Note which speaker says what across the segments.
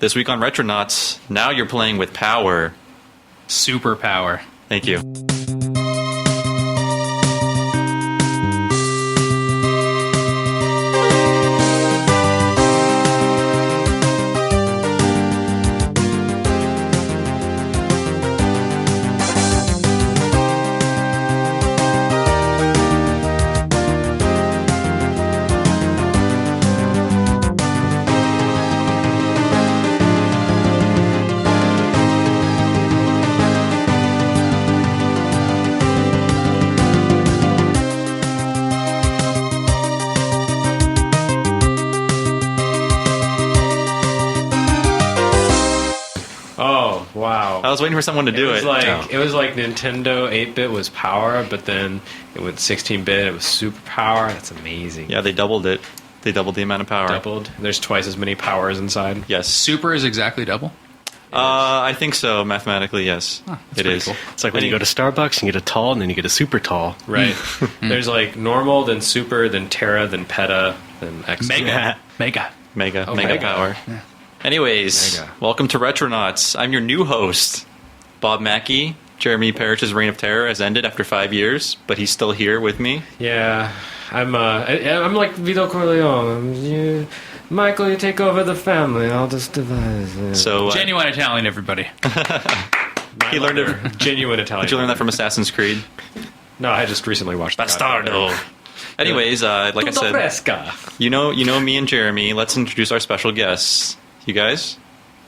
Speaker 1: This week on Retronauts, now you're playing with power.
Speaker 2: Superpower.
Speaker 1: Thank you. I was waiting for someone to do it.
Speaker 3: It was like Nintendo 8-bit was power, but then it went 16-bit, it was superpower. That's amazing.
Speaker 1: Yeah, they doubled it. They doubled the amount of power.
Speaker 3: Doubled. There's twice as many powers inside.
Speaker 1: Yes.
Speaker 2: Super is exactly double?
Speaker 1: I think so, mathematically, yes.
Speaker 2: Oh,
Speaker 1: it is.
Speaker 4: Cool. It's like when you go to Starbucks, you get a tall, and then you get a super tall.
Speaker 3: Right. There's like normal, then super, then Terra, then Peta, then X.
Speaker 2: Mega
Speaker 1: power.
Speaker 2: Yeah.
Speaker 1: Anyways, welcome to Retronauts. I'm your new host, Bob Mackey. Jeremy Parrish's reign of terror has ended after 5 years, but he's still here with me.
Speaker 3: Yeah, I'm like Vito Corleone. Michael, you take over the family. I'll just devise.
Speaker 1: So
Speaker 2: genuine Italian, everybody.
Speaker 1: He learned it.
Speaker 3: Genuine Italian.
Speaker 1: Did you learn that from Assassin's Creed?
Speaker 3: No, I just recently watched
Speaker 1: Bastardo. Anyways, like I said,
Speaker 3: fresca.
Speaker 1: you know me and Jeremy. Let's introduce our special guests. You guys?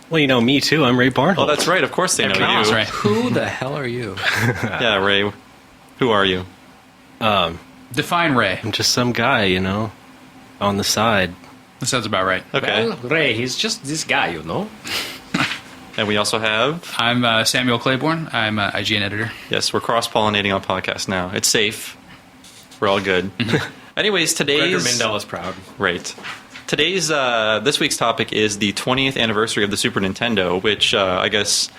Speaker 4: Well, you know me too. I'm Ray Barnholt.
Speaker 1: Oh, that's right. Of course they know you.
Speaker 2: Right.
Speaker 3: Who the hell are you?
Speaker 1: Yeah, Ray. Who are you?
Speaker 2: Define Ray.
Speaker 4: I'm just some guy, on the side.
Speaker 2: That sounds about right.
Speaker 1: Okay.
Speaker 3: Well, Ray, he's just this guy,
Speaker 1: And we also have...
Speaker 2: I'm Samuel Claiborne. I'm an IGN editor.
Speaker 1: Yes, we're cross-pollinating on podcasts now. It's safe. We're all good. Anyways,
Speaker 3: Gregor Mendel is proud.
Speaker 1: Right. Today's, this week's topic is the 20th anniversary of the Super Nintendo, which I guess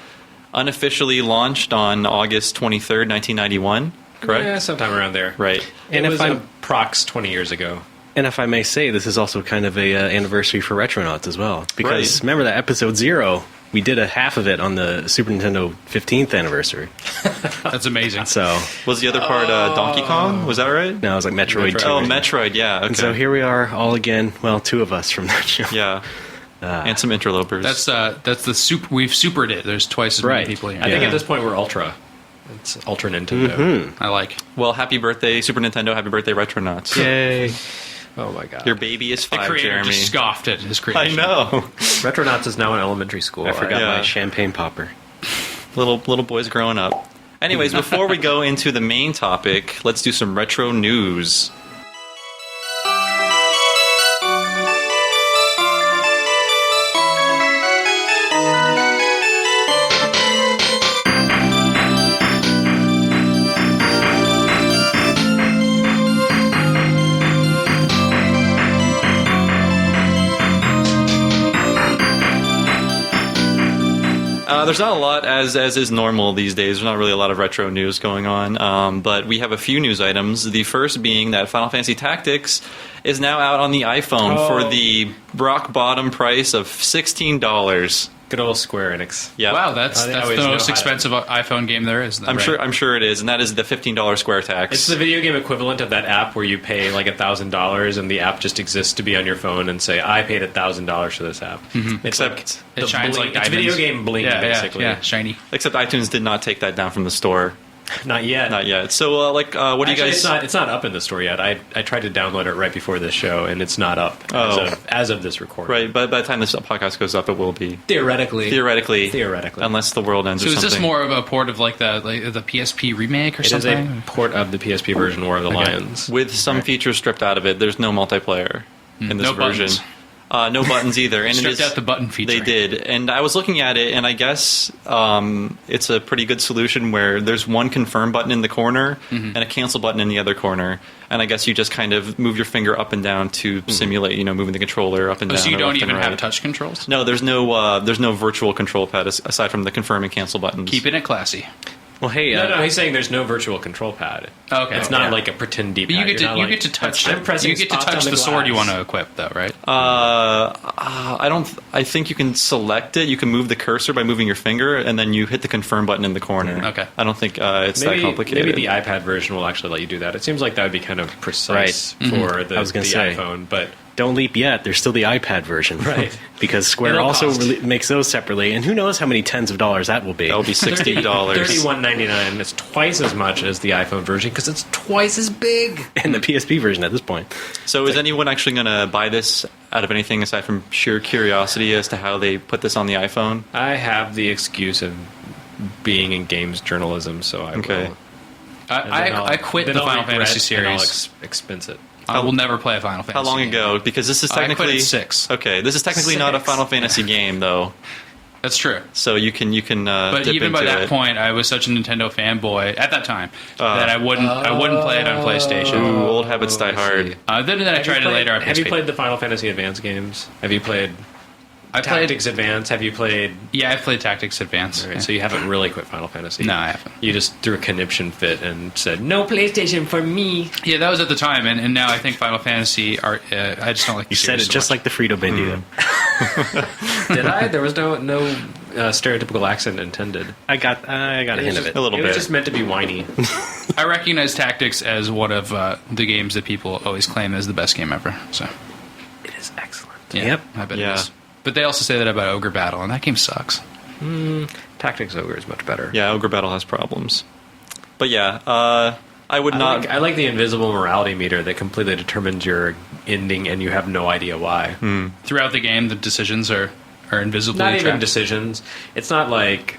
Speaker 1: unofficially launched on August 23rd, 1991, correct?
Speaker 3: Yeah, sometime around there.
Speaker 1: Right.
Speaker 3: And it was prox 20 years ago.
Speaker 4: And if I may say, this is also kind of a anniversary for Retronauts as well. Because remember that episode 0, we did a half of it on the Super Nintendo 15th anniversary.
Speaker 2: That's amazing.
Speaker 4: So
Speaker 1: was the other part Donkey Kong? Was that right?
Speaker 4: No, it was like Metroid 2.
Speaker 1: Oh, Metroid, yeah. Okay.
Speaker 4: And so here we are all again. Well, 2 of us from that show.
Speaker 1: Yeah. And some interlopers.
Speaker 2: That's the super. We've supered it. There's twice as many people here.
Speaker 3: I think at this point we're Ultra. It's Ultra Nintendo.
Speaker 4: Mm-hmm.
Speaker 2: I like.
Speaker 1: Well, happy birthday, Super Nintendo. Happy birthday, Retronauts.
Speaker 4: Yay.
Speaker 3: Oh my god.
Speaker 1: Your baby is 5,
Speaker 2: The creator
Speaker 1: Jeremy.
Speaker 2: just scoffed at his creation.
Speaker 1: I know.
Speaker 3: Retronauts is now in elementary school.
Speaker 4: I forgot
Speaker 1: Yeah.
Speaker 4: my champagne popper.
Speaker 1: Little boys growing up. Anyways, before we go into the main topic, let's do some retro news. There's not a lot, as is normal these days. There's not really a lot of retro news going on, but we have a few news items. The first being that Final Fantasy Tactics is now out on the iPhone for the rock bottom price of $16.
Speaker 3: Good old Square Enix.
Speaker 1: Yeah.
Speaker 2: Wow, that's the most expensive iPhone game there is.
Speaker 1: I'm sure it is, and that is the $15 Square tax.
Speaker 3: It's the video game equivalent of that app where you pay like $1,000 and the app just exists to be on your phone and say, I paid $1,000 for this app.
Speaker 2: Mm-hmm.
Speaker 1: Except
Speaker 2: it shines like
Speaker 3: it's video game bling, basically.
Speaker 2: Yeah, shiny.
Speaker 1: Except iTunes did not take that down from the store.
Speaker 3: Not yet.
Speaker 1: Not yet. So, what do you guys...
Speaker 3: It's not up in the store yet. I tried to download it right before this show, and it's not up as of this recording.
Speaker 1: Right, but by the time this podcast goes up, it will be.
Speaker 3: Theoretically.
Speaker 1: Unless the world ends or something.
Speaker 2: So is this more of a port of like the PSP remake or something?
Speaker 3: It is a port of the PSP version, War of the Lions.
Speaker 1: With some features stripped out of it. There's no multiplayer in this version.
Speaker 2: Buttons.
Speaker 1: No buttons either. And
Speaker 2: stripped out the button feature.
Speaker 1: They did. And I was looking at it, and I guess it's a pretty good solution where there's one confirm button in the corner and a cancel button in the other corner. And I guess you just kind of move your finger up and down to simulate, moving the controller up and down.
Speaker 2: So you don't
Speaker 1: left
Speaker 2: even
Speaker 1: and right.
Speaker 2: have touch controls?
Speaker 1: No, there's no virtual control pad aside from the confirm and cancel buttons.
Speaker 2: Keeping it classy.
Speaker 4: Well, hey,
Speaker 3: No, he's saying there's no virtual control pad.
Speaker 2: Okay,
Speaker 3: It's not like a pretend D-pad.
Speaker 2: But you get to
Speaker 3: You're not
Speaker 2: get to touch
Speaker 3: I'm pressing
Speaker 2: you get to
Speaker 3: spots
Speaker 2: touch
Speaker 3: on
Speaker 2: the sword you
Speaker 3: glass.
Speaker 2: want to equip, though, right?
Speaker 1: I don't. I think you can select it. You can move the cursor by moving your finger, and then you hit the confirm button in the corner.
Speaker 2: Okay.
Speaker 1: I don't think it's that complicated.
Speaker 3: Maybe the iPad version will actually let you do that. It seems like that would be kind of precise for the
Speaker 4: I was gonna say.
Speaker 3: iPhone, but
Speaker 4: don't leap yet. There's still the iPad version.
Speaker 3: Right.
Speaker 4: Because Square
Speaker 3: It'll
Speaker 4: also
Speaker 3: cost.
Speaker 4: makes those separately, and who knows how many tens of dollars that will be.
Speaker 1: that would be $60.
Speaker 3: $31.99. It's twice as much as the iPhone version because it's twice as big.
Speaker 4: And the PSP version at this point.
Speaker 1: So is anyone actually going to buy this out of anything aside from sheer curiosity as to how they put this on the iPhone?
Speaker 3: I have the excuse of being in games journalism, so I
Speaker 1: Okay.
Speaker 3: will.
Speaker 2: I quit the Final Fantasy series.
Speaker 3: Expense it.
Speaker 2: I will never play a Final Fantasy.
Speaker 1: How long
Speaker 2: game.
Speaker 1: ago? Because this is
Speaker 2: I quit
Speaker 1: technically
Speaker 2: at 6.
Speaker 1: Okay, this is technically not a Final Fantasy game, though.
Speaker 2: That's true.
Speaker 1: So you can
Speaker 2: But
Speaker 1: dip
Speaker 2: even by
Speaker 1: into
Speaker 2: that
Speaker 1: it.
Speaker 2: point, I was such a Nintendo fanboy at that time that I wouldn't play it on PlayStation.
Speaker 1: Ooh, old habits die hard.
Speaker 2: Then I tried it later on PSP.
Speaker 3: Have you played the Final Fantasy Advance games? Have you played
Speaker 2: I played.
Speaker 3: Tactics Advance? Have you played?
Speaker 2: Yeah, I've played Tactics Advance.
Speaker 3: All right,
Speaker 2: Yeah.
Speaker 3: so you haven't really quit Final Fantasy.
Speaker 2: No, I haven't.
Speaker 3: You just threw a conniption fit and said, "No PlayStation for me."
Speaker 2: Yeah, that was at the time, and now I think Final Fantasy are. I just don't like.
Speaker 4: You said it just like the Frito Bendy.
Speaker 3: Did I? There was no stereotypical accent intended.
Speaker 4: I got a hint of it.
Speaker 1: A little
Speaker 3: It
Speaker 1: bit.
Speaker 3: was just meant to be whiny.
Speaker 2: I recognize Tactics as one of the games that people always claim is the best game ever. So
Speaker 3: It is excellent.
Speaker 2: yeah,
Speaker 4: Yep.
Speaker 2: I bet
Speaker 1: Yeah.
Speaker 2: it is. But they also say that about Ogre Battle, and that game sucks.
Speaker 3: Tactics Ogre is much better.
Speaker 1: Yeah, Ogre Battle has problems. But yeah, I would
Speaker 3: I
Speaker 1: not.
Speaker 3: like the invisible morality meter that completely determines your ending, and you have no idea why.
Speaker 2: Throughout the game, the decisions are invisibly
Speaker 3: Not even
Speaker 2: tracked.
Speaker 3: decisions. It's not like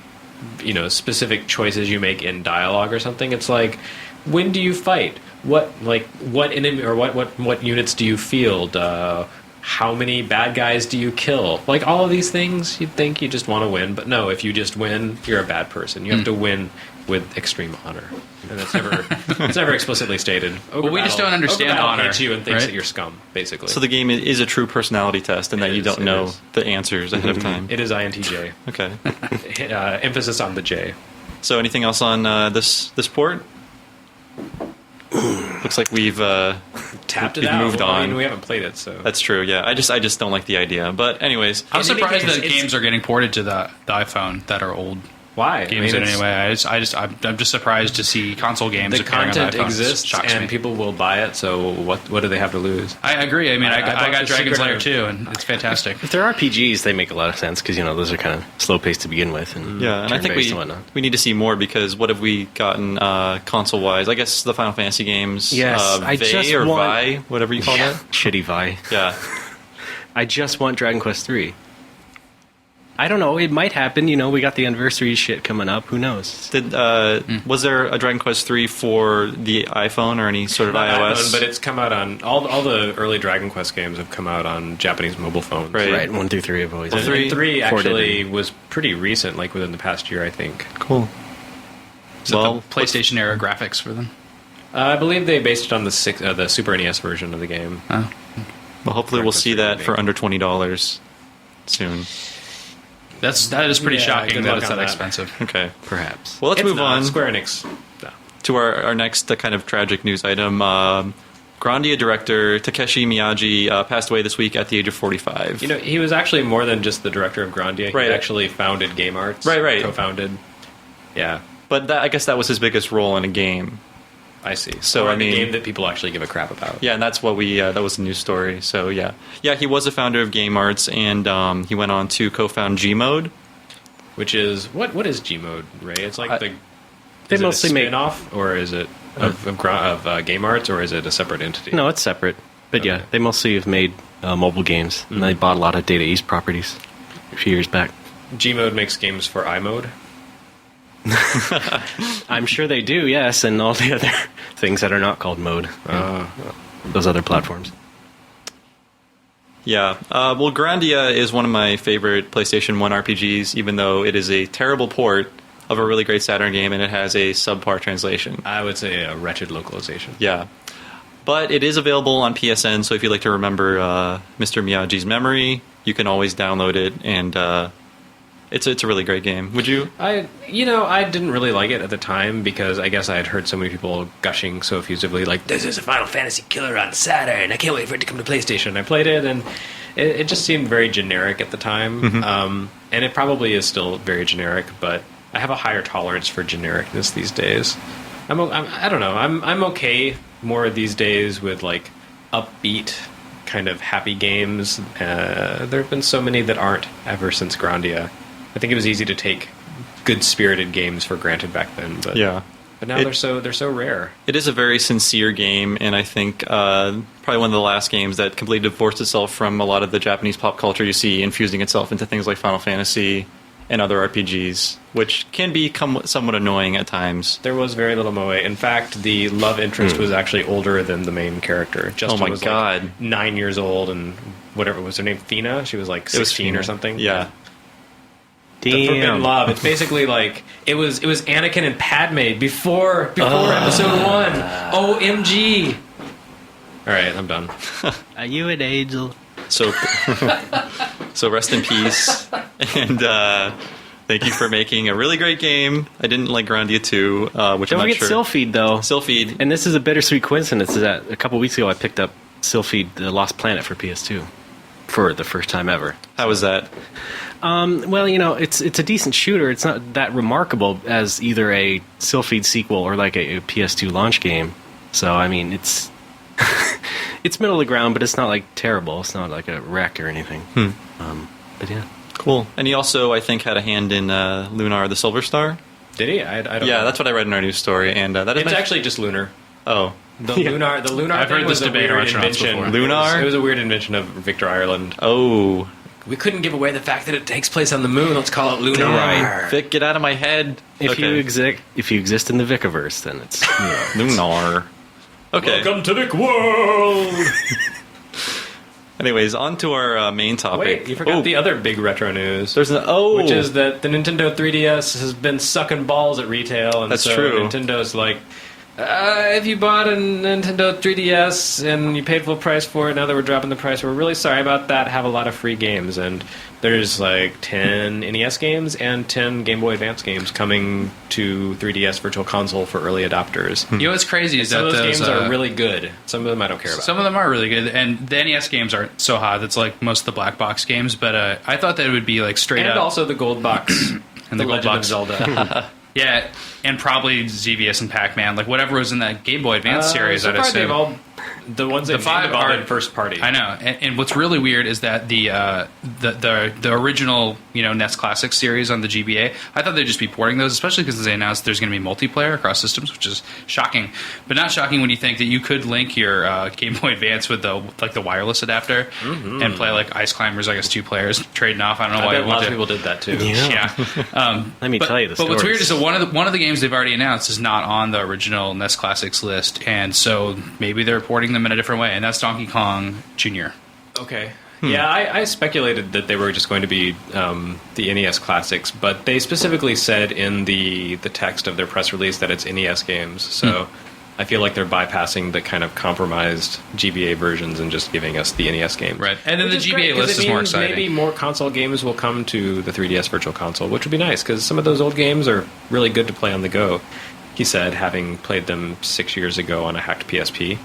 Speaker 3: specific choices you make in dialogue or something. It's like, when do you fight? What enemy or what units do you field? How many bad guys do you kill? Like all of these things, you'd think you just want to win, but no. If you just win, you're a bad person. You have to win with extreme honor, and it's never explicitly stated.
Speaker 2: Well, we just don't understand
Speaker 3: Ogre Battle
Speaker 2: honor,
Speaker 3: hates you and thinks
Speaker 2: right?
Speaker 3: that you're scum, basically.
Speaker 1: So the game is a true personality test, and that you
Speaker 3: is,
Speaker 1: don't
Speaker 3: it
Speaker 1: know
Speaker 3: is.
Speaker 1: the answers ahead of time.
Speaker 3: It is INTJ.
Speaker 1: Okay.
Speaker 3: Emphasis on the J.
Speaker 1: So anything else on this port? Looks like we've
Speaker 3: Tapped it
Speaker 1: we've
Speaker 3: out.
Speaker 1: moved
Speaker 3: Well, I
Speaker 1: on.
Speaker 3: mean, we haven't played it, so
Speaker 1: That's true. Yeah, I just don't like the idea. But anyways,
Speaker 2: I'm
Speaker 3: In any
Speaker 2: surprised
Speaker 3: case,
Speaker 2: that
Speaker 3: it's-
Speaker 2: games are getting ported to the iPhone that are old
Speaker 3: why?
Speaker 2: games
Speaker 3: I mean,
Speaker 2: in
Speaker 3: it's-
Speaker 2: any way. I'm just surprised to see console games
Speaker 3: The
Speaker 2: appearing
Speaker 3: content
Speaker 2: on iPhones.
Speaker 3: exists,
Speaker 2: Shocks
Speaker 3: and
Speaker 2: me.
Speaker 3: people will buy it. So what do they have to lose?
Speaker 2: I agree. I mean, I
Speaker 3: bought
Speaker 2: got
Speaker 3: the
Speaker 2: Dragon's
Speaker 3: Secret
Speaker 2: Lair
Speaker 3: of-
Speaker 2: too, and it's fantastic.
Speaker 4: If they're RPGs, they make a lot of sense because those are kind of slow paced to begin with. And
Speaker 1: yeah, and I think
Speaker 4: turn-based and whatnot.
Speaker 1: we need to see more because what have we gotten console wise? I guess the Final Fantasy games.
Speaker 4: Yes, I
Speaker 1: Vay
Speaker 4: just
Speaker 1: or
Speaker 4: want-
Speaker 1: Vi, whatever you call that.
Speaker 4: Shitty Vi.
Speaker 1: Yeah.
Speaker 4: I just want Dragon Quest 3. I don't know. It might happen. We got the anniversary shit coming up. Who knows?
Speaker 1: Was there a Dragon Quest 3 for the iPhone or any sort of
Speaker 3: Not
Speaker 1: iOS?
Speaker 3: iPhone, but it's come out on all the early Dragon Quest games have come out on Japanese mobile phones.
Speaker 1: Right.
Speaker 4: Right. 1 through 3 have always.
Speaker 1: Well,
Speaker 4: been.
Speaker 3: And three
Speaker 4: Ported
Speaker 3: actually
Speaker 4: and-
Speaker 3: was pretty recent, like within the past year, I think.
Speaker 1: Cool.
Speaker 2: Is that
Speaker 1: Well,
Speaker 2: the PlayStation era graphics for them?
Speaker 3: I believe they based it on the Super NES version of the game.
Speaker 2: Oh.
Speaker 1: Well, hopefully we'll see that
Speaker 3: Remake.
Speaker 1: for under $20 soon.
Speaker 2: That is pretty
Speaker 3: Yeah,
Speaker 2: shocking
Speaker 3: good
Speaker 2: that
Speaker 3: luck
Speaker 2: it's
Speaker 3: on
Speaker 2: that
Speaker 3: that.
Speaker 2: expensive.
Speaker 1: Okay.
Speaker 4: Perhaps.
Speaker 1: Well, let's
Speaker 3: It's
Speaker 1: move
Speaker 3: not.
Speaker 1: on
Speaker 3: Square Enix. No.
Speaker 1: to our next kind of tragic news item. Grandia director Takeshi Miyagi passed away this week at the age of 45.
Speaker 3: He was actually more than just the director of Grandia.
Speaker 1: Right.
Speaker 3: He actually founded Game Arts.
Speaker 1: Right.
Speaker 3: Co-founded. Yeah,
Speaker 1: But I guess that was his biggest role in a game.
Speaker 3: I see.
Speaker 1: So,
Speaker 3: Or
Speaker 1: I
Speaker 3: in a
Speaker 1: mean-
Speaker 3: game that people actually give a crap about.
Speaker 1: Yeah, and that's what that was the news story. So yeah, he was a founder of Game Arts, and he went on to co-found Gmode.
Speaker 3: Which is what is Gmode, Ray? It's like
Speaker 1: They
Speaker 3: is
Speaker 4: mostly
Speaker 3: it a
Speaker 4: make-
Speaker 3: spin-off, or is it of Game Arts, or is it a separate entity?
Speaker 4: No, it's separate. But yeah,
Speaker 3: Okay.
Speaker 4: they mostly have made mobile games. And they bought a lot of Data East properties a few years back.
Speaker 3: Gmode makes games for iMode.
Speaker 4: I'm sure they do, yes, and all the other things that are not called mode. Those other platforms.
Speaker 1: Yeah, well, Grandia is one of my favorite PlayStation 1 RPGs, even though it is a terrible port of a really great Saturn game, and it has a subpar translation.
Speaker 3: I would say a wretched localization.
Speaker 1: Yeah. But it is available on PSN, so if you'd like to remember Mr. Miyagi's memory, you can always download it and It's a really great game. Would you?
Speaker 3: I didn't really like it at the time because I guess I had heard so many people gushing so effusively, like, this is a Final Fantasy killer on Saturn. I can't wait for it to come to PlayStation. I played it, and it just seemed very generic at the time. And it probably is still very generic, but I have a higher tolerance for genericness these days. I don't know. I'm okay more these days with, like, upbeat kind of happy games. There have been so many that aren't ever since Grandia. I think it was easy to take good-spirited games for granted back then, but now they're so rare.
Speaker 1: It is a very sincere game, and I think probably one of the last games that completely divorced itself from a lot of the Japanese pop culture you see, infusing itself into things like Final Fantasy and other RPGs, which can become somewhat annoying at times.
Speaker 3: There was very little moe. In fact, the love interest was actually older than the main character. Justin was like 9 years old, and whatever was her name, Fina? She was like 16 or something.
Speaker 1: Yeah.
Speaker 3: The Forbidden Love. It's basically like it was Anakin and Padme before episode 1. OMG. All right, I'm done.
Speaker 4: Are you an angel?
Speaker 1: So rest in peace, and thank you for making a really great game. I didn't like Grandia 2, which
Speaker 4: Don't
Speaker 1: I'm not
Speaker 4: forget
Speaker 1: sure.
Speaker 4: Sylpheed, though.
Speaker 1: Sylpheed.
Speaker 4: And this is a bittersweet coincidence, is that a couple weeks ago I picked up Sylpheed, The Lost Planet for PS2 for the first time ever.
Speaker 1: How was that?
Speaker 4: Well, it's a decent shooter. It's not that remarkable as either a Sylpheed sequel or like a PS2 launch game. So, I mean, it's it's middle of the ground, but it's not like terrible. It's not like a wreck or anything. But yeah.
Speaker 1: Cool. And he also, I think, had a hand in Lunar the Silver Star.
Speaker 3: Did he? I don't know.
Speaker 1: Yeah, that's what I read in our news story, and that is
Speaker 3: It's actually just Lunar.
Speaker 1: Oh.
Speaker 3: The Lunar
Speaker 2: I've
Speaker 3: thing
Speaker 2: heard
Speaker 3: was
Speaker 2: this
Speaker 3: a
Speaker 2: debate
Speaker 3: weird
Speaker 2: on Retronauts
Speaker 3: invention.
Speaker 2: before.
Speaker 1: Lunar?
Speaker 3: It was a weird invention of Victor Ireland.
Speaker 1: Oh.
Speaker 3: We couldn't give away the fact that it takes place on the moon. Let's call it Lunar.
Speaker 1: Right. Vic, get out of my head.
Speaker 4: If you exist in the Vicaverse, then it's
Speaker 1: Lunar. Okay.
Speaker 3: Welcome to Vic World.
Speaker 1: Anyways, on to our main topic.
Speaker 3: Wait, you forgot the other big retro news.
Speaker 1: There's
Speaker 3: which is that the Nintendo 3DS has been sucking balls at retail, and
Speaker 1: That's
Speaker 3: so
Speaker 1: true.
Speaker 3: Nintendo's like, if you bought a Nintendo 3DS and you paid full price for it, now that we're dropping the price, we're really sorry about that. Have a lot of free games, and there's like 10 NES games and 10 Game Boy Advance games coming to 3DS Virtual Console for early adopters.
Speaker 2: You know what's crazy is
Speaker 3: Some
Speaker 2: that
Speaker 3: of those games
Speaker 2: those,
Speaker 3: are really good. Some of them I don't care about.
Speaker 2: Some of them are really good, and the NES games aren't so hot. That's like most of the black box games, but I thought that it would be like straight
Speaker 3: and
Speaker 2: up.
Speaker 3: also the gold box.
Speaker 2: And
Speaker 3: the
Speaker 2: the gold
Speaker 3: Legend
Speaker 2: box.
Speaker 3: of Zelda.
Speaker 2: Yeah, and probably ZVS and Pac-Man, like whatever was in that Game Boy Advance series.
Speaker 3: So
Speaker 2: I'd
Speaker 3: far
Speaker 2: assume.
Speaker 3: they've all the ones they've
Speaker 2: five
Speaker 3: named have all
Speaker 2: are
Speaker 3: been first party.
Speaker 2: I know, and what's really weird is that the original NES Classics series on the GBA, I thought they'd just be porting those, especially because they announced there's going to be multiplayer across systems, which is shocking, but not shocking when you think that you could link your Game Boy Advance with the wireless adapter and play like Ice Climbers. I guess 2 players trading off. I don't know why
Speaker 3: I bet
Speaker 2: you
Speaker 3: a lot
Speaker 2: want
Speaker 3: of
Speaker 2: to.
Speaker 3: people did that too.
Speaker 2: Yeah.
Speaker 4: Let me tell you the
Speaker 2: But what's
Speaker 4: stories.
Speaker 2: weird is that one of the games they've already announced is not on the original NES Classics list, and so maybe they're porting them in a different way, and that's Donkey Kong Jr.
Speaker 3: Okay. Yeah, I speculated that they were just going to be the NES Classics, but they specifically said in the text of their press release that it's NES games, so I feel like they're bypassing the kind of compromised GBA versions and just giving us the NES games.
Speaker 2: Right, and then
Speaker 3: Which
Speaker 2: the
Speaker 3: great,
Speaker 2: GBA
Speaker 3: 'cause
Speaker 2: list
Speaker 3: it
Speaker 2: is more
Speaker 3: means
Speaker 2: exciting.
Speaker 3: Maybe more console games will come to the 3DS Virtual Console, which would be nice, because some of those old games are really good to play on the go, he said, having played them 6 years ago on a hacked PSP.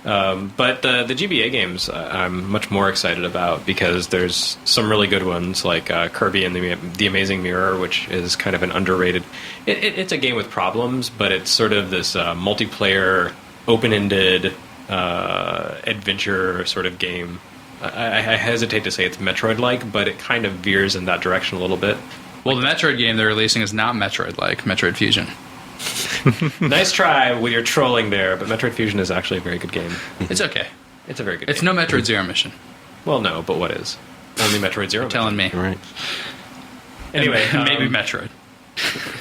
Speaker 3: But the GBA games I'm much more excited about because there's some really good ones like Kirby and the Amazing Mirror, which is kind of an underrated. It's a game with problems, but it's sort of this multiplayer, open-ended adventure sort of game. I hesitate to say it's Metroid-like, but it kind of veers in that direction a little bit.
Speaker 2: Well, the Metroid game they're releasing is not Metroid-like, Metroid Fusion.
Speaker 3: Nice try with your trolling there, but Metroid Fusion is actually a very good game.
Speaker 2: It's okay.
Speaker 3: It's a very good
Speaker 2: It's
Speaker 3: game.
Speaker 2: no Metroid Zero Mission.
Speaker 3: Well, no, but what is? Only Metroid Zero.
Speaker 2: You're telling me.
Speaker 4: Right.
Speaker 3: Anyway,
Speaker 2: And maybe Metroid.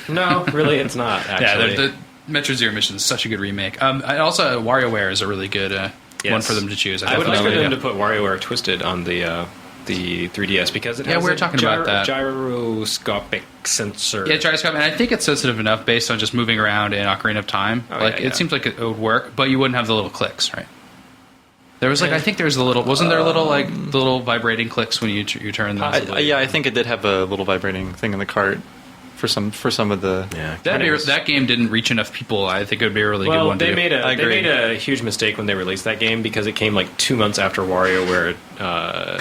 Speaker 3: No, really, it's not, actually.
Speaker 2: Yeah, the Metroid Zero Mission is such a good remake. I also, WarioWare is a really good one
Speaker 3: Yes.
Speaker 2: for them to choose.
Speaker 3: I would like for
Speaker 2: definitely-
Speaker 3: them to put WarioWare Twisted on the 3DS because it
Speaker 2: Yeah,
Speaker 3: has
Speaker 2: we were
Speaker 3: a
Speaker 2: talking about that.
Speaker 3: gyroscopic sensor.
Speaker 2: Yeah, gyroscope, and I think it's sensitive enough based on just moving around in Ocarina of Time.
Speaker 3: Oh, yeah.
Speaker 2: It seems like it would work, but you wouldn't have the little clicks, right? There was I think there's a little. Wasn't there a little the little vibrating clicks when you turn those?
Speaker 1: I think it did have a little vibrating thing in the cart for some of the.
Speaker 4: Yeah.
Speaker 2: That game didn't reach enough people. I think it would be a really good
Speaker 3: Well,
Speaker 2: one.
Speaker 3: they
Speaker 2: to
Speaker 3: made
Speaker 1: I agree.
Speaker 3: a huge mistake when they released that game because it came 2 months after WarioWare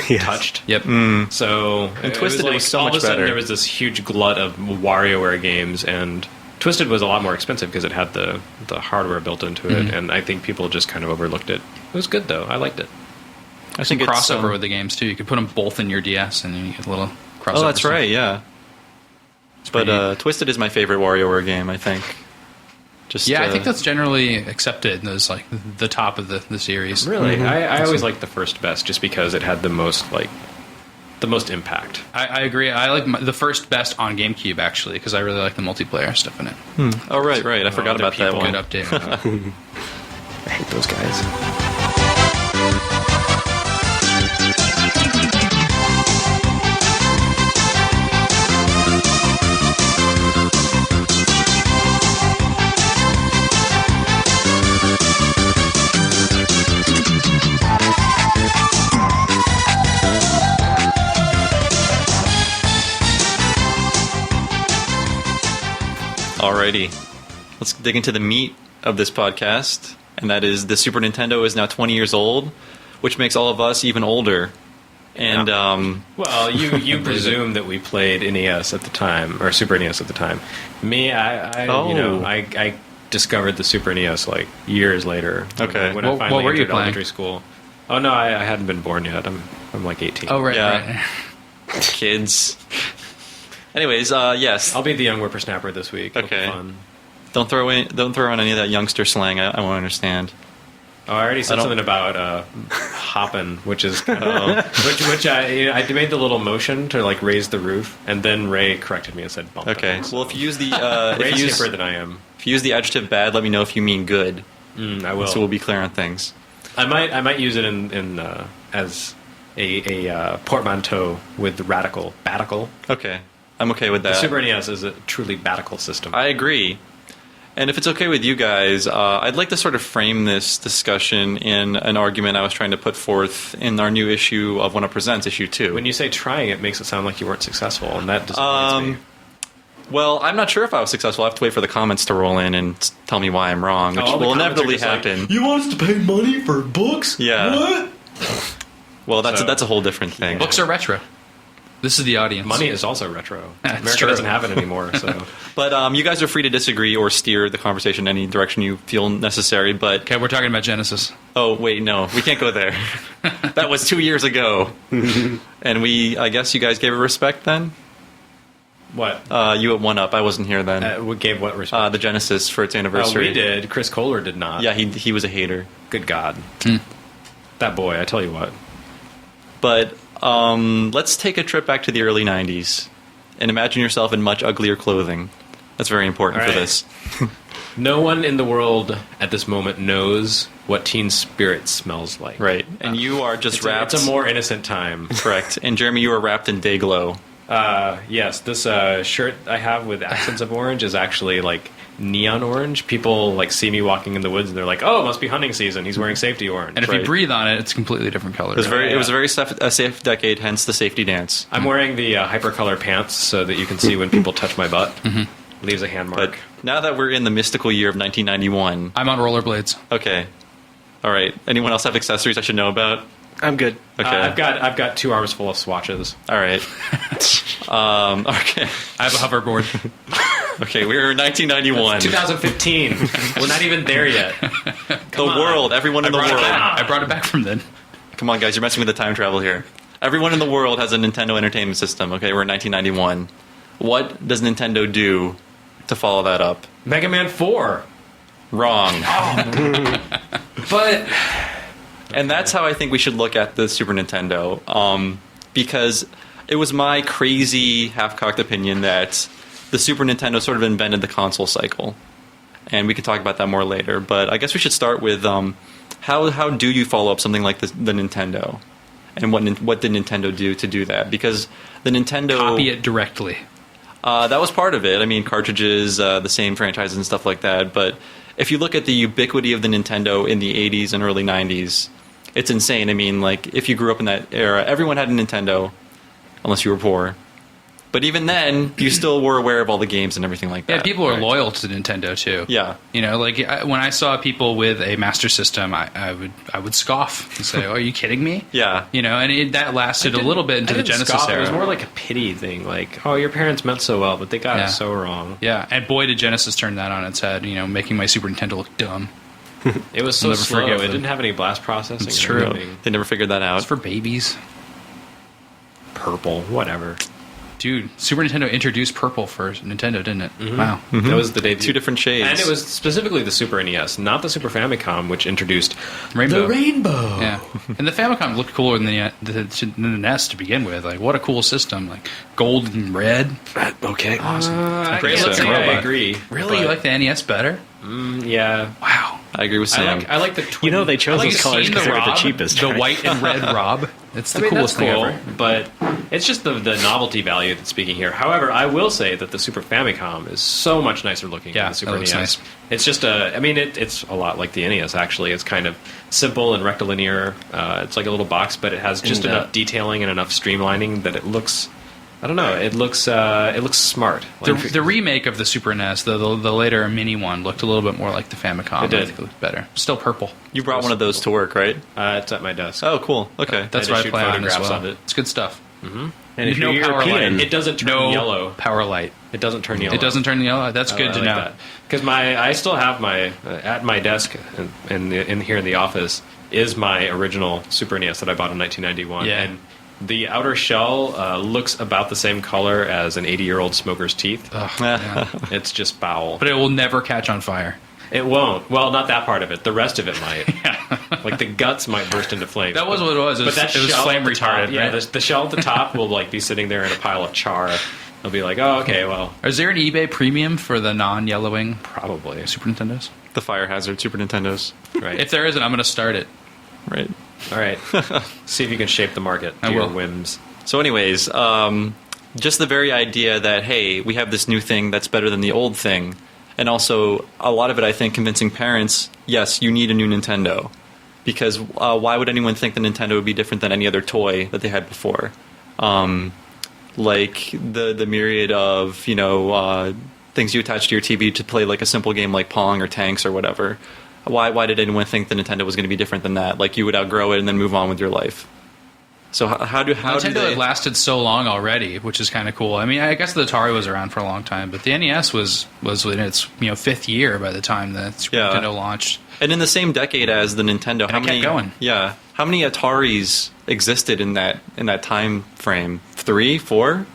Speaker 4: Yes.
Speaker 3: touched.
Speaker 2: Yep.
Speaker 3: So
Speaker 1: And Twisted was so
Speaker 3: all
Speaker 1: much
Speaker 3: of a sudden
Speaker 1: better.
Speaker 3: there was this huge glut of WarioWare games, and Twisted was a lot more expensive because it had the hardware built into it, and I think people just kind of overlooked it. It was good though. I liked it.
Speaker 1: I
Speaker 2: Some
Speaker 1: think it's,
Speaker 2: crossover with the games too. You could put them both in your DS, and you get a little crossover.
Speaker 1: Oh, that's
Speaker 2: stuff.
Speaker 1: right. Yeah.
Speaker 2: pretty
Speaker 1: But Twisted is my favorite WarioWare game. I think. Just
Speaker 2: Yeah, I think that's generally accepted as the top of the series.
Speaker 3: Really, I always liked the first best just because it had the most impact.
Speaker 2: I agree. I like the first best on GameCube actually because I really like the multiplayer stuff in it.
Speaker 1: Oh right. I forgot
Speaker 3: other
Speaker 1: about that
Speaker 3: people
Speaker 1: one.
Speaker 2: Good update.
Speaker 3: I hate those guys.
Speaker 1: Alrighty, let's dig into the meat of this podcast, and that is the Super Nintendo is now 20 years old, which makes all of us even older. And
Speaker 3: Well, you presume that we played NES at the time or Super NES at the time. Me, I discovered the Super NES years later.
Speaker 1: Okay.
Speaker 3: When I
Speaker 2: What
Speaker 3: finally
Speaker 2: were you
Speaker 3: entered
Speaker 2: playing?
Speaker 3: elementary school. Oh no, I hadn't been born yet. I'm 18.
Speaker 2: Oh right,
Speaker 1: Yeah.
Speaker 2: right.
Speaker 1: kids. Anyways, yes.
Speaker 3: I'll be the young whippersnapper this week. It'll be
Speaker 1: Okay.
Speaker 3: fun.
Speaker 1: Don't throw on any of that youngster slang. I won't understand.
Speaker 3: Oh, I already said
Speaker 1: don't-
Speaker 3: something about hopping, which is which I made the little motion to raise the roof, and then Ray corrected me and said bump.
Speaker 1: Okay.
Speaker 3: it.
Speaker 1: Well, if you use the
Speaker 3: Ray's hipper than I am.
Speaker 1: if you use the adjective bad, let me know if you mean good,
Speaker 3: I will.
Speaker 1: so we'll be clear on things.
Speaker 3: I might use it in as a portmanteau with radical. Batical.
Speaker 1: Okay. I'm okay with
Speaker 3: The
Speaker 1: that.
Speaker 3: Super NES is a truly batical system.
Speaker 1: I agree. And if it's okay with you guys, I'd like to sort of frame this discussion in an argument I was trying to put forth in our new issue of When It Presents, issue 2.
Speaker 3: When you say trying, it makes it sound like you weren't successful, and that disappoints me.
Speaker 1: Well, I'm not sure if I was successful. I have to wait for the comments to roll in and tell me why I'm wrong, which
Speaker 3: all the
Speaker 1: will
Speaker 3: comments are
Speaker 1: inevitably
Speaker 3: just like,
Speaker 1: happen.
Speaker 3: you want us to pay money for books?
Speaker 1: Yeah.
Speaker 3: What?
Speaker 1: Well, that's
Speaker 3: So-
Speaker 1: that's a whole different thing.
Speaker 2: Books are retro. This is the audience.
Speaker 3: Money is also retro.
Speaker 2: That's
Speaker 3: America
Speaker 2: true.
Speaker 3: doesn't have it anymore, so...
Speaker 1: But you guys are free to disagree or steer the conversation in any direction you feel necessary. But
Speaker 2: Okay, we're talking about Genesis.
Speaker 1: oh wait, no, we can't go there. That was 2 years ago, and I guess you guys gave it respect then.
Speaker 3: What?
Speaker 1: You at One Up. I wasn't here then.
Speaker 3: We gave what respect?
Speaker 1: The Genesis for its
Speaker 3: Oh,
Speaker 1: anniversary.
Speaker 3: we did. Chris Kohler did not.
Speaker 1: Yeah, he was a hater.
Speaker 3: Good God. That boy, I tell you what.
Speaker 1: But let's take a trip back to the early 90s and imagine yourself in much uglier clothing. That's very important
Speaker 3: All
Speaker 1: for
Speaker 3: right.
Speaker 1: this.
Speaker 3: No one in the world at this moment knows what Teen Spirit smells like.
Speaker 1: Right. And you are just wrapped.
Speaker 3: It's a more innocent time.
Speaker 1: Correct. And Jeremy, you are wrapped in Dayglow.
Speaker 3: Yes, this shirt I have with accents of orange is actually neon orange. People see me walking in the woods and they're like, "Oh, it must be hunting season. He's wearing safety orange."
Speaker 2: And if
Speaker 1: Right.
Speaker 2: you breathe on it, it's a completely different color.
Speaker 1: It was
Speaker 3: yeah.
Speaker 1: a very safe decade, hence the safety dance.
Speaker 3: I'm wearing the hypercolor pants so that you can see when people touch my butt. Leaves a hand
Speaker 1: But
Speaker 3: mark.
Speaker 1: now that we're in the mystical year of 1991,
Speaker 2: I'm on rollerblades.
Speaker 1: okay, all right. Anyone else have accessories I should know about?
Speaker 4: I'm good.
Speaker 1: Okay,
Speaker 3: I've got 2 arms full of swatches.
Speaker 1: all right. Okay,
Speaker 2: I have a hoverboard.
Speaker 1: okay. We're in 1991.
Speaker 3: 2015. We're not even there yet.
Speaker 1: The world, everyone in the world.
Speaker 2: I brought it back from then.
Speaker 1: Come on, guys, you're messing with the time travel here. Everyone in the world has a Nintendo Entertainment System. Okay, we're in 1991. What does Nintendo do to follow that up?
Speaker 3: Mega Man 4.
Speaker 1: Wrong.
Speaker 3: But
Speaker 1: And that's how I think we should look at the Super Nintendo, because it was my crazy, half-cocked opinion that the Super Nintendo sort of invented the console cycle, and we can talk about that more later. But I guess we should start with how do you follow up something like the Nintendo, and what did Nintendo do to do that? Because the Nintendo
Speaker 2: Copy it directly.
Speaker 1: that was part of it. I mean, cartridges, the same franchises and stuff like that. But if you look at the ubiquity of the Nintendo in the 80s and early 90s, it's insane. I mean, like, if you grew up in that era, everyone had a Nintendo, unless you were poor. But even then, you still were aware of all the games and everything like that.
Speaker 2: Yeah, people are
Speaker 1: Right.
Speaker 2: loyal to Nintendo too.
Speaker 1: Yeah.
Speaker 2: You know, like when I saw people with a Master System, I would scoff and say, "Oh, are you kidding me?"
Speaker 1: Yeah.
Speaker 2: You know, and that lasted a little bit into the Genesis
Speaker 3: scoff.
Speaker 2: era.
Speaker 3: It was more like a pity thing, like, oh, your parents meant so well, but they got
Speaker 2: Yeah.
Speaker 3: it so wrong.
Speaker 2: Yeah, and boy, did Genesis turn that on its head. You know, making my Super Nintendo look dumb.
Speaker 3: It was so
Speaker 2: I'll never
Speaker 3: slow.
Speaker 2: forgive
Speaker 3: It
Speaker 2: them.
Speaker 3: didn't have any blast processing.
Speaker 2: It's
Speaker 3: or
Speaker 2: true.
Speaker 3: anything.
Speaker 1: They never figured that out.
Speaker 2: It's for babies.
Speaker 3: Purple, whatever.
Speaker 2: Dude, Super Nintendo introduced purple for Nintendo, didn't it? Wow.
Speaker 3: That was the debut.
Speaker 1: Two different shades.
Speaker 3: And it was specifically the Super NES, not the Super Famicom, which introduced
Speaker 2: Rainbow.
Speaker 3: the rainbow.
Speaker 2: Yeah, and the Famicom looked cooler than the NES to begin with. Like, what a cool system! Like gold and red.
Speaker 4: Okay.
Speaker 2: Awesome.
Speaker 3: I
Speaker 1: Great
Speaker 3: can't
Speaker 1: looking
Speaker 3: say I
Speaker 1: robot.
Speaker 3: agree.
Speaker 2: Really, you
Speaker 3: but,
Speaker 2: like the NES better?
Speaker 3: yeah.
Speaker 2: Wow.
Speaker 1: I agree with Sam.
Speaker 3: I like the twin.
Speaker 4: You know, they chose
Speaker 2: I like
Speaker 4: those colors
Speaker 2: seeing
Speaker 4: because they were the
Speaker 2: Rob,
Speaker 4: cheapest.
Speaker 2: The
Speaker 4: right?
Speaker 2: white and red Rob. It's the
Speaker 3: I mean,
Speaker 2: coolest
Speaker 3: that's cool,
Speaker 2: thing ever.
Speaker 3: but it's just the novelty value that's speaking here. However, I will say that the Super Famicom is so much nicer looking
Speaker 2: Yeah,
Speaker 3: than the Super
Speaker 2: that looks
Speaker 3: NES.
Speaker 2: nice.
Speaker 3: It's just it's a lot like the NES, actually. It's kind of simple and rectilinear. It's like a little box, but it has just
Speaker 4: And,
Speaker 3: enough detailing and enough streamlining that it looks, I don't know, it looks smart. Like,
Speaker 2: The remake of the Super NES, the later mini one, looked a little bit more like the Famicom.
Speaker 3: It did.
Speaker 2: I think it looked better. Still purple.
Speaker 1: You brought one of those to work, right?
Speaker 3: it's at my desk.
Speaker 1: Oh, cool. Okay.
Speaker 2: That's
Speaker 3: I
Speaker 2: what
Speaker 3: just
Speaker 2: I
Speaker 3: shoot
Speaker 2: play on as
Speaker 3: photographs
Speaker 2: well.
Speaker 3: of it.
Speaker 2: It's good stuff.
Speaker 4: And if
Speaker 2: No
Speaker 4: you're
Speaker 2: power
Speaker 4: European,
Speaker 2: line.
Speaker 3: It doesn't turn
Speaker 2: No
Speaker 3: yellow.
Speaker 2: power light.
Speaker 3: It doesn't turn yellow.
Speaker 2: It doesn't turn yellow. That's good to know.
Speaker 3: Because I still have my at my desk in here in the office is my original Super NES that I bought in 1991.
Speaker 2: Yeah.
Speaker 3: And the outer shell looks about the same color as an 80-year-old smoker's teeth.
Speaker 2: Ugh, yeah.
Speaker 3: It's just foul.
Speaker 2: But it will never catch on fire.
Speaker 3: It won't. Well, not that part of it. The rest of it might. Like the guts might burst into flames.
Speaker 2: That was what it was. It
Speaker 3: But
Speaker 2: was,
Speaker 3: that
Speaker 2: it was
Speaker 3: shell
Speaker 2: flame
Speaker 3: at the top,
Speaker 2: retarded.
Speaker 3: yeah,
Speaker 2: right?
Speaker 3: the shell at the top will like be sitting there in a pile of char. They'll be like, oh, okay, well,
Speaker 2: Is there an eBay premium for the non-yellowing
Speaker 3: probably.
Speaker 2: Super Nintendos?
Speaker 1: The fire hazard Super Nintendos.
Speaker 3: Right.
Speaker 2: If there isn't, I'm going to start it.
Speaker 1: Right.
Speaker 3: All right. See if you can shape the market to
Speaker 2: I
Speaker 3: your
Speaker 2: will.
Speaker 3: whims.
Speaker 1: So, anyways, just the very idea that, hey, we have this new thing that's better than the old thing. And also, a lot of it, I think, convincing parents, yes, you need a new Nintendo. Because why would anyone think the Nintendo would be different than any other toy that they had before? Like the myriad of, things you attach to your TV to play like a simple game like Pong or Tanks or whatever. Why did anyone think the Nintendo was going to be different than that? Like you would outgrow it and then move on with your life. So how do
Speaker 2: Nintendo
Speaker 1: they...
Speaker 2: had lasted so long already, which is kind of cool. I mean, I guess the Atari was around for a long time, but the NES was in its fifth year by the time the Super
Speaker 1: Yeah.
Speaker 2: Nintendo launched.
Speaker 1: And in the same decade as the Nintendo,
Speaker 2: And it kept going.
Speaker 1: Yeah, how many Ataris existed in that time frame? 3, 4?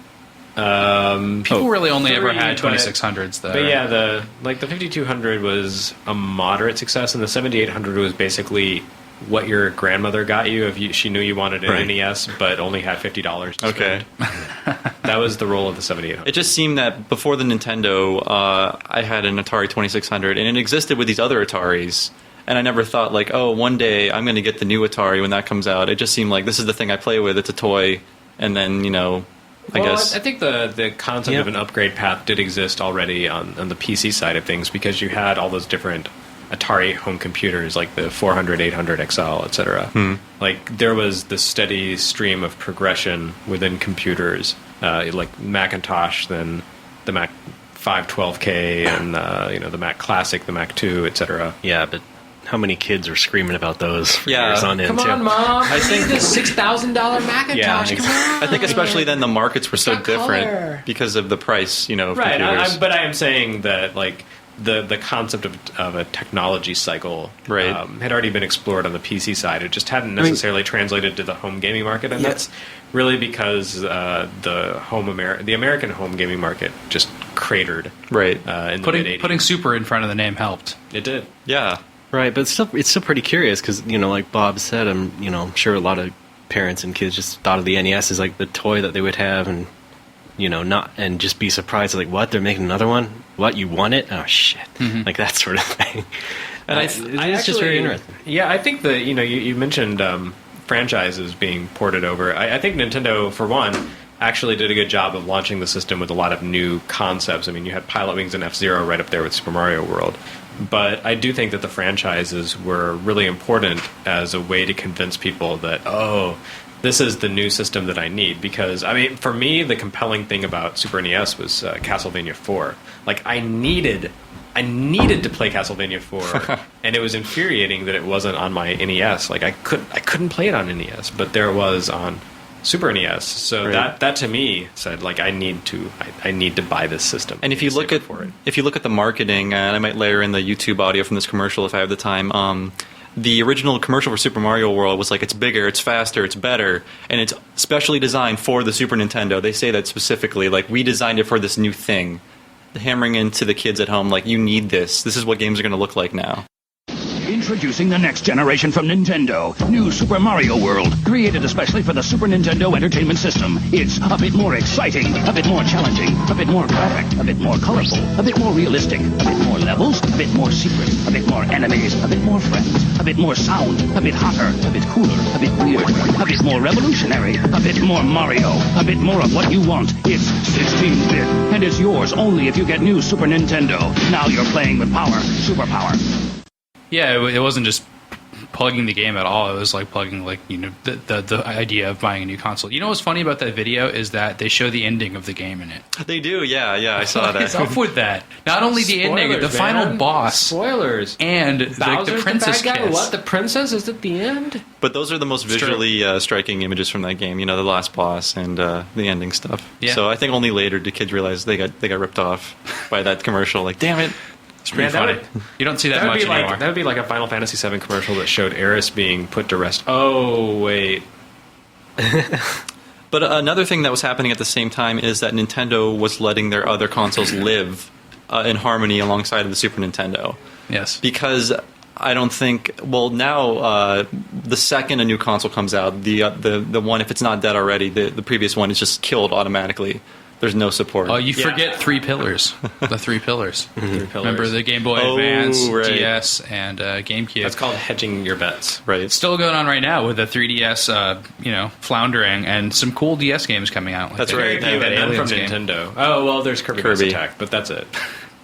Speaker 2: People really only ever
Speaker 3: three,
Speaker 2: had
Speaker 3: but-
Speaker 2: 2600s, though.
Speaker 3: But yeah, the 5200 was a moderate success, and the 7800 was basically what your grandmother got you if she knew you wanted an
Speaker 4: Right.
Speaker 3: NES, but only had $50 to
Speaker 1: Okay.
Speaker 3: spend. That was the role of the 7800.
Speaker 1: It just seemed that before the Nintendo, I had an Atari 2600, and it existed with these other Ataris. And I never thought, like, oh, one day I'm going to get the new Atari when that comes out. It just seemed like this is the thing I play with. It's a toy. And then, I guess.
Speaker 3: I think the concept
Speaker 4: Yeah.
Speaker 3: of an upgrade path did exist already on the PC side of things, because you had all those different Atari home computers like the 400, 800 XL, etc. Like there was this steady stream of progression within computers, like Macintosh, then the Mac 512K, and the Mac Classic, the Mac 2, etc.
Speaker 4: yeah, but how many kids are screaming about those for
Speaker 1: Yeah.
Speaker 4: years on end, too?
Speaker 3: Mom! I
Speaker 1: think-
Speaker 3: need this $6,000 Macintosh.
Speaker 4: Yeah,
Speaker 3: Come on!
Speaker 1: I think especially then the markets were so
Speaker 3: got
Speaker 1: different
Speaker 3: color.
Speaker 1: because of the price, of
Speaker 3: Right,
Speaker 1: computers.
Speaker 3: but I am saying that like the concept of a technology cycle
Speaker 1: Right.
Speaker 3: had already been explored on the PC side. It just hadn't necessarily translated to the home gaming market, and
Speaker 4: Yeah.
Speaker 3: that's really because the American home gaming market just cratered
Speaker 1: Right.
Speaker 3: in the mid-80s.
Speaker 2: Putting Super in front of the name helped.
Speaker 3: It did.
Speaker 1: Yeah.
Speaker 4: Right, but it's still pretty curious because, like Bob said, I'm sure a lot of parents and kids just thought of the NES as like the toy that they would have, and and just be surprised, like, what, they're making another one? What, you want it? Oh shit, like that sort of thing.
Speaker 1: And
Speaker 4: it's just very interesting.
Speaker 3: Yeah, I think that you mentioned franchises being ported over. I think Nintendo, for one, actually did a good job of launching the system with a lot of new concepts. I mean, you had Pilot Wings and F-Zero right up there with Super Mario World. But I do think that the franchises were really important as a way to convince people that, oh, this is the new system that I need. Because, I mean, for me, the compelling thing about Super NES was Castlevania 4. Like, I needed to play Castlevania 4, and it was infuriating that it wasn't on my NES. Like, I couldn't play it on NES, but there it was on Super NES. So
Speaker 1: Right.
Speaker 3: that to me said, like, I need to buy this system.
Speaker 1: And if you look at the marketing, and I might layer in the YouTube audio from this commercial if I have the time. The original commercial for Super Mario World was like, it's bigger, it's faster, it's better, and it's specially designed for the Super Nintendo. They say that specifically, like, we designed it for this new thing. Hammering into the kids at home, like, you need this. This is what games are going to look like now.
Speaker 5: Introducing the next generation from Nintendo. New Super Mario World. Created especially for the Super Nintendo Entertainment System. It's a bit more exciting, a bit more challenging, a bit more graphic, a bit more colorful, a bit more realistic, a bit more levels, a bit more secret, a bit more enemies, a bit more friends, a bit more sound, a bit hotter, a bit cooler, a bit weird, a bit more revolutionary, a bit more Mario, a bit more of what you want. It's 16-bit, and it's yours only if you get new Super Nintendo. Now you're playing with power, superpower.
Speaker 2: Yeah, it wasn't just plugging the game at all. It was like plugging, like, you know, the idea of buying a new console. You know what's funny about that video is that they show the ending of the game in it.
Speaker 1: They do, yeah, I saw
Speaker 2: What's
Speaker 1: that.
Speaker 2: up with that? Not only the ending, the
Speaker 3: Spoilers,
Speaker 2: final
Speaker 3: man.
Speaker 2: boss,
Speaker 3: Spoilers.
Speaker 2: and like the princess
Speaker 3: bad guy?
Speaker 2: kiss.
Speaker 3: What? The princess is at the end?
Speaker 1: But those are the most visually striking images from that game. You know, the last boss and the ending stuff.
Speaker 2: Yeah.
Speaker 1: So I think only later did kids realize they got ripped off by that commercial. Like, damn it.
Speaker 2: It's pretty
Speaker 3: Man,
Speaker 2: funny. You don't see that,
Speaker 3: That would
Speaker 2: much
Speaker 3: be
Speaker 2: anymore.
Speaker 3: like that would be like a Final Fantasy VII commercial that showed Eris being put to rest. Oh wait,
Speaker 1: But another thing that was happening at the same time is that Nintendo was letting their other consoles live in harmony alongside of the Super Nintendo.
Speaker 2: Yes.
Speaker 1: Because I don't think, well, now the second a new console comes out, the one, if it's not dead already, the previous one is just killed automatically. There's no support.
Speaker 2: Oh, you forget three pillars. The three pillars. Remember the Game Boy
Speaker 1: Oh,
Speaker 2: Advance,
Speaker 1: right.
Speaker 2: DS, and GameCube.
Speaker 3: that's called hedging your bets.
Speaker 1: Right.
Speaker 2: It's still going on right now with the 3DS, floundering, and some cool DS games coming out. Like
Speaker 1: That's
Speaker 2: the-
Speaker 1: right.
Speaker 2: that
Speaker 3: And then from
Speaker 2: Aliens game.
Speaker 3: Nintendo. Oh well, there's Kirby Mass
Speaker 1: Kirby.
Speaker 3: Attack, but that's it.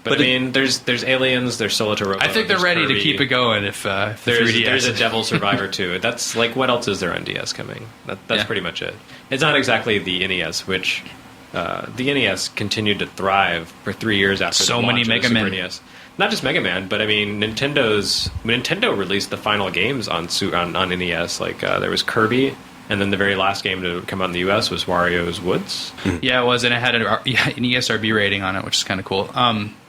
Speaker 3: But
Speaker 1: But
Speaker 3: I mean, there's Aliens, there's Solo to Robo.
Speaker 2: I think they're
Speaker 3: there's
Speaker 2: ready to
Speaker 3: Kirby.
Speaker 2: keep it going if the
Speaker 3: There's
Speaker 2: 3DS.
Speaker 3: a Devil Survivor too. That's like, what else is there on DS coming? That's
Speaker 2: Yeah.
Speaker 3: pretty much it. It's not exactly the NES, which the NES continued to thrive for 3 years after
Speaker 2: So
Speaker 3: the
Speaker 2: many
Speaker 3: launch of the
Speaker 2: Mega
Speaker 3: Super
Speaker 2: Man.
Speaker 3: NES. Not just Mega Man, but I mean, Nintendo released the final games on NES. Like there was Kirby, and then the very last game to come out in the US was Wario's Woods.
Speaker 2: Yeah, it was, and it had an ESRB rating on it, which is kind of cool.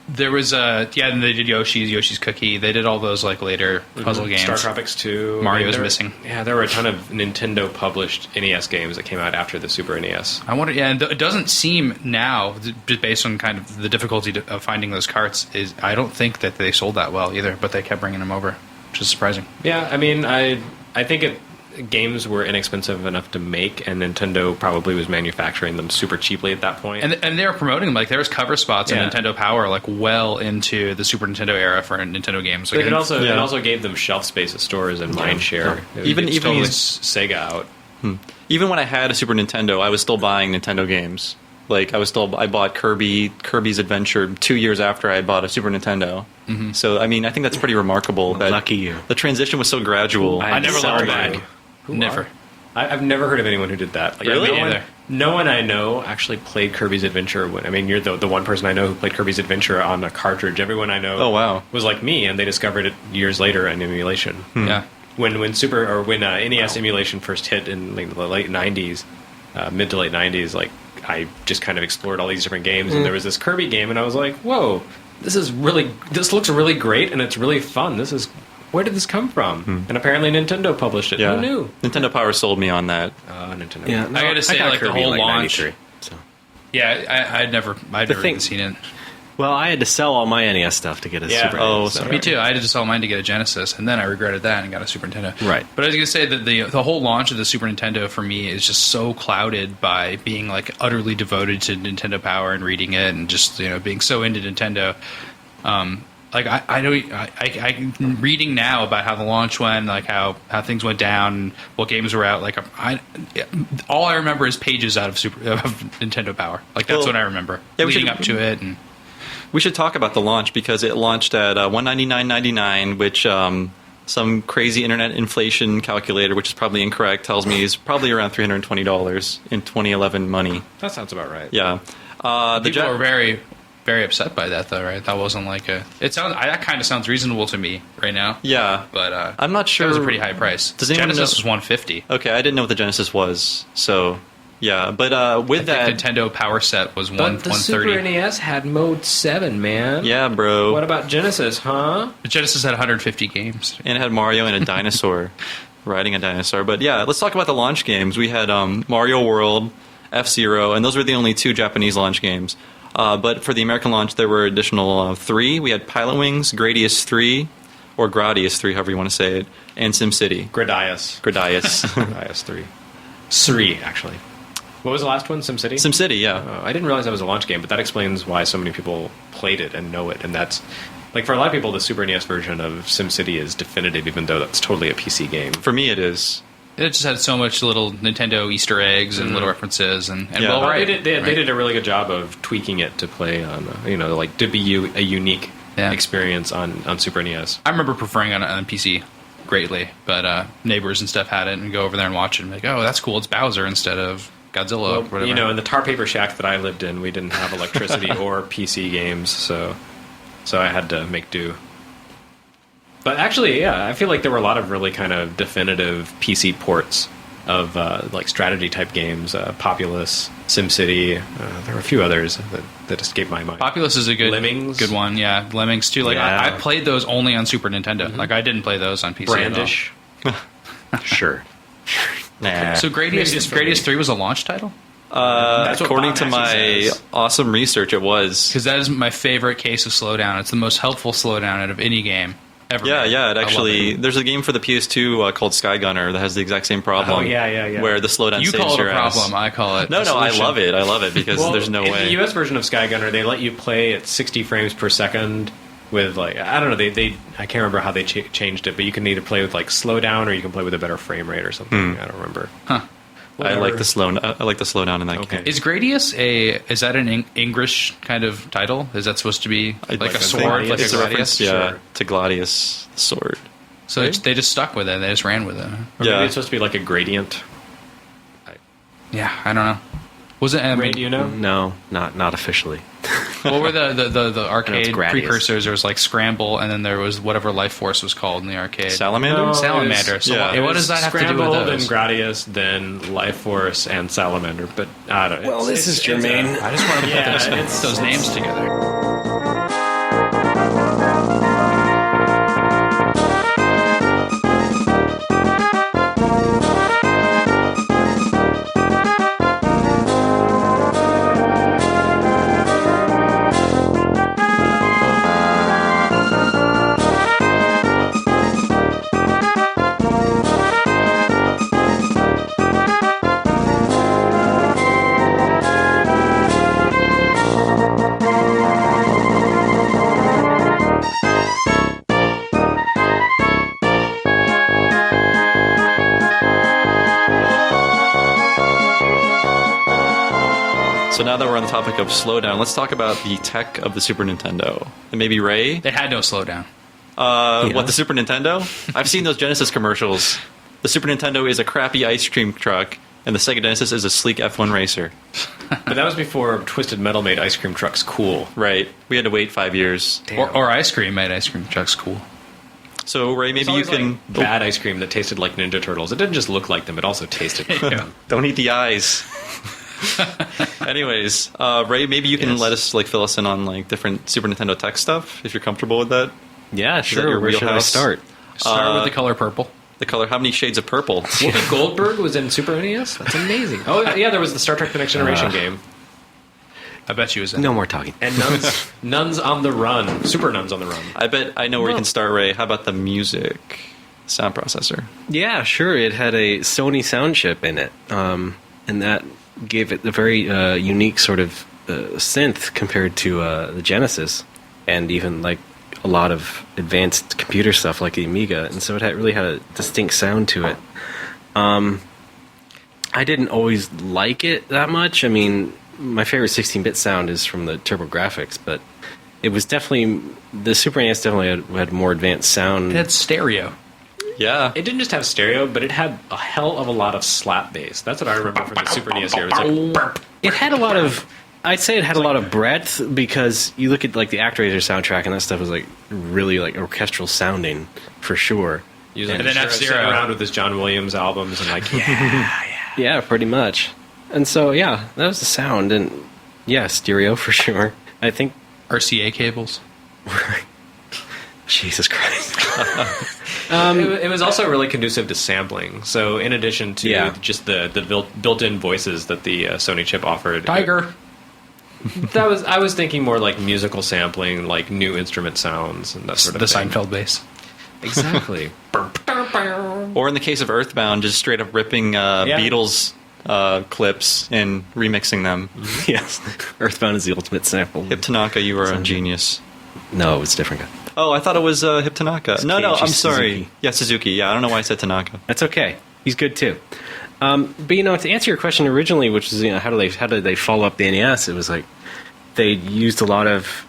Speaker 2: There was and they did Yoshi's Cookie. They did all those like later puzzle games.
Speaker 3: Star Tropics 2.
Speaker 2: Mario's
Speaker 3: there-
Speaker 2: missing.
Speaker 3: Yeah, there were a ton of Nintendo published NES games that came out after the Super NES.
Speaker 2: I wonder. Yeah, and it doesn't seem now, just based on kind of the difficulty of finding those carts, is I don't think that they sold that well either. But they kept bringing them over, which is surprising.
Speaker 3: Yeah, I mean, I think games were inexpensive enough to make, and Nintendo probably was manufacturing them super cheaply at that point.
Speaker 2: And they were promoting them, like there was cover spots
Speaker 3: Yeah.
Speaker 2: on Nintendo Power, like well into the Super Nintendo era for Nintendo games. Like,
Speaker 3: it also
Speaker 1: Yeah.
Speaker 3: it also gave them shelf space at stores and mind share.
Speaker 1: Even
Speaker 3: totally
Speaker 1: these-
Speaker 3: Sega out.
Speaker 1: Even when I had a Super Nintendo, I was still buying Nintendo games. Like I bought Kirby's Adventure 2 years after I bought a Super Nintendo. Mm-hmm. So I mean, I think that's pretty remarkable. That
Speaker 4: Lucky you.
Speaker 1: The transition was so gradual.
Speaker 2: I never
Speaker 3: Sorry,
Speaker 2: looked back.
Speaker 3: Greg. Who
Speaker 2: Never.
Speaker 3: are- I've never heard of anyone who did that. Like,
Speaker 1: Really?
Speaker 3: No one,
Speaker 2: Either.
Speaker 3: no one I know actually played Kirby's Adventure. I mean, you're the one person I know who played Kirby's Adventure on a cartridge. Everyone I know
Speaker 1: Oh, wow.
Speaker 3: was like me, and they discovered it years later in emulation.
Speaker 2: Yeah.
Speaker 3: When NES emulation first hit in like the late 90s, mid to late 90s, like I just kind of explored all these different games, and there was this Kirby game, and I was like, whoa, this looks really great, and it's really fun. Where did this come from? And apparently Nintendo published it.
Speaker 1: Yeah.
Speaker 3: Who knew?
Speaker 1: Nintendo Power sold me on that.
Speaker 3: Nintendo.
Speaker 4: Yeah,
Speaker 2: I gotta say,
Speaker 4: got
Speaker 2: like, the
Speaker 4: Kirby in,
Speaker 2: whole launch-
Speaker 4: 93, so.
Speaker 2: Yeah, I'd never
Speaker 4: thing-
Speaker 2: even seen it.
Speaker 4: Well, I had to sell all my NES stuff to get a
Speaker 3: Yeah.
Speaker 4: Super
Speaker 1: Oh,
Speaker 4: NES. so-
Speaker 1: sorry.
Speaker 2: Me too. I had to sell mine to get a Genesis, and then I regretted that and got a Super Nintendo.
Speaker 4: Right.
Speaker 2: But I was going to say that the whole launch of the Super Nintendo for me is just so clouded by being like utterly devoted to Nintendo Power and reading it, and just being so into Nintendo. Like I'm reading now about how the launch went, like how things went down, what games were out. Like all I remember is pages out of Nintendo Power. Like that's
Speaker 1: Well,
Speaker 2: what I remember
Speaker 1: yeah, we
Speaker 2: leading
Speaker 1: should-
Speaker 2: up to it. And
Speaker 1: We should talk about the launch because it launched at $199.99, which some crazy internet inflation calculator, which is probably incorrect, tells me is probably around $320 in 2011 money.
Speaker 3: That sounds about right.
Speaker 1: Yeah.
Speaker 2: People are very, very upset by that, though, right? That wasn't like a. That kind of sounds reasonable to me right now.
Speaker 1: Yeah.
Speaker 2: But
Speaker 1: I'm not sure.
Speaker 2: That was a pretty high price.
Speaker 1: Does anyone
Speaker 2: Genesis
Speaker 1: know?
Speaker 2: was $150.
Speaker 1: Okay, I didn't know what the Genesis was, so yeah. But with
Speaker 2: I
Speaker 1: that,
Speaker 2: think Nintendo Power Set was
Speaker 3: But the Super
Speaker 2: $130.
Speaker 3: NES had Mode 7, man.
Speaker 1: yeah, bro.
Speaker 3: What about Genesis, huh?
Speaker 2: The Genesis had 150 games.
Speaker 1: And it had Mario and a dinosaur riding a dinosaur. But yeah, let's talk about the launch games. We had Mario World, F-Zero, and those were the only 2 Japanese launch games. But for the American launch, there were additional 3. We had Pilot Wings, Gradius 3, or Gradius 3, however you want to say it, and SimCity.
Speaker 3: Gradius. Gradius 3. 3, actually. What was the last one? SimCity?
Speaker 1: SimCity, yeah.
Speaker 3: I didn't realize that was a launch game, but that explains why so many people played it and know it. And that's, like, for a lot of people, the Super NES version of SimCity is definitive, even though that's totally a PC game.
Speaker 1: For me, it is.
Speaker 2: It just had so much little Nintendo Easter eggs and little references, and
Speaker 1: Yeah.
Speaker 2: well,
Speaker 1: Well,
Speaker 2: right.
Speaker 3: They did a really good job of tweaking it to play on, to be a unique experience on Super NES.
Speaker 2: I remember preferring it on PC greatly, but neighbors and stuff had it and go over there and watch it and be like, oh, that's cool, it's Bowser instead of Godzilla or whatever.
Speaker 3: You know, in the tar paper shack that I lived in, we didn't have electricity or PC games, so I had to make do. But actually, yeah, I feel like there were a lot of really kind of definitive PC ports of like strategy type games, Populous, SimCity. There were a few others that escaped my mind.
Speaker 2: Populous is a good
Speaker 3: Lemmings.
Speaker 2: good one, yeah. Lemmings too. Like
Speaker 1: Yeah.
Speaker 2: I played those only on Super Nintendo. Like I didn't play those on PC.
Speaker 3: Brandish.
Speaker 4: Sure.
Speaker 1: Nah.
Speaker 2: At all. So Gradius 3 was a launch title?
Speaker 3: That's what
Speaker 1: According
Speaker 3: Bob
Speaker 1: to my
Speaker 3: Massey says.
Speaker 1: awesome research, it was.
Speaker 2: Because that is my favorite case of slowdown. It's the most helpful slowdown out of any game ever.
Speaker 1: Yeah,
Speaker 2: made.
Speaker 1: yeah.
Speaker 2: I
Speaker 1: It
Speaker 2: love
Speaker 1: actually,
Speaker 2: it.
Speaker 1: there's a game for the PS2 called Sky Gunner that has the exact same problem.
Speaker 3: Oh, yeah.
Speaker 1: Where the slowdown
Speaker 2: You
Speaker 1: saves
Speaker 2: call it
Speaker 1: your
Speaker 2: a
Speaker 1: ass.
Speaker 2: problem. I call it
Speaker 1: No,
Speaker 2: a
Speaker 1: no, I
Speaker 2: solution.
Speaker 1: love it. I love it because
Speaker 3: Well,
Speaker 1: there's no
Speaker 3: in
Speaker 1: way.
Speaker 3: the US version of Sky Gunner, they let you play at 60 frames per second with, like, I don't know, they I can't remember how they changed it, but you can either play with, like, slowdown or you can play with a better frame rate or something. I don't remember.
Speaker 2: Huh.
Speaker 1: I like the slowdown in that
Speaker 3: Okay.
Speaker 1: game.
Speaker 2: Is Gradius is that an English kind of title? Is that supposed to be like a
Speaker 1: think
Speaker 2: sword, like a
Speaker 1: it's a reference,
Speaker 2: Gradius?
Speaker 1: yeah,
Speaker 3: Sure.
Speaker 1: to Gladius the sword.
Speaker 2: So they just stuck with it. They just ran with it.
Speaker 3: Or
Speaker 1: Yeah.
Speaker 3: maybe it's supposed to be like a gradient.
Speaker 2: Yeah, I don't know. Was it? I
Speaker 3: Ray,
Speaker 2: mean,
Speaker 3: do you know?
Speaker 4: No, not officially.
Speaker 2: what were the arcade
Speaker 4: Gradius.
Speaker 2: precursors? There was like Scramble, and then there was whatever Life Force was called in the arcade.
Speaker 1: Salamander?
Speaker 3: No.
Speaker 2: Salamander. So
Speaker 1: Yeah.
Speaker 2: what does that have to do
Speaker 3: Scramble,
Speaker 2: with
Speaker 3: then
Speaker 2: those?
Speaker 3: Gradius, then Life Force, and Salamander. But I don't know.
Speaker 4: This is germane.
Speaker 2: I just want to
Speaker 3: Yeah,
Speaker 2: put
Speaker 3: it's-
Speaker 2: those names together.
Speaker 1: So now that we're on the topic of slowdown, let's talk about the tech of the Super Nintendo. And maybe Ray?
Speaker 2: They had no slowdown.
Speaker 1: What, the Super Nintendo? I've seen those Genesis commercials. The Super Nintendo is a crappy ice cream truck, and the Sega Genesis is a sleek F1 racer.
Speaker 3: But that was before Twisted Metal made ice cream trucks cool.
Speaker 1: Right. We had to wait 5 years.
Speaker 2: Or ice cream made ice cream trucks cool.
Speaker 1: So, Ray, maybe you
Speaker 3: It's
Speaker 1: can...
Speaker 3: like bad ice cream that tasted like Ninja Turtles. It didn't just look like them; it also tasted like them.
Speaker 1: Don't eat the eyes. Anyways, Ray, maybe you can
Speaker 3: Yes.
Speaker 1: let us fill us in on different Super Nintendo tech stuff if you're comfortable with that.
Speaker 4: Yeah,
Speaker 1: your
Speaker 4: sure. Where should I
Speaker 1: wheelhouse?
Speaker 4: start?
Speaker 2: Start with the color purple.
Speaker 1: The color. How many shades of purple?
Speaker 3: Whoopi Goldberg was in Super NES. That's amazing. Oh yeah, there was the Star Trek: The Next Generation game.
Speaker 2: I bet you was in.
Speaker 4: No more talking.
Speaker 3: And Nuns on the Run. Super Nuns on the Run.
Speaker 1: I bet I know where you can start, Ray. How about the music sound processor?
Speaker 4: Yeah, sure. It had a Sony sound chip in it, and that gave it a very unique sort of synth compared to the Genesis, and even like a lot of advanced computer stuff like the Amiga. And so it really had a distinct sound to it. I didn't always like it that much. I mean, my favorite 16-bit sound is from the TurboGrafx, but it was definitely the Super NES definitely had more advanced sound.
Speaker 2: It had stereo.
Speaker 1: Yeah.
Speaker 3: It didn't just have stereo, but it had a hell of a lot of slap bass. That's what I remember from the Super NES here. It was like,
Speaker 4: It had a lot of. I'd say it had a lot of breadth because you look at like the Actraiser soundtrack and that stuff was like really like orchestral sounding for sure.
Speaker 3: he was like,
Speaker 2: And then
Speaker 3: sitting
Speaker 2: F-Zero.
Speaker 3: around with his John Williams albums and like, yeah.
Speaker 4: Yeah, pretty much. And so yeah, that was the sound and yeah, stereo for sure. I think.
Speaker 2: RCA cables.
Speaker 4: Jesus Christ.
Speaker 3: It was also really conducive to sampling. So in addition to just the built-in voices that the Sony chip offered,
Speaker 2: Tiger.
Speaker 3: I was thinking more like musical sampling, like new instrument sounds and that sort of
Speaker 2: The
Speaker 3: thing.
Speaker 2: Seinfeld bass.
Speaker 3: Exactly.
Speaker 1: Or in the case of Earthbound, just straight up ripping Beatles clips and remixing them.
Speaker 4: Yes. Earthbound is the ultimate sample.
Speaker 1: Hip Tanaka, you are a genius.
Speaker 4: No, it's a different guy.
Speaker 1: Oh, I thought it was Hip Tanaka. No,
Speaker 4: Keiichi
Speaker 1: I'm sorry.
Speaker 4: Suzuki.
Speaker 1: Yeah, Suzuki. Yeah, I don't know why I said Tanaka.
Speaker 4: That's okay. He's good too. But to answer your question originally, which is how did they follow up the NES? It was like they used a lot of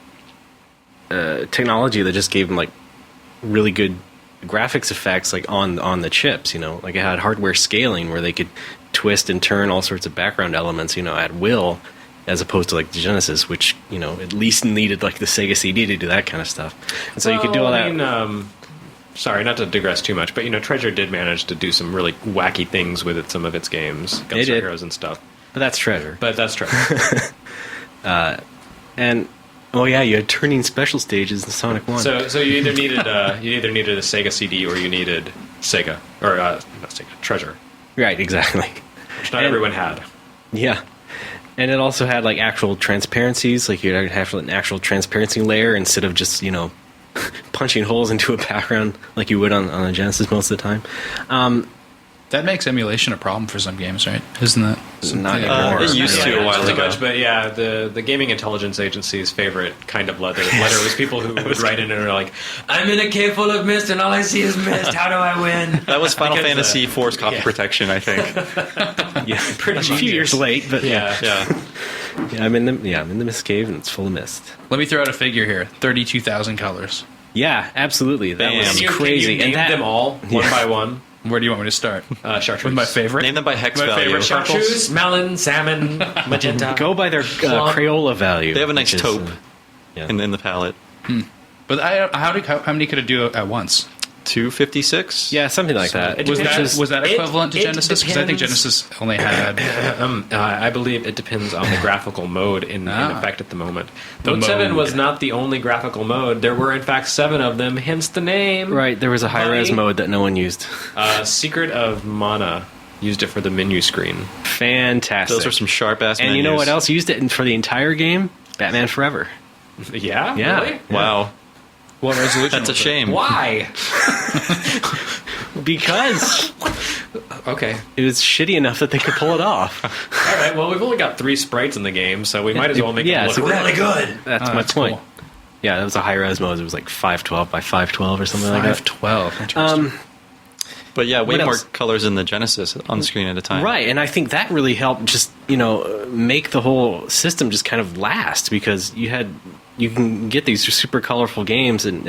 Speaker 4: technology that just gave them like really good graphics effects, like on the chips. Like it had hardware scaling where they could twist and turn all sorts of background elements, at will, as opposed to like the Genesis, which at least needed like the Sega CD to do that kind of stuff. And so you could do all that.
Speaker 3: Sorry, not to digress too much, but Treasure did manage to do some really wacky things with some of its games,
Speaker 4: They
Speaker 3: Gunstar
Speaker 4: did.
Speaker 3: Heroes and stuff.
Speaker 4: But that's Treasure.
Speaker 3: But that's Treasure.
Speaker 4: And oh yeah, you had turning special stages in Sonic 1.
Speaker 3: So you either needed a Sega CD or you needed Sega or not Sega Treasure,
Speaker 4: Right, exactly.
Speaker 3: which not
Speaker 4: And-
Speaker 3: everyone had.
Speaker 4: Yeah. And it also had like actual transparencies, like you'd have an actual transparency layer instead of just, punching holes into a background like you would on a Genesis most of the time.
Speaker 2: That makes emulation a problem for some games, right? Isn't that?
Speaker 4: Not anymore.
Speaker 1: It used to a while
Speaker 3: not so
Speaker 1: ago.
Speaker 3: much, but yeah, the Gaming Intelligence Agency's favorite kind of letter was people who would write in and are like, "I'm in a cave full of mist and all I see is mist. How do I win?"
Speaker 1: That was Final
Speaker 3: Because,
Speaker 1: Fantasy IV's copy
Speaker 3: yeah.
Speaker 1: protection, I think.
Speaker 4: Yeah,
Speaker 3: Pretty
Speaker 4: a few
Speaker 3: much.
Speaker 4: years late, but
Speaker 3: Yeah.
Speaker 1: Yeah.
Speaker 4: I'm in the mist cave and it's full of mist.
Speaker 2: Let me throw out a figure here: 32,000 colors.
Speaker 4: Yeah, absolutely. That
Speaker 1: Bam.
Speaker 4: was
Speaker 1: Can
Speaker 3: Can
Speaker 4: crazy.
Speaker 3: you name
Speaker 4: and that,
Speaker 3: them all one by one?
Speaker 2: Where do you want me to start?
Speaker 3: Chartreuse.
Speaker 2: With my favorite.
Speaker 1: Name them by hex
Speaker 2: My
Speaker 1: value.
Speaker 2: favorite
Speaker 3: Chartreuse, melon, salmon, magenta.
Speaker 4: Go by their Crayola value.
Speaker 1: They have a nice
Speaker 4: which is,
Speaker 1: taupe
Speaker 4: yeah.
Speaker 1: in the palette.
Speaker 2: But how many could it do at once?
Speaker 1: 256?
Speaker 4: Yeah, something like that.
Speaker 2: Was
Speaker 3: depends.
Speaker 2: that equivalent to
Speaker 3: It
Speaker 2: Genesis? Because I think
Speaker 3: depends.
Speaker 2: Genesis only had.
Speaker 3: I believe it depends on the graphical mode in effect at the moment.
Speaker 2: The
Speaker 3: Mode 7
Speaker 2: mode.
Speaker 3: was not the only graphical mode. There were, in fact, 7 of them, hence the name.
Speaker 4: Right, there was a high-res
Speaker 3: Buddy.
Speaker 4: mode that no one used.
Speaker 3: Secret of Mana used it for the menu screen.
Speaker 4: Fantastic.
Speaker 1: Those are some sharp-ass
Speaker 4: And
Speaker 1: menus.
Speaker 4: you know what else used it for the entire game? Batman Forever.
Speaker 3: Yeah?
Speaker 4: Yeah.
Speaker 3: Really?
Speaker 1: Wow.
Speaker 2: What resolution?
Speaker 1: That's a
Speaker 2: was it?
Speaker 1: shame.
Speaker 3: Why?
Speaker 4: Because
Speaker 3: Okay.
Speaker 4: it was shitty enough that they could pull it off.
Speaker 3: All right, well, we've only got 3 sprites in the game, so we might as well make
Speaker 4: Yeah,
Speaker 3: it look
Speaker 4: so that-
Speaker 3: really good.
Speaker 4: That's my
Speaker 2: that's
Speaker 4: point.
Speaker 2: cool.
Speaker 4: Yeah, that was a high-res mode. It was like 512 by 512 or something like that.
Speaker 2: 512. Interesting.
Speaker 1: But yeah, way
Speaker 4: What
Speaker 1: more
Speaker 4: else?
Speaker 1: colors in the Genesis on the screen at a time.
Speaker 4: Right, and I think that really helped just, make the whole system just kind of last because you can get these super colorful games and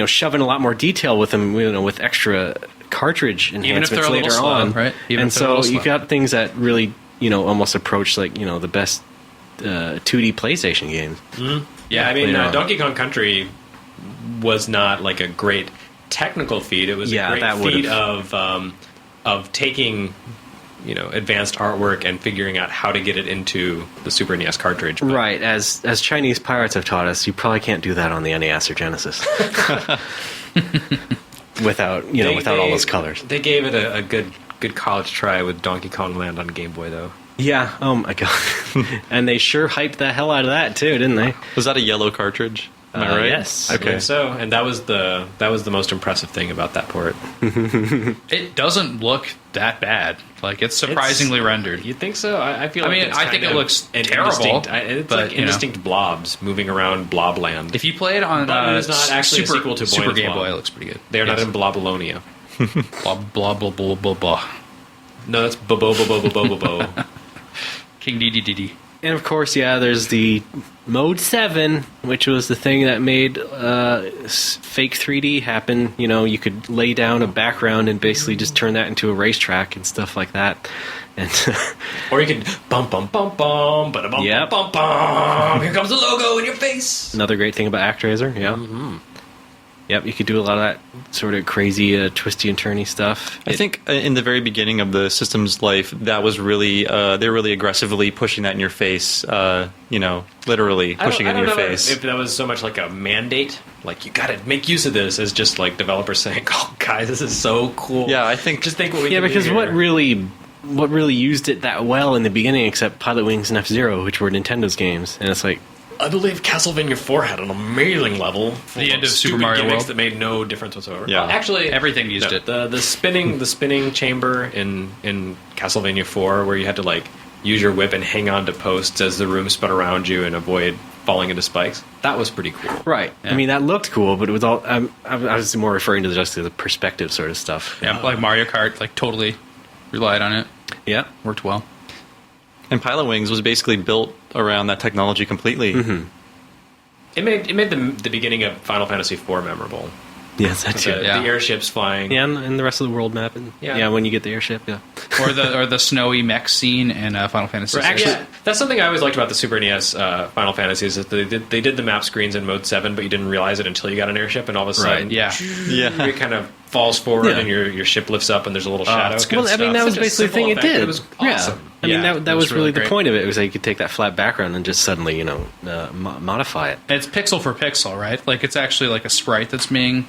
Speaker 4: shove in a lot more detail with them, with extra cartridge
Speaker 2: Even if they're
Speaker 4: enhancements
Speaker 2: a little
Speaker 4: later
Speaker 2: slow,
Speaker 4: on.
Speaker 2: right? Even
Speaker 4: And
Speaker 2: if they're a
Speaker 4: so
Speaker 2: little
Speaker 4: you
Speaker 2: slow.
Speaker 4: got things that really, almost approach like, the best 2D PlayStation games.
Speaker 3: Yeah, I mean,
Speaker 4: You know.
Speaker 3: Donkey Kong Country was not like a great technical feat. It was
Speaker 4: Yeah,
Speaker 3: a great
Speaker 4: that
Speaker 3: feat
Speaker 4: would've-
Speaker 3: of taking, advanced artwork and figuring out how to get it into the Super NES cartridge. But
Speaker 4: Right, as Chinese pirates have taught us, you probably can't do that on the NES or Genesis. without all those colors.
Speaker 3: They gave it a good college try with Donkey Kong Land on Game Boy, though.
Speaker 4: Yeah, oh my god. And they sure hyped the hell out of that too, didn't they?
Speaker 1: Was that a yellow cartridge? Am I right?
Speaker 4: Yes.
Speaker 3: I
Speaker 1: Okay.
Speaker 3: believe so, and that was the most impressive thing about that port.
Speaker 2: It doesn't look that bad. Like it's surprisingly rendered.
Speaker 3: You think so? I feel.
Speaker 2: I
Speaker 3: like
Speaker 2: mean,
Speaker 3: it's
Speaker 2: I
Speaker 3: kind
Speaker 2: think it
Speaker 3: of
Speaker 2: looks
Speaker 3: an
Speaker 2: terrible,
Speaker 3: It's
Speaker 2: but,
Speaker 3: like indistinct blobs moving around Blobland.
Speaker 2: If you play it on
Speaker 3: But it is not actually a
Speaker 2: Super,
Speaker 3: sequel to
Speaker 2: Super
Speaker 3: Boyne's
Speaker 2: Game
Speaker 3: Blob.
Speaker 2: Boy, it looks pretty good.
Speaker 3: They are not
Speaker 2: Yes.
Speaker 3: in Blobalonia.
Speaker 2: blah blah blah blah blah blah.
Speaker 3: No, that's bo bo bo bo bo bo bo bo.
Speaker 2: King DDDD.
Speaker 4: And of course, there's the Mode 7, which was the thing that made fake 3D happen. You know, you could lay down a background and basically just turn that into a racetrack and stuff like that. And
Speaker 3: Or you could bum bum bum bum, but bum
Speaker 4: Yep.
Speaker 3: bum bum. Here comes the logo in your face.
Speaker 4: another great thing about ActRaiser, Yep, you could do a lot of that sort of crazy, twisty and turny stuff.
Speaker 1: I think in the very beginning of the system's life, that was really they're really aggressively pushing that in your face. Literally pushing it in your face.
Speaker 3: If that was so much like a mandate, like you got to make use of this, as just like developers saying, "Oh, guys, this is so cool."
Speaker 1: Yeah, I think
Speaker 3: just think what we
Speaker 4: Yeah,
Speaker 3: can
Speaker 4: because
Speaker 3: do
Speaker 4: what
Speaker 3: here.
Speaker 4: really used it that well in the beginning, except Pilot Wings and F-Zero, which were Nintendo's games, and it's like,
Speaker 3: I believe Castlevania 4 had an amazing level.
Speaker 2: The end of Super
Speaker 3: stupid
Speaker 2: Mario
Speaker 3: gimmicks
Speaker 2: World.
Speaker 3: that made no difference whatsoever.
Speaker 1: Yeah.
Speaker 3: Actually,
Speaker 2: Everything used it.
Speaker 3: The spinning chamber in Castlevania 4, where you had to like use your whip and hang on to posts as the room spun around you and avoid falling into spikes. That was pretty cool.
Speaker 4: right.
Speaker 2: Yeah.
Speaker 4: I mean, that looked cool, but it was all. I was more referring to just the perspective sort of stuff.
Speaker 2: Yeah, like Mario Kart, like totally relied on it.
Speaker 4: Yeah.
Speaker 2: Worked well.
Speaker 1: and Pilot Wings was basically built around that technology completely.
Speaker 3: It made the beginning of Final Fantasy 4 memorable.
Speaker 4: Yes, that
Speaker 3: The,
Speaker 4: too.
Speaker 2: Yeah.
Speaker 3: the airships flying.
Speaker 4: Yeah, and the rest of the world map, and
Speaker 3: Yeah.
Speaker 4: when you get the airship,
Speaker 2: Or the snowy mech scene in Final Fantasy
Speaker 3: Right,
Speaker 2: VI.
Speaker 3: actually, that's something I always liked about the Super NES Final Fantasy is that they did the map screens in Mode 7, but you didn't realize it until you got an airship, and all of a sudden,
Speaker 2: Right, yeah.
Speaker 1: Yeah.
Speaker 3: it kind of falls forward,
Speaker 4: Yeah.
Speaker 3: and your ship lifts up, and there's a little shadow.
Speaker 2: it's good
Speaker 4: Well, I mean, that was
Speaker 3: Such a
Speaker 4: basically the thing
Speaker 3: simple
Speaker 4: it
Speaker 3: effect,
Speaker 4: did.
Speaker 3: It was awesome.
Speaker 4: I mean,
Speaker 2: Yeah,
Speaker 4: that was really
Speaker 2: really
Speaker 4: the
Speaker 2: great.
Speaker 4: point of it. It was that you could take that flat background and just suddenly, modify it.
Speaker 2: And it's pixel for pixel, right? Like it's actually like a sprite that's being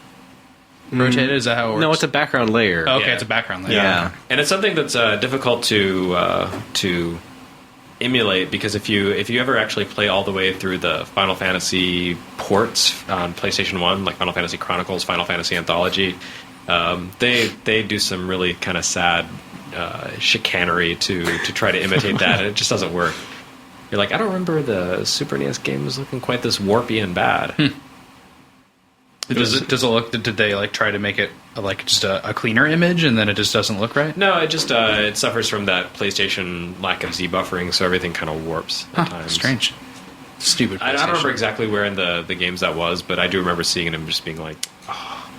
Speaker 2: rotated. Is that how it works?
Speaker 4: No, it's a background layer.
Speaker 2: Okay,
Speaker 3: Yeah.
Speaker 2: it's a background layer.
Speaker 4: Yeah.
Speaker 3: And it's something that's difficult to emulate, because if you ever actually play all the way through the Final Fantasy ports on PlayStation 1, like Final Fantasy Chronicles, Final Fantasy Anthology, they do some really kind of sad chicanery to try to imitate that, and it just doesn't work. You're like, I don't remember the Super NES game was looking quite this warpy and bad.
Speaker 2: Does it look? Did they like try to make it like just a cleaner image, and then it just doesn't look right?
Speaker 3: No, it just it suffers from that PlayStation lack of Z buffering, so everything kind of warps at times.
Speaker 2: Strange. Stupid.
Speaker 3: I don't remember
Speaker 2: PlayStation.
Speaker 3: exactly where in the games that was, but I do remember seeing it and just being like, oh,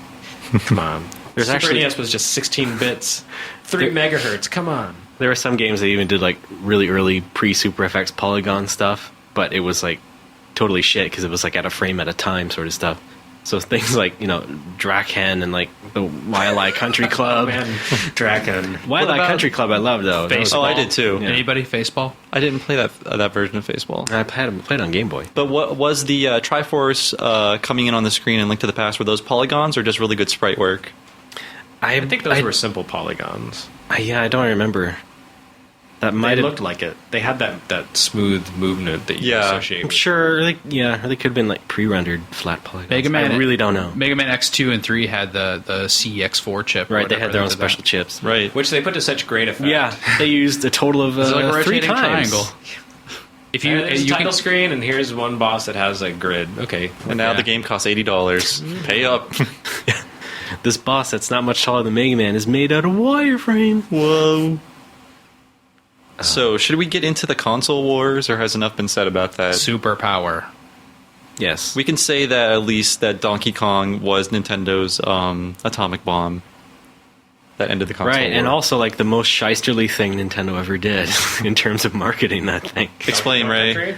Speaker 3: come on.
Speaker 4: There's
Speaker 3: Super
Speaker 4: actually-
Speaker 3: NES was just 16 bits, 3 megahertz, come on.
Speaker 4: There were some games that even did like really early pre-Super FX polygon stuff, but it was like totally shit because it was like at a frame at a time sort of stuff. So things like Draken and like the Wildlife Country Club.
Speaker 3: Man, Draken.
Speaker 4: Wildlife
Speaker 1: about
Speaker 4: Country Club, I loved though. That was-
Speaker 1: Oh, I did too.
Speaker 4: Yeah.
Speaker 2: Anybody faceball?
Speaker 1: I didn't play that version of Faceball.
Speaker 4: I played on Game Boy.
Speaker 1: But what was the Triforce coming in on the screen and Link to the Past? Were those polygons or just really good sprite work?
Speaker 3: I think those were simple polygons.
Speaker 4: I don't remember. That
Speaker 3: They
Speaker 4: might have.
Speaker 3: looked like it. They had that smooth movement that you
Speaker 1: Yeah.
Speaker 3: associate
Speaker 4: I'm
Speaker 3: with.
Speaker 4: sure, or they could have been like pre-rendered flat polygons.
Speaker 2: Mega Man.
Speaker 4: I really don't know.
Speaker 2: Mega Man X2 and 3 had the CX4 chip. or
Speaker 4: Right, they
Speaker 2: whatever
Speaker 4: had their own
Speaker 2: did that.
Speaker 4: special chips.
Speaker 1: Right.
Speaker 3: Which they put to such great effect.
Speaker 4: Yeah, they used a total of
Speaker 2: It's like a
Speaker 4: 3
Speaker 2: rotating
Speaker 4: times.
Speaker 2: triangle. If
Speaker 3: You,
Speaker 2: you
Speaker 3: there's a
Speaker 2: you
Speaker 3: title
Speaker 2: can
Speaker 3: screen, and here's one boss that has a grid. Okay.
Speaker 1: And now
Speaker 2: Yeah.
Speaker 1: the game costs $80. Pay up.
Speaker 4: This boss that's not much taller than Mega Man is made out of wireframe.
Speaker 1: Whoa. So, should we get into the console wars, or has enough been said about that?
Speaker 2: superpower.
Speaker 4: Yes.
Speaker 1: We can say that at least that Donkey Kong was Nintendo's atomic bomb that ended the console
Speaker 4: Right,
Speaker 1: war.
Speaker 4: and also like the most shysterly thing Nintendo ever did in terms of marketing that thing.
Speaker 1: Explain, Ray.
Speaker 3: Country?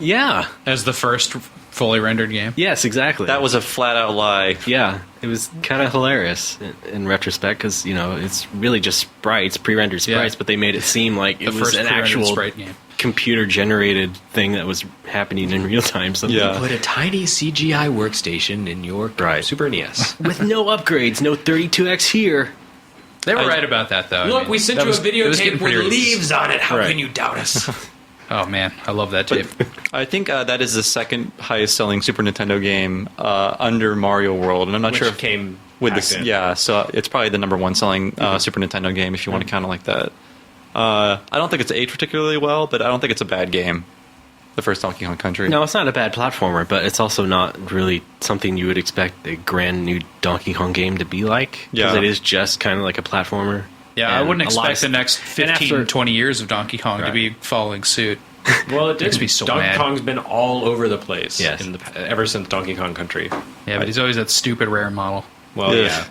Speaker 4: Yeah.
Speaker 2: As the first fully rendered game.
Speaker 4: Yes, exactly.
Speaker 1: That was a flat-out lie.
Speaker 4: Yeah, it was kind of hilarious in retrospect because it's really just sprites, pre-rendered sprites,
Speaker 2: Yeah.
Speaker 4: but they made it seem like it
Speaker 2: The
Speaker 4: was
Speaker 2: first
Speaker 4: an
Speaker 2: pre-rendered
Speaker 4: actual
Speaker 2: sprite game.
Speaker 4: computer-generated thing that was happening in real time. Something
Speaker 1: Yeah.
Speaker 3: Put a tiny CGI workstation in your
Speaker 4: Right.
Speaker 3: Super NES.
Speaker 4: with no upgrades, no 32x here.
Speaker 2: They were right about that, though.
Speaker 3: Look, we sent
Speaker 2: that
Speaker 3: you a
Speaker 2: was- it was
Speaker 3: videotape
Speaker 2: getting
Speaker 3: with
Speaker 2: pretty
Speaker 3: leaves on it. How
Speaker 4: Right.
Speaker 3: can you doubt us?
Speaker 2: Oh man, I love that tape.
Speaker 1: I think that is the second highest-selling Super Nintendo game under Mario World, and I'm not
Speaker 3: Which
Speaker 1: sure if
Speaker 3: came
Speaker 1: with
Speaker 3: packed
Speaker 1: this.
Speaker 3: in.
Speaker 1: Yeah, so it's probably the number one selling Super Nintendo game if you want to count it like that. I don't think it's aged particularly well, but I don't think it's a bad game. The first Donkey Kong Country.
Speaker 4: No, it's not a bad platformer, but it's also not really something you would expect a grand new Donkey Kong game to be like. 'Cause
Speaker 1: Yeah.
Speaker 4: it is just kind of like a platformer.
Speaker 2: Yeah, I
Speaker 4: And
Speaker 2: wouldn't
Speaker 4: a lot
Speaker 2: expect
Speaker 4: of-
Speaker 2: the next 15,
Speaker 4: after-
Speaker 2: 20 years of Donkey Kong to
Speaker 3: Right.
Speaker 2: be following suit.
Speaker 3: Well, it
Speaker 2: Makes
Speaker 3: did.
Speaker 2: me so
Speaker 3: Donkey
Speaker 2: mad.
Speaker 3: Kong's been all over the place
Speaker 4: Yes.
Speaker 3: ever since Donkey Kong Country.
Speaker 2: Yeah, but he's always that stupid rare model.
Speaker 3: Well,
Speaker 1: Yeah.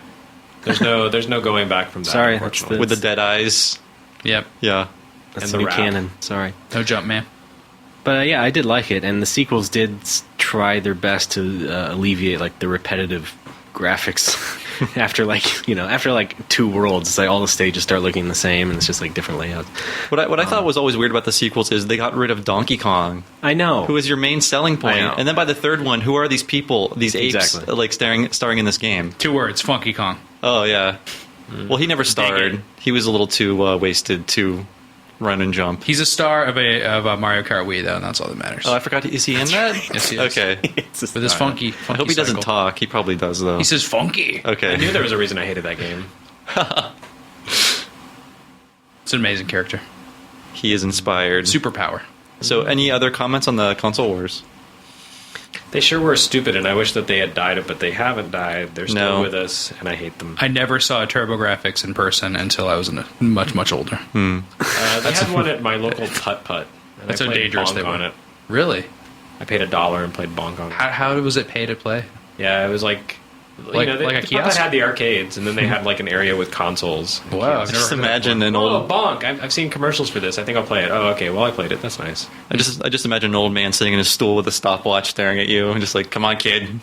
Speaker 3: yeah. There's no going back from that.
Speaker 4: Sorry, that's
Speaker 3: unfortunately.
Speaker 1: With the dead eyes.
Speaker 2: Yep,
Speaker 1: Yeah.
Speaker 4: That's
Speaker 3: and
Speaker 4: the
Speaker 3: the
Speaker 4: new
Speaker 3: rap.
Speaker 4: canon. Sorry.
Speaker 2: no jump, man.
Speaker 4: But yeah, I did like it, and the sequels did try their best to alleviate like the repetitive graphics. after like 2 worlds, it's like all the stages start looking the same, and it's just like different layouts.
Speaker 1: What I thought was always weird about the sequels is they got rid of Donkey Kong,
Speaker 4: I know.
Speaker 1: who is your main selling point.
Speaker 4: I know.
Speaker 1: And then by the third one, who are these people, these apes,
Speaker 4: Exactly.
Speaker 1: like starring in this game?
Speaker 2: 2 words, Funky Kong.
Speaker 1: Oh yeah. Well, he never
Speaker 2: it.
Speaker 1: starred. He was a little too wasted to run and jump.
Speaker 2: He's a star of a Mario Kart Wii, though, and that's all that matters.
Speaker 1: Oh, I forgot. Is he in that?
Speaker 2: Yes, he is.
Speaker 1: Okay.
Speaker 2: With his funky
Speaker 1: I hope he doesn't
Speaker 2: cycle.
Speaker 1: talk. He probably does though.
Speaker 2: He says funky.
Speaker 1: Okay.
Speaker 3: I knew there was a reason I hated that game.
Speaker 2: It's an amazing character.
Speaker 1: He is inspired.
Speaker 2: Superpower.
Speaker 1: So, any other comments on the console wars?
Speaker 3: They sure were stupid, and I wish that they had died, but they haven't died. They're still
Speaker 1: No.
Speaker 3: with us, and I hate them.
Speaker 2: I never saw TurboGrafx in person until I was much older.
Speaker 3: They had one at my local putt-putt. and
Speaker 2: That's
Speaker 3: I
Speaker 2: how
Speaker 3: played
Speaker 2: dangerous
Speaker 3: Bonk
Speaker 2: they
Speaker 3: on
Speaker 2: were.
Speaker 3: it.
Speaker 2: Really?
Speaker 3: I paid $1 and played Bonk on it.
Speaker 2: How was it pay to play?
Speaker 3: Yeah, it was like...
Speaker 2: Like-
Speaker 3: they,
Speaker 2: like a
Speaker 3: the
Speaker 2: kiosk?
Speaker 3: Putt-Putt had the arcades, and then they had like an area with consoles. and
Speaker 2: Wow,
Speaker 3: kiosks.
Speaker 2: I've never
Speaker 1: Just
Speaker 2: heard of that
Speaker 1: imagine an
Speaker 3: Oh,
Speaker 1: old.
Speaker 3: Bonk! I've seen commercials for this. I think I'll play it. Oh, okay. Well, I played it. That's nice.
Speaker 1: I just imagine an old man sitting in his stool with a stopwatch, staring at you, and just like, "Come on, kid,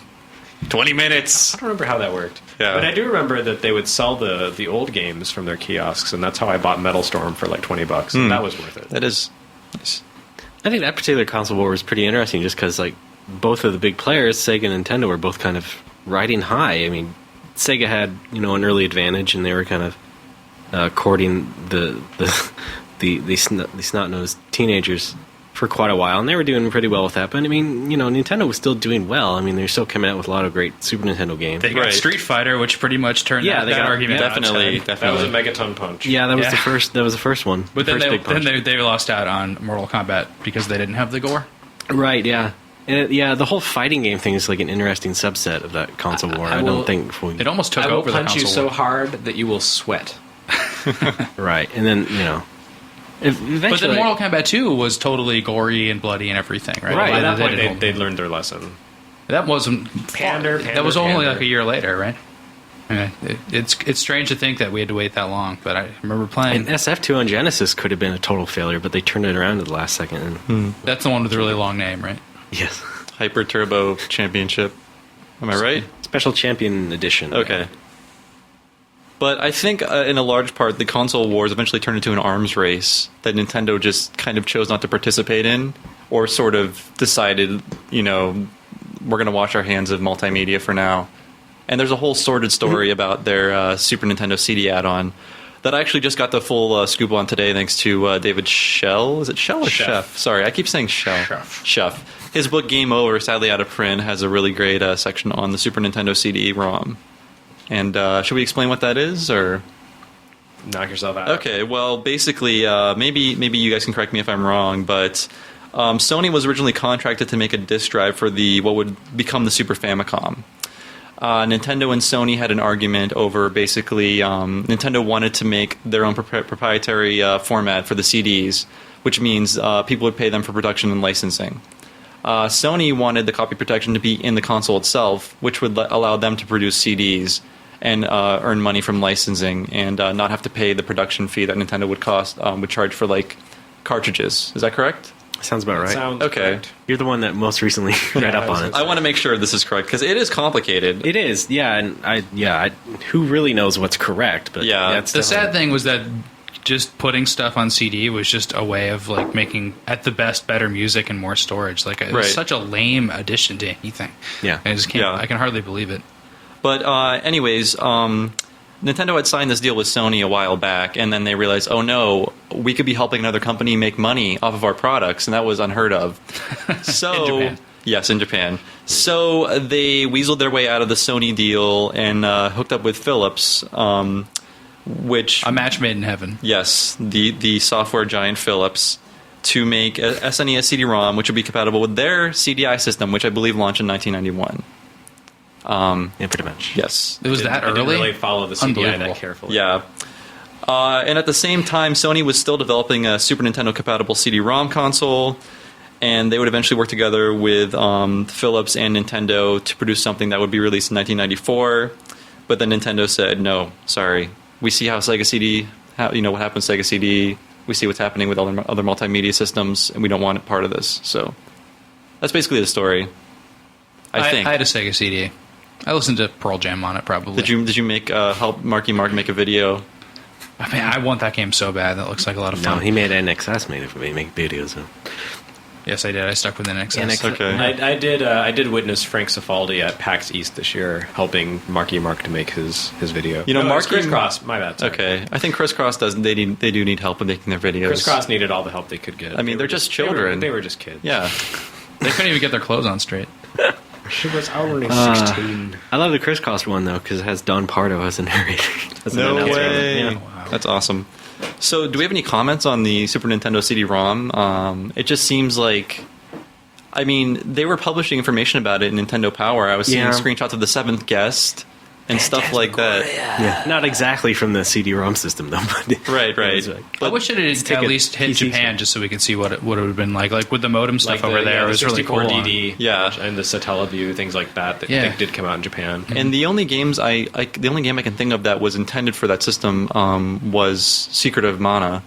Speaker 1: 20 minutes."
Speaker 3: I don't remember how that worked.
Speaker 1: Yeah.
Speaker 3: But I do remember that they would sell the old games from their kiosks, and that's how I bought Metal Storm for like $20, and that was worth it.
Speaker 1: That is nice.
Speaker 4: I think that particular console war was pretty interesting, just because like both of the big players, Sega and Nintendo, were both kind of riding high. I mean, Sega had an early advantage, and they were kind of courting the snot-nosed teenagers for quite a while, and they were doing pretty well with that. But I mean, Nintendo was still doing well. I mean, they're still coming out with a lot of great Super Nintendo games.
Speaker 2: They got
Speaker 1: Right.
Speaker 2: Street Fighter, which pretty much turned
Speaker 4: Yeah,
Speaker 2: that,
Speaker 4: they
Speaker 2: that
Speaker 4: got-
Speaker 2: argument on its
Speaker 1: Definitely,
Speaker 2: head.
Speaker 3: That was a
Speaker 1: definitely.
Speaker 3: Megaton Punch.
Speaker 4: Yeah, that was
Speaker 2: Yeah.
Speaker 4: the first. That was the first one.
Speaker 2: But
Speaker 4: the
Speaker 2: then
Speaker 4: first big punch.
Speaker 2: they lost out on Mortal Kombat because they didn't have the gore.
Speaker 4: Right, yeah. And the whole fighting game thing is like an interesting subset of that console war. I don't think
Speaker 2: It almost took
Speaker 3: I will
Speaker 2: over the
Speaker 3: punch
Speaker 2: console
Speaker 3: you so
Speaker 2: war.
Speaker 3: hard that you will sweat.
Speaker 4: right. And then eventually.
Speaker 2: But then Mortal Kombat 2 was totally gory and bloody and everything, right?
Speaker 4: Right.
Speaker 3: By that
Speaker 2: They
Speaker 3: point,
Speaker 2: didn't-
Speaker 3: they'd learned their lesson.
Speaker 2: that wasn't
Speaker 3: Pander,
Speaker 2: that was only
Speaker 3: pander.
Speaker 2: like a year later, right? Yeah, it's strange to think that we had to wait that long, but I remember playing.
Speaker 4: And SF2 on Genesis could have been a total failure, but they turned it around at the last second. And,
Speaker 2: That's the one with the really long name, right?
Speaker 4: yes.
Speaker 1: Hyper Turbo Championship. Am I right?
Speaker 4: Special Champion Edition.
Speaker 1: Okay. But I think in a large part, the console wars eventually turned into an arms race that Nintendo just kind of chose not to participate in, or sort of decided, we're going to wash our hands of multimedia for now. And there's a whole sordid story about their Super Nintendo CD add-on that I actually just got the full scoop on today, thanks to David Schell. Is it Schell or Chef? Sorry, I keep saying Schell. Chef. His book Game Over, sadly out of print, has a really great section on the Super Nintendo CD-ROM. And should we explain what that is, or?
Speaker 3: Knock yourself out.
Speaker 1: Okay, well, basically, maybe you guys can correct me if I'm wrong, but Sony was originally contracted to make a disk drive for what would become the Super Famicom. Nintendo and Sony had an argument over basically Nintendo wanted to make their own proprietary format for the CDs, which means people would pay them for production and licensing. Sony wanted the copy protection to be in the console itself, which would allow them to produce CDs and earn money from licensing and not have to pay the production fee that Nintendo would charge for like cartridges. Is that correct?
Speaker 4: Sounds about right.
Speaker 3: Sounds
Speaker 1: Okay.
Speaker 3: correct.
Speaker 4: You're the one that most recently read up on it.
Speaker 1: I want to make sure this is correct because it is complicated.
Speaker 4: It is, yeah, and who really knows what's correct? But
Speaker 1: Yeah.
Speaker 4: that's
Speaker 2: The sad thing was that just putting stuff on CD was just a way of like making at the best better music and more storage. Like it was
Speaker 1: Right.
Speaker 2: such a lame addition to anything.
Speaker 4: Yeah.
Speaker 2: I just can't.
Speaker 1: Yeah.
Speaker 2: I can hardly believe it.
Speaker 1: But anyways, Nintendo had signed this deal with Sony a while back, and then they realized, oh no, we could be helping another company make money off of our products, and that was unheard of. So,
Speaker 2: In Japan.
Speaker 1: Yes, in Japan. So they weaseled their way out of the Sony deal and hooked up with Philips, which
Speaker 2: A match made in heaven.
Speaker 1: yes, the software giant Philips, to make a SNES CD-ROM, which would be compatible with their CDI system, which I believe launched in 1991.
Speaker 4: yeah, pretty much.
Speaker 1: Yes.
Speaker 2: It was
Speaker 3: I
Speaker 2: that
Speaker 3: didn't
Speaker 2: early.
Speaker 3: really follow the CDI
Speaker 2: Unbelievable.
Speaker 3: that carefully.
Speaker 1: Yeah. And at the same time, Sony was still developing a Super Nintendo-compatible CD-ROM console, and they would eventually work together with Philips and Nintendo to produce something that would be released in 1994. But then Nintendo said, no, sorry. We see how Sega CD, what happened to Sega CD. We see what's happening with other multimedia systems, and we don't want it part of this. So that's basically the story. I think.
Speaker 2: I had a Sega CD. I listened to Pearl Jam on it, probably.
Speaker 1: Did you make help Marky Mark make a video?
Speaker 2: I mean, I want that game so bad. That looks like a lot of fun.
Speaker 4: No, he made NXS make videos. So.
Speaker 2: Yes, I did. I stuck with NXS.
Speaker 1: Okay.
Speaker 3: I did witness Frank Cifaldi at PAX East this year, helping Marky Mark to make his video.
Speaker 1: Marky
Speaker 3: Crisscross. My bad. Sorry.
Speaker 1: Okay, I think Crisscross does. They do need help with making their videos.
Speaker 3: Crisscross needed all the help they could get.
Speaker 1: I mean, they're just children.
Speaker 3: They were just kids.
Speaker 1: Yeah.
Speaker 2: They couldn't even get their clothes on straight.
Speaker 3: She was only 16.
Speaker 4: I love the Crisscross one though because it has Don Pardo as a narrator.
Speaker 1: No way.
Speaker 4: Yeah.
Speaker 2: Wow.
Speaker 1: That's awesome. So, do we have any comments on the Super Nintendo CD-ROM? It just seems like, I mean, they were publishing information about it in Nintendo Power. I was seeing screenshots of the Seventh Guest and stuff like that.
Speaker 4: Yeah, not exactly from the CD-ROM system though. But
Speaker 1: Right.
Speaker 2: I wish it had at least hit Japan just so we could see what it would have been like. Like with the modem stuff over there, it was really cool.
Speaker 3: DD,
Speaker 1: Yeah.
Speaker 3: and the Satellaview, things like that I think did come out in Japan.
Speaker 1: And the only games the only game I can think of that was intended for that system was Secret of Mana.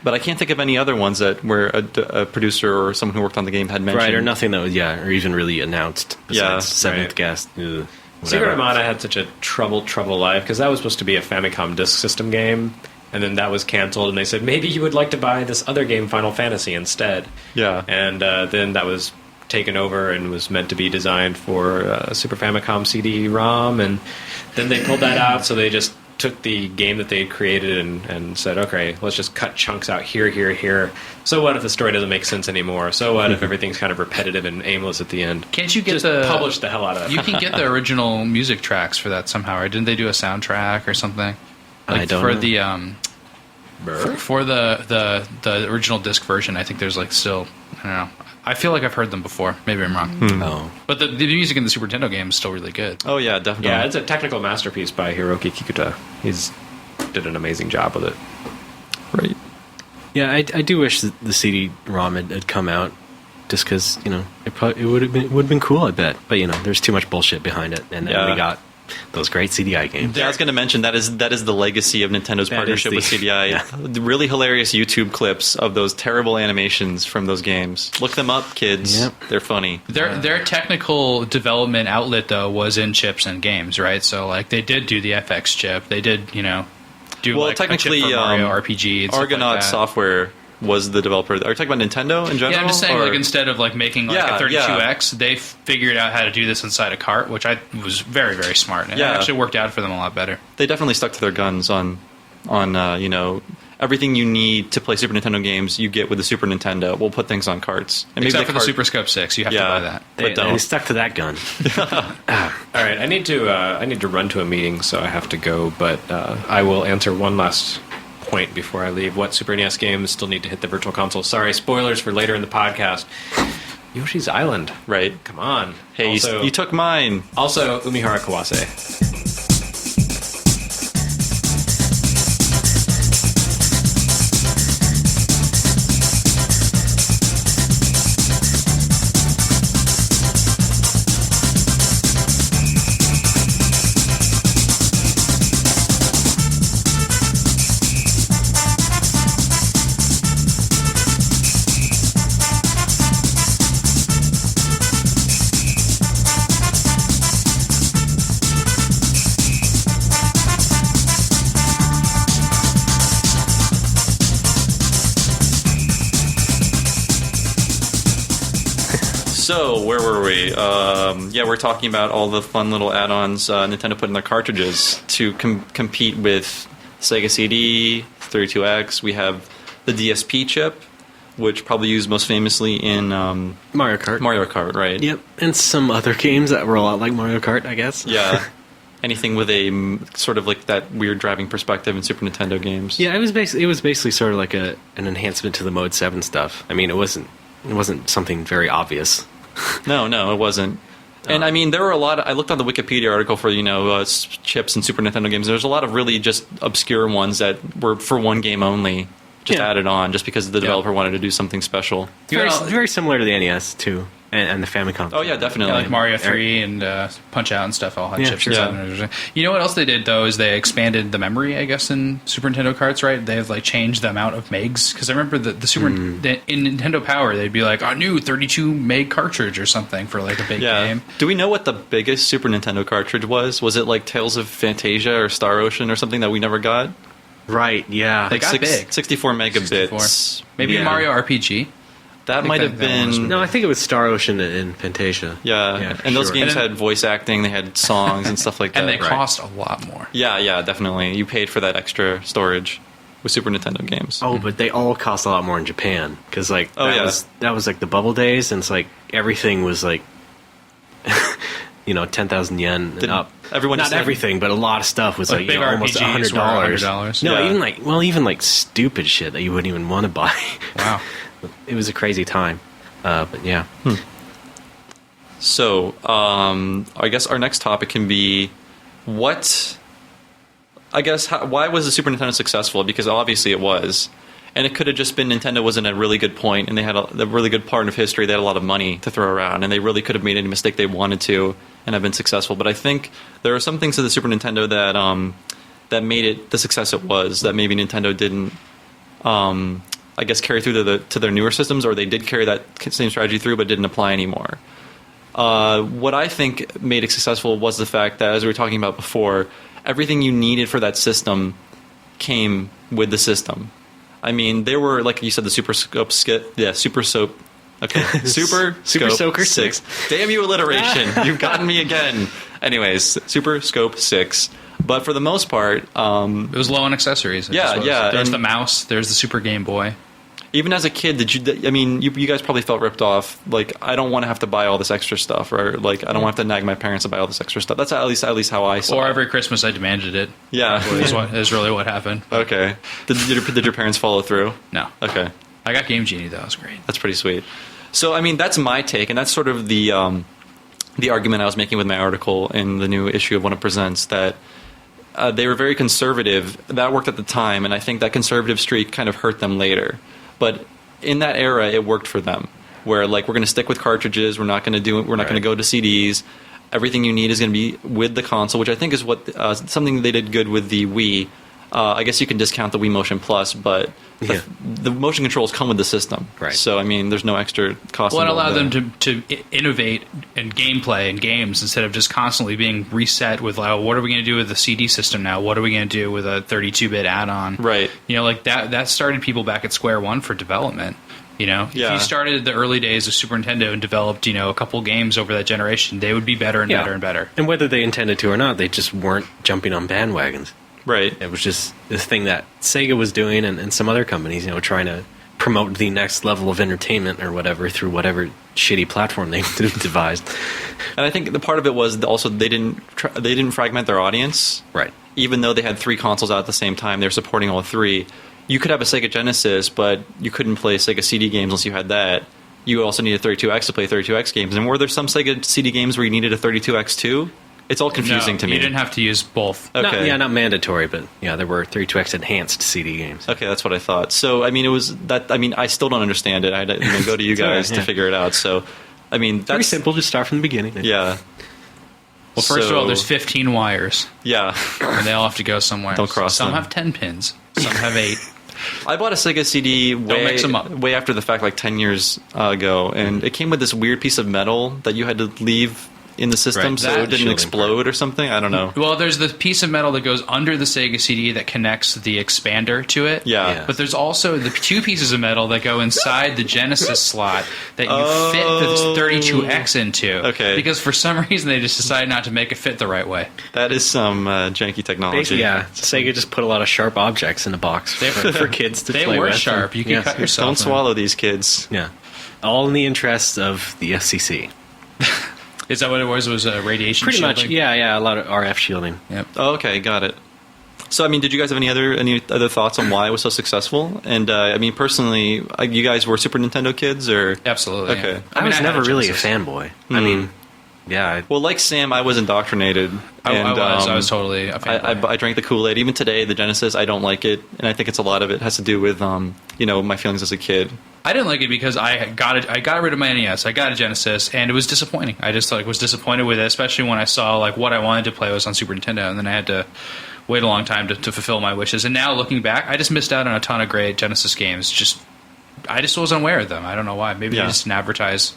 Speaker 1: But I can't think of any other ones that where a producer or someone who worked on the game had mentioned.
Speaker 4: right, or nothing that was or even really announced. Besides Seventh
Speaker 3: right.
Speaker 4: Guest.
Speaker 3: Secret of Mana had such a troubled life because that was supposed to be a Famicom Disk System game, and then that was canceled, and they said maybe you would like to buy this other game, Final Fantasy, instead.
Speaker 1: Yeah.
Speaker 3: And then that was taken over and was meant to be designed for Super Famicom CD-ROM, and then they pulled that out, so they just took the game that they had created and said, okay, let's just cut chunks out here. So what if the story doesn't make sense anymore? So what if everything's kind of repetitive and aimless at the end?
Speaker 2: Can't you get
Speaker 3: just publish the hell out of it?
Speaker 2: You can get the original music tracks for that somehow, right? Didn't they do a soundtrack or something?
Speaker 4: I don't
Speaker 2: for
Speaker 4: know.
Speaker 2: For the original disc version, I think there's like still, I don't know. I feel like I've heard them before. Maybe I'm wrong.
Speaker 4: Oh.
Speaker 2: But the music in the Super Nintendo game is still really good.
Speaker 1: Oh yeah, definitely.
Speaker 3: Yeah, it's a technical masterpiece by Hiroki Kikuta. He's did an amazing job with it.
Speaker 1: Right.
Speaker 4: Yeah, I do wish that the CD-ROM had come out, just because it would have been cool. I bet, but there's too much bullshit behind it, and then we got those great CDI games.
Speaker 1: Yeah, I was going to mention that is the legacy of Nintendo's partnership with CDI. Yeah. Really hilarious YouTube clips of those terrible animations from those games. Look them up, kids. Yep. They're funny.
Speaker 2: Their technical development outlet though was in chips and games, right? So like they did do the FX chip. They did do like
Speaker 1: technically
Speaker 2: a chip for Mario RPG. And
Speaker 1: Argonaut
Speaker 2: like
Speaker 1: Software was the developer. Are you talking about Nintendo in general?
Speaker 2: Yeah, I'm just saying, like, instead of like making like a 32X,
Speaker 1: yeah.
Speaker 2: they figured out how to do this inside a cart, which I was very, very smart. And it actually worked out for them a lot better.
Speaker 1: They definitely stuck to their guns on everything you need to play Super Nintendo games. You get with the Super Nintendo. We'll put things on carts. And
Speaker 2: except for the Super Scope 6, you have to buy that.
Speaker 4: They stuck to that gun.
Speaker 3: All right, I need to run to a meeting, so I have to go. But I will answer one last point before I leave. What Super NES games still need to hit the Virtual Console? Sorry, spoilers for later in the podcast. Yoshi's Island.
Speaker 1: Right.
Speaker 3: Come on.
Speaker 1: Hey, also, you took mine.
Speaker 3: Also, Umihara Kawase.
Speaker 1: So, where were we? We're talking about all the fun little add-ons Nintendo put in their cartridges to compete with Sega CD, 32X. We have the DSP chip, which probably used most famously in
Speaker 4: Mario Kart.
Speaker 1: Mario Kart, right?
Speaker 4: Yep, and some other games that were a lot like Mario Kart, I guess.
Speaker 1: Yeah. Anything with a sort of like that weird driving perspective in Super Nintendo games.
Speaker 4: Yeah, it was basically sort of like an enhancement to the Mode 7 stuff. I mean, it wasn't something very obvious.
Speaker 1: No, it wasn't. And I mean, there were a lot. I looked on the Wikipedia article for chips and Super Nintendo games. There's a lot of really just obscure ones that were for one game only, just added on, just because the developer wanted to do something special.
Speaker 4: Very similar to the NES too, and the Famicom.
Speaker 1: Oh yeah, definitely.
Speaker 2: Yeah, like Mario 3 and Punch Out and stuff all had chips.
Speaker 4: sure.
Speaker 2: Yeah. You know what else they did though is they expanded the memory, I guess, in Super Nintendo carts. Right? They've like changed the amount of megs, because I remember in Nintendo Power they'd be like a new 32 meg cartridge or something for like a big game.
Speaker 1: Do we know what the biggest Super Nintendo cartridge was? Was it like Tales of Fantasia or Star Ocean or something that we never got?
Speaker 4: Right, yeah.
Speaker 2: They got big.
Speaker 1: 64 megabits.
Speaker 2: 64. Maybe Mario RPG.
Speaker 1: That might have been...
Speaker 4: No, I think it was Star Ocean and Fantasia.
Speaker 1: Yeah, and those games had voice acting, they had songs and stuff like that.
Speaker 2: And they cost a lot more.
Speaker 1: Yeah, definitely. You paid for that extra storage with Super Nintendo games.
Speaker 4: Oh, but they all cost a lot more in Japan, because like that was like the bubble days, and it's like everything was like 10,000 yen and up. Not everything, but a lot of stuff was like almost $100. No, even like stupid shit that you wouldn't even want to buy.
Speaker 2: Wow.
Speaker 4: It was a crazy time, but yeah.
Speaker 1: So, I guess our next topic can be why was the Super Nintendo successful? Because obviously it was. And it could have just been Nintendo was in a really good point, and they had a really good part of history. They had a lot of money to throw around, and they really could have made any mistake they wanted to and have been successful. But I think there are some things to the Super Nintendo that made it the success it was, that maybe Nintendo didn't, I guess, carry through to their newer systems, or they did carry that same strategy through but didn't apply anymore. What I think made it successful was the fact that, as we were talking about before, everything you needed for that system came with the system. I mean, there were, like you said, the Super Scope Super Soap. Okay, Super
Speaker 4: Soaker
Speaker 1: 6. Damn you, alliteration! You've gotten me again. Anyways, Super Scope 6. But for the most part,
Speaker 2: it was low on accessories. There's the mouse. There's the Super Game Boy.
Speaker 1: Even as a kid, you guys probably felt ripped off. Like, I don't want to have to buy all this extra stuff, or like I don't want to have to nag my parents to buy all this extra stuff. That's at least how I saw it.
Speaker 2: Or every Christmas I demanded it.
Speaker 1: Yeah,
Speaker 2: is really what happened.
Speaker 1: Okay. Did your parents follow through?
Speaker 2: No.
Speaker 1: Okay.
Speaker 2: I got Game Genie though. It was great.
Speaker 1: That's pretty sweet. So I mean, that's my take, and that's sort of the argument I was making with my article in the new issue of When It Presents, that they were very conservative. That worked at the time, and I think that conservative streak kind of hurt them later. But in that era, it worked for them. Where like we're going to stick with cartridges, we're not going to go to CDs. Everything you need is going to be with the console, which I think is what something they did good with the Wii. I guess you can discount the Wii Motion Plus, but the motion controls come with the system.
Speaker 4: Right.
Speaker 1: So I mean, there's no extra cost.
Speaker 2: Well, it allowed them to innovate in gameplay and games instead of just constantly being reset with, what are we going to do with the CD system now? What are we going to do with a 32-bit add-on?
Speaker 1: Right.
Speaker 2: Like that started people back at square one for development. If you started the early days of Super Nintendo and developed, a couple games over that generation, they would be better and better and better.
Speaker 4: And whether they intended to or not, they just weren't jumping on bandwagons.
Speaker 1: Right.
Speaker 4: It was just this thing that Sega was doing, and some other companies, trying to promote the next level of entertainment or whatever through whatever shitty platform they devised.
Speaker 1: And I think the part of it was also they didn't fragment their audience.
Speaker 4: Right.
Speaker 1: Even though they had 3 consoles out at the same time, they're supporting all 3. You could have a Sega Genesis, but you couldn't play Sega CD games unless you had that. You also needed 32X to play 32X games. And were there some Sega CD games where you needed a 32X too? It's all confusing to me.
Speaker 2: You didn't have to use both.
Speaker 1: Okay.
Speaker 4: Not mandatory, but there were 32X enhanced CD games.
Speaker 1: Okay, that's what I thought. So, I mean, it was that. I mean, I still don't understand it. I had to go to you guys to figure it out. So, I mean, that's
Speaker 4: pretty simple. Just start from the beginning.
Speaker 1: Yeah.
Speaker 2: Well, first of all, there's 15 wires.
Speaker 1: Yeah.
Speaker 2: And they all have to go somewhere.
Speaker 1: Don't cross
Speaker 2: Some
Speaker 1: them.
Speaker 2: have 10 pins. Some have 8.
Speaker 1: I bought a Sega CD
Speaker 2: mix 'em up.
Speaker 1: way after the fact, like 10 years ago, and it came with this weird piece of metal that you had to leave in the system so it didn't explode or something. I don't know.
Speaker 2: Well, there's the piece of metal that goes under the Sega CD that connects the expander to it.
Speaker 1: Yeah.
Speaker 2: But there's also the 2 pieces of metal that go inside the Genesis slot that you fit the 32X into.
Speaker 1: Okay.
Speaker 2: Because for some reason they just decided not to make it fit the right way.
Speaker 1: That is some janky technology.
Speaker 4: Yeah. Sega just put a lot of sharp objects in a box for kids to play with.
Speaker 2: They were sharp. You can cut yourself.
Speaker 1: Don't swallow these kids.
Speaker 4: Yeah. All in the interests of the FCC.
Speaker 2: Is that what it was? Was radiation
Speaker 4: Pretty
Speaker 2: shielding?
Speaker 4: much, yeah, a lot of RF shielding.
Speaker 2: Yep.
Speaker 1: Oh, okay, got it. So, I mean, did you guys have any other thoughts on why it was so successful? And, I mean, personally, you guys were Super Nintendo kids, or?
Speaker 2: Absolutely.
Speaker 1: Okay.
Speaker 2: Yeah.
Speaker 4: I was never really a fanboy. I mean, yeah,
Speaker 1: Well, like Sam, I was indoctrinated.
Speaker 2: I was totally a fan.
Speaker 1: I drank the Kool-Aid. Even today, the Genesis, I don't like it, and I think it's a lot of it has to do with my feelings as a kid.
Speaker 2: I didn't like it because I got rid of my NES. I got a Genesis, and it was disappointing. I just was disappointed with it, especially when I saw what I wanted to play was on Super Nintendo, and then I had to wait a long time to fulfill my wishes. And now looking back, I just missed out on a ton of great Genesis games. I just wasn't aware of them. I don't know why. Maybe they just didn't advertise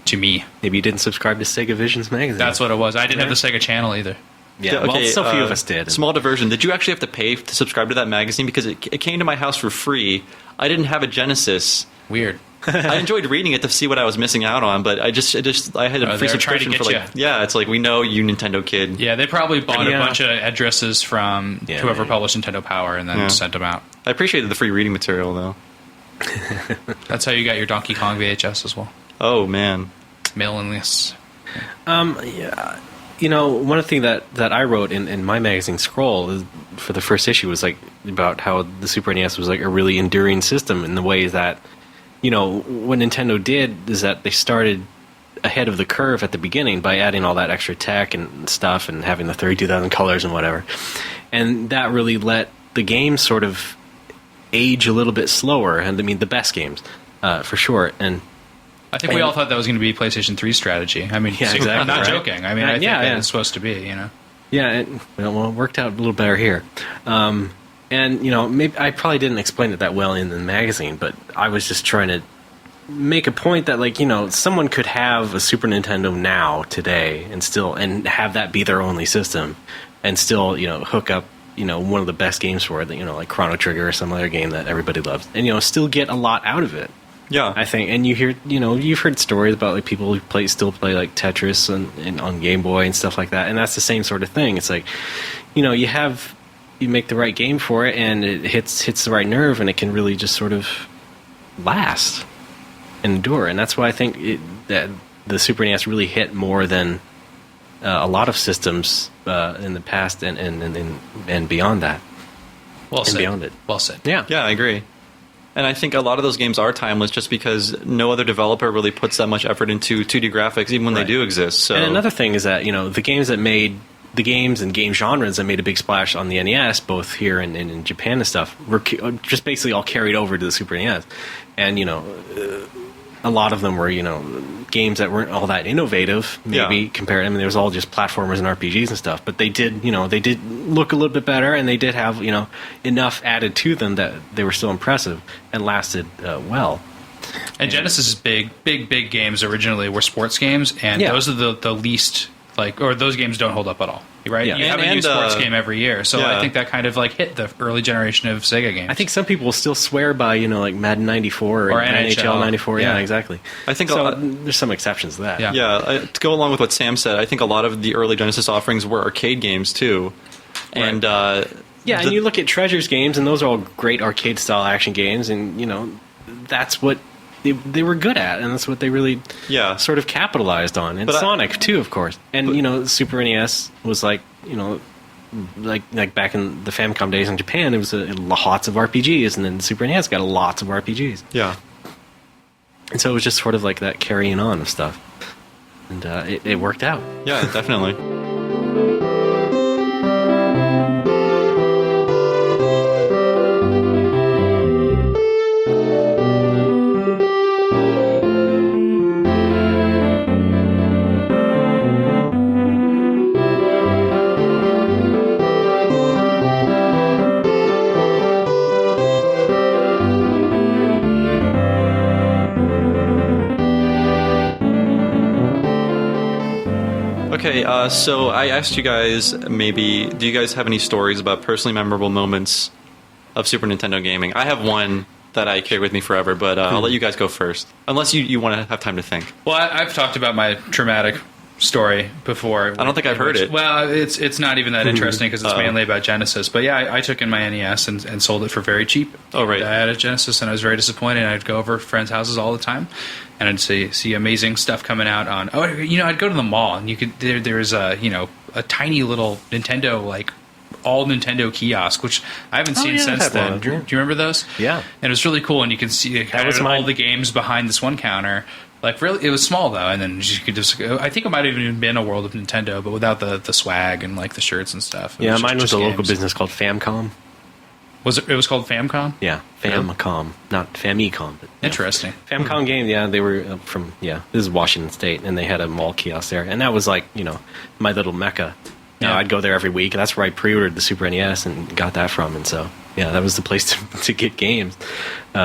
Speaker 2: to me.
Speaker 4: Maybe you didn't subscribe to Sega Visions magazine.
Speaker 2: That's what it was. I didn't have the Sega channel either.
Speaker 4: Yeah, well, so few of us did.
Speaker 1: Small diversion. Did you actually have to pay to subscribe to that magazine? Because it came to my house for free. I didn't have a Genesis.
Speaker 2: Weird.
Speaker 1: I enjoyed reading it to see what I was missing out on, but I had a free subscription for it's like, we know you, Nintendo kid.
Speaker 2: Yeah, they probably bought a bunch of addresses from whoever published Nintendo Power and then sent them out.
Speaker 1: I appreciated the free reading material, though.
Speaker 2: That's how you got your Donkey Kong VHS as well.
Speaker 1: Oh, man.
Speaker 2: Mail-in lists.
Speaker 4: Yeah. One of the things that I wrote in my magazine Scroll for the first issue was about how the Super NES was a really enduring system in the way that, what Nintendo did is that they started ahead of the curve at the beginning by adding all that extra tech and stuff and having the 32,000 colors and whatever. And that really let the games sort of age a little bit slower. And I mean, the best games, for sure. And
Speaker 2: I think we all thought that was going to be PlayStation 3's strategy. I mean,
Speaker 4: exactly,
Speaker 2: I'm not
Speaker 4: right?
Speaker 2: joking. I mean, I think that it's supposed to be,
Speaker 4: Yeah, it worked out a little better here. And, maybe I probably didn't explain it that well in the magazine, but I was just trying to make a point that, someone could have a Super Nintendo now, today, and have that be their only system, and still, hook up, one of the best games for it, like Chrono Trigger or some other game that everybody loves, and, still get a lot out of it.
Speaker 1: Yeah,
Speaker 4: I think, and you hear, you've heard stories about people who still play Tetris and on Game Boy and stuff like that, and that's the same sort of thing. It's like, you make the right game for it, and it hits the right nerve, and it can really just sort of last and endure. And that's why I think that the Super NES really hit more than a lot of systems in the past and beyond that.
Speaker 2: Well said.
Speaker 4: And beyond it.
Speaker 2: Well said.
Speaker 1: Yeah, I agree. And I think a lot of those games are timeless just because no other developer really puts that much effort into 2D graphics, even when they do exist. So.
Speaker 4: And another thing is that, the games that made the games and game genres that made a big splash on the NES, both here and in Japan and stuff, were just basically all carried over to the Super NES. And, a lot of them were, games that weren't all that innovative, maybe, compared. I mean, there was all just platformers and RPGs and stuff, but they did look a little bit better, and they did have, enough added to them that they were still impressive and lasted well.
Speaker 2: And Genesis' big games originally were sports games, and those are the least, or those games don't hold up at all. Right?
Speaker 4: Yeah.
Speaker 2: You have a new sports game every year. So I think that kind of hit the early generation of Sega games.
Speaker 4: I think some people still swear by, Madden 94 or NHL 94. Yeah, exactly.
Speaker 1: I think
Speaker 4: there's some exceptions to that.
Speaker 1: Yeah, to go along with what Sam said, I think a lot of the early Genesis offerings were arcade games too. And and
Speaker 4: you look at Treasure's games, and those are all great arcade-style action games, and, that's what they were good at, and that's what they really sort of capitalized on. And Sonic too, of course. And Super NES was like back in the Famicom days in Japan, it was lots of RPGs, and then the Super NES got lots of RPGs.
Speaker 1: Yeah.
Speaker 4: And so it was just sort of like that carrying on of stuff, and it worked out.
Speaker 1: Yeah, definitely. Okay, so I asked you guys, do you guys have any stories about personally memorable moments of Super Nintendo gaming? I have one that I carry with me forever, but I'll let you guys go first. Unless you want to have time to think.
Speaker 2: Well, I've talked about my traumatic story before.
Speaker 1: I don't think I've heard it.
Speaker 2: Well, it's not even that interesting because it's mainly about Genesis. But yeah, I took in my NES and sold it for very cheap.
Speaker 1: Oh, right.
Speaker 2: I had a Genesis, and I was very disappointed. I'd go over to friends' houses all the time, and I'd see amazing stuff coming out on. I'd go to the mall, and you could there's a tiny little Nintendo all Nintendo kiosk, which I haven't seen
Speaker 4: yeah,
Speaker 2: since
Speaker 4: I've had one
Speaker 2: then.
Speaker 4: of them.
Speaker 2: Do you remember those?
Speaker 4: Yeah.
Speaker 2: And it was really cool, and you can see
Speaker 4: was
Speaker 2: all
Speaker 4: mine.
Speaker 2: the games behind this one counter. Like, really, it was small, though, and then you could just go. I think it might have even been a World of Nintendo, but without the swag and, like, the shirts and stuff. It
Speaker 4: Yeah,
Speaker 2: was
Speaker 4: mine was
Speaker 2: just
Speaker 4: a local
Speaker 2: games.
Speaker 4: business called Famcom.
Speaker 2: It was called Famcom?
Speaker 4: Yeah, Famcom, not Famicom. But yeah.
Speaker 2: Interesting.
Speaker 4: Famcom game, yeah, they were from, this is Washington State, and they had a mall kiosk there. And that was like, my little mecca.
Speaker 2: Yeah.
Speaker 4: I'd go there every week, and that's where I pre-ordered the Super NES and got that from. And so, yeah, that was the place to get games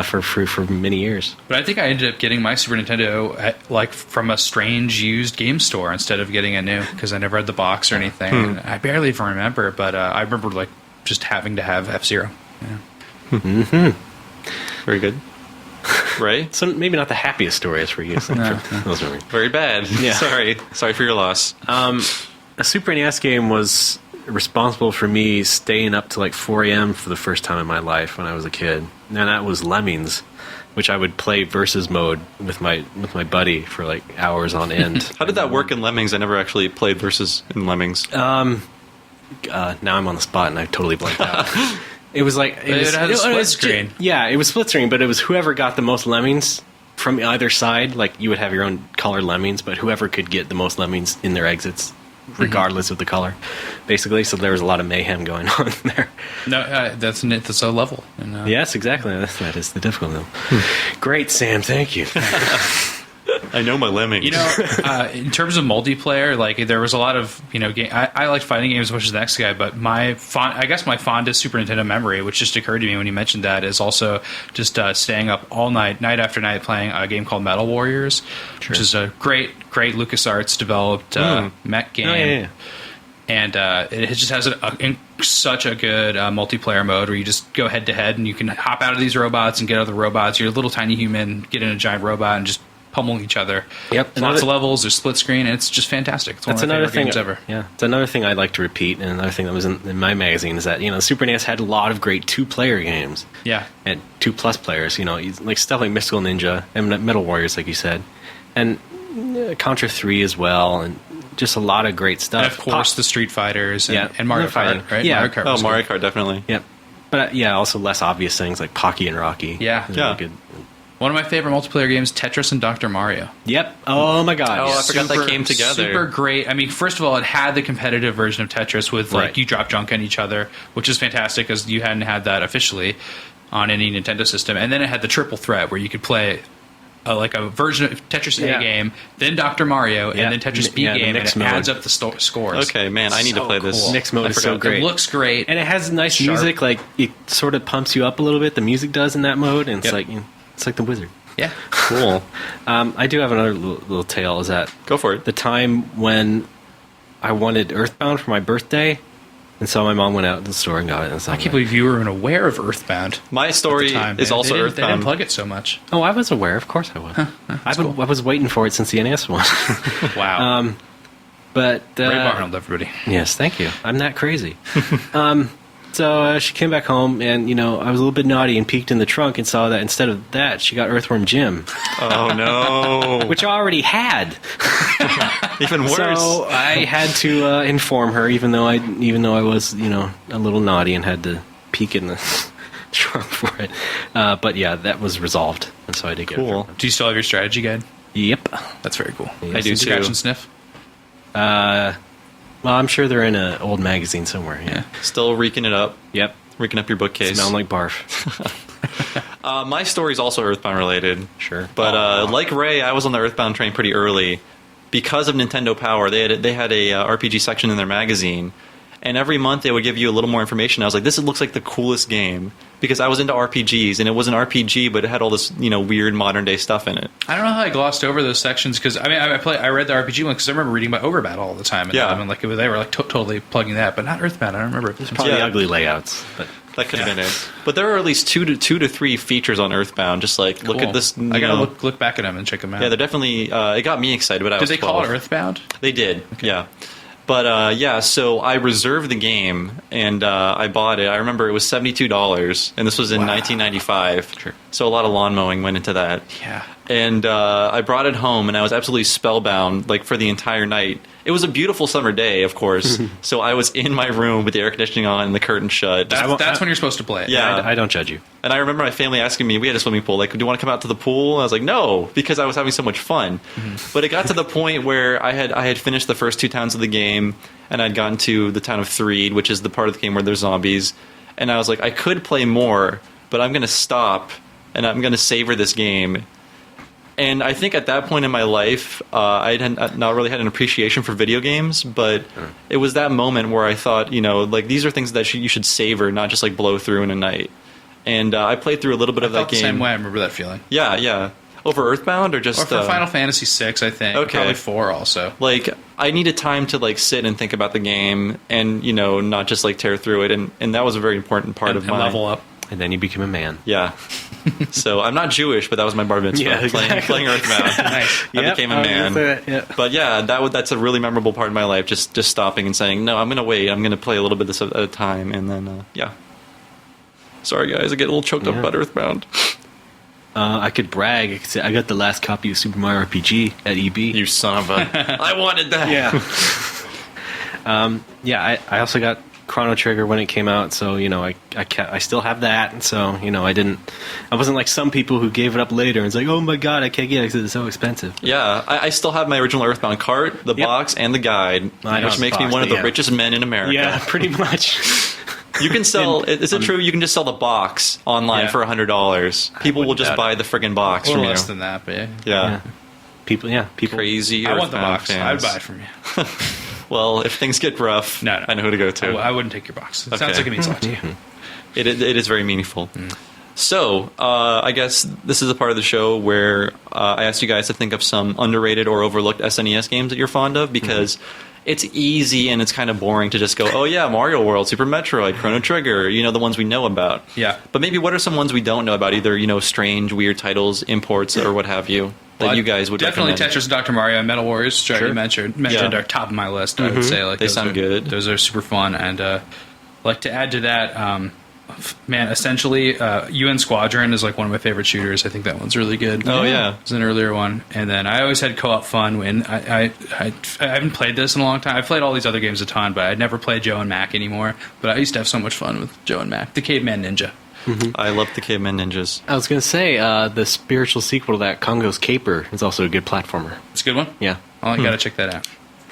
Speaker 4: for many years.
Speaker 2: But I think I ended up getting my Super Nintendo from a strange used game store instead of getting a new, because I never had the box or anything. And I barely even remember, but I remember like just having to have F-Zero. Yeah.
Speaker 1: Very good. Ray?
Speaker 4: So maybe not the happiest stories for you. So those are
Speaker 1: Very bad.
Speaker 4: Yeah.
Speaker 1: Sorry for your loss.
Speaker 4: a Super NES game was responsible for me staying up to like 4 a.m. for the first time in my life when I was a kid. And that was Lemmings, which I would play versus mode with my buddy for like hours on end.
Speaker 1: How did that work in Lemmings? I never actually played versus in Lemmings.
Speaker 4: Now I'm on the spot and I totally blanked out. It was like
Speaker 2: It had a split screen.
Speaker 4: Yeah, it was split screen, but it was whoever got the most lemmings from either side. Like you would have your own color lemmings, but whoever could get the most lemmings in their exits, regardless of the color, basically. So there was a lot of mayhem going on there.
Speaker 2: No, that's a level. And,
Speaker 4: Yes, exactly. That is the difficult. Great, Sam. Thank you.
Speaker 1: I know my Lemmings.
Speaker 2: You know, in terms of multiplayer, like there was a lot of I liked fighting games as much as the next guy, but my fondest Super Nintendo memory, which just occurred to me when you mentioned that, is also just staying up all night after night, playing a game called Metal Warriors, which is a great LucasArts developed mech game.
Speaker 4: Oh, yeah.
Speaker 2: And it just has such a good multiplayer mode where you just go head to head and you can hop out of these robots and get other robots. You're a little tiny human, get in a giant robot and just pummel each other.
Speaker 4: Yep.
Speaker 2: Lots of levels, there's split screen, and it's just fantastic. It's one
Speaker 4: That's
Speaker 2: of my
Speaker 4: another
Speaker 2: favorite
Speaker 4: thing
Speaker 2: games ever.
Speaker 4: Yeah, it's another thing I'd like to repeat, and another thing that was in my magazine is that Super NES had a lot of great 2-player games.
Speaker 2: Yeah.
Speaker 4: And 2+ players. Like stuff like Mystical Ninja and Metal Warriors, like you said, and Contra 3 as well, and just a lot of great stuff.
Speaker 2: And of course, the Street Fighters and Mario
Speaker 4: Fighting.
Speaker 2: Kart, right?
Speaker 4: Yeah.
Speaker 2: Mario Kart was
Speaker 1: Mario
Speaker 2: good.
Speaker 1: Kart, definitely.
Speaker 4: Yep. But also less obvious things like Pocky and Rocky.
Speaker 2: Yeah.
Speaker 4: Really
Speaker 1: Yeah.
Speaker 4: good.
Speaker 2: One of my favorite multiplayer games, Tetris and Dr. Mario.
Speaker 4: Yep. Oh my God.
Speaker 1: Oh,
Speaker 4: yeah.
Speaker 1: I forgot that came together.
Speaker 2: Super great. I mean, first of all, it had the competitive version of Tetris with
Speaker 4: Right.
Speaker 2: you drop junk on each other, which is fantastic because you hadn't had that officially on any Nintendo system. And then it had the triple threat where you could play like a version of Tetris A game, then Dr. Mario, and then Tetris B
Speaker 4: the
Speaker 2: game, and
Speaker 4: mixed
Speaker 2: it
Speaker 4: mode.
Speaker 2: adds up the scores.
Speaker 1: Okay, man, I need to play this.
Speaker 2: cool.
Speaker 4: Mixed mode
Speaker 1: I
Speaker 4: is so
Speaker 1: forgot.
Speaker 4: great.
Speaker 2: It looks great.
Speaker 4: And it has nice
Speaker 2: Sharp.
Speaker 4: music, like it sort of pumps you up a little bit. The music does in that mode, and it's
Speaker 2: Yep.
Speaker 4: like it's like the Wizard.
Speaker 2: Yeah.
Speaker 1: Cool.
Speaker 4: I do have another little tale. Is that
Speaker 1: Go for it.
Speaker 4: the time when I wanted Earthbound for my birthday, and so my mom went out to the store and got it. And
Speaker 2: I can't believe you were even aware of Earthbound.
Speaker 1: My story
Speaker 2: at the time,
Speaker 1: is
Speaker 2: man.
Speaker 1: also
Speaker 2: They didn't
Speaker 1: Earthbound.
Speaker 2: plug it so much.
Speaker 4: Oh, I was aware. Of course, I was. I was waiting for it since the NES one.
Speaker 2: Wow.
Speaker 4: But
Speaker 2: Ray Barnold, everybody.
Speaker 4: yes, thank you. I'm that crazy. So she came back home, and I was a little bit naughty and peeked in the trunk and saw that instead of that, she got Earthworm Jim,
Speaker 1: Oh no!
Speaker 4: which I already had.
Speaker 1: Even worse.
Speaker 4: So I had to inform her, even though I was a little naughty and had to peek in the trunk for it. But yeah, that was resolved, and so I did get
Speaker 1: Cool.
Speaker 4: it.
Speaker 2: Do you still have your strategy guide?
Speaker 4: Yep.
Speaker 2: That's very cool.
Speaker 4: I
Speaker 1: do
Speaker 2: Scratch
Speaker 1: too.
Speaker 2: and sniff.
Speaker 4: Well, I'm sure they're in an old magazine somewhere. Yeah.
Speaker 1: Still reeking it up.
Speaker 4: Yep.
Speaker 1: Reeking up your bookcase.
Speaker 4: Smell like barf.
Speaker 1: My story's also Earthbound related.
Speaker 4: Sure.
Speaker 1: But like Ray, I was on the Earthbound train pretty early because of Nintendo Power. They had a RPG section in their magazine, and every month they would give you a little more information. I was like, this looks like the coolest game because I was into RPGs, and it was an RPG, but it had all this weird modern day stuff in it.
Speaker 2: I don't know how I glossed over those sections because I read the RPG one because I remember reading about Overbattle all the time. And
Speaker 1: Yeah.
Speaker 2: them, and like they were like totally plugging that, but not Earthbound. I don't remember.
Speaker 4: Probably
Speaker 1: Yeah.
Speaker 4: ugly layouts, but
Speaker 1: That could have been it. But there are at least two to three features on Earthbound. Just like look
Speaker 2: Cool.
Speaker 1: at this.
Speaker 2: I gotta look back at them and check them out.
Speaker 1: Yeah, they're definitely. It got me excited, but I
Speaker 2: Did
Speaker 1: was
Speaker 2: they call
Speaker 1: 12.
Speaker 2: it Earthbound?
Speaker 1: They did, yeah. But yeah, so I reserved the game and I bought it. I remember it was $72, and this was in 1995.
Speaker 2: Sure.
Speaker 1: So a lot of lawn mowing went into that.
Speaker 2: Yeah.
Speaker 1: And I brought it home, and I was absolutely spellbound, like, for the entire night. It was a beautiful summer day, of course. So I was in my room with the air conditioning on and the curtain shut.
Speaker 2: That's when you're supposed to play it.
Speaker 1: Yeah.
Speaker 4: I don't judge you.
Speaker 1: And I remember my family asking me, we had a swimming pool, like, do you want to come out to the pool? And I was like, no, because I was having so much fun. But it got to the point where I had finished the first 2 towns of the game, and I'd gotten to the town of Threed, which is the part of the game where there's zombies. And I was like, I could play more, but I'm going to stop, and I'm going to savor this game. And I think at that point in my life, I had not really had an appreciation for video games, but it was that moment where I thought, like, these are things that you should savor, not just, like, blow through in a night. And I played through a little bit of that game.
Speaker 2: The same way. I remember that feeling.
Speaker 1: Yeah. Over Earthbound or just...
Speaker 2: Or for Final Fantasy VI, I think.
Speaker 1: Okay.
Speaker 2: Probably 4 also.
Speaker 1: Like, I needed time to, like, sit and think about the game and, not just, like, tear through it. And that was a very important part of my...
Speaker 2: And level up.
Speaker 4: And then you become a man.
Speaker 1: Yeah. So I'm not Jewish, but that was my bar mitzvah.
Speaker 4: Yeah, exactly.
Speaker 1: Playing Earthbound.
Speaker 2: Nice.
Speaker 1: I became a man. But yeah, that's a really memorable part of my life. Just stopping and saying, no, I'm going to wait. I'm going to play a little bit this at a time, and then yeah. Sorry guys, I get a little choked up about Earthbound.
Speaker 4: I could brag. I could say I got the last copy of Super Mario RPG at EB.
Speaker 1: You son of a! I wanted that.
Speaker 4: Yeah. I also got Chrono Trigger when it came out, so I still have that, and so I wasn't like some people who gave it up later and it's like, oh my god, I can't get it because it's so expensive.
Speaker 1: Yeah, I still have my original Earthbound cart, the box, and the guide, which makes me one of the richest men in America.
Speaker 4: Yeah, pretty much.
Speaker 1: You can sell. Is it true? You can just sell the box online for $100. People will just buy the friggin' box
Speaker 2: A
Speaker 1: from
Speaker 2: little
Speaker 1: you.
Speaker 2: less than that, but
Speaker 1: Yeah.
Speaker 4: People.
Speaker 1: Crazy.
Speaker 2: I want the
Speaker 1: Earthbound
Speaker 2: box.
Speaker 1: fans.
Speaker 2: I'd buy it from you.
Speaker 1: Well, if things get rough,
Speaker 2: No.
Speaker 1: I know who to go to.
Speaker 2: I wouldn't take your box. It
Speaker 1: Okay.
Speaker 2: sounds like it means a lot to you.
Speaker 1: It is very meaningful. So, I guess this is a part of the show where I asked you guys to think of some underrated or overlooked SNES games that you're fond of, because it's easy and it's kind of boring to just go, oh yeah, Mario World, Super Metroid, Chrono Trigger, the ones we know about.
Speaker 2: Yeah.
Speaker 1: But maybe what are some ones we don't know about, either, strange, weird titles, imports, or what have you, that you guys would
Speaker 2: definitely
Speaker 1: recommend?
Speaker 2: Tetris and Dr. Mario and Metal Warriors, which I already mentioned are top of my list, I would say. Like,
Speaker 1: They
Speaker 2: those
Speaker 1: sound good.
Speaker 2: Those are super fun. And like to add to that, man, essentially, UN Squadron is like one of my favorite shooters. I think that one's really good.
Speaker 1: Oh, yeah.
Speaker 2: It's an earlier one. And then I always had co-op fun when I haven't played this in a long time. I've played all these other games a ton, but I'd never played Joe and Mac anymore. But I used to have so much fun with Joe and Mac. The Caveman Ninja.
Speaker 1: I love the Caveman Ninjas.
Speaker 4: I was going to say, the spiritual sequel to that, Congo's Caper, is also a good platformer.
Speaker 2: It's a good one?
Speaker 4: Yeah.
Speaker 2: Oh, I gotta check that out.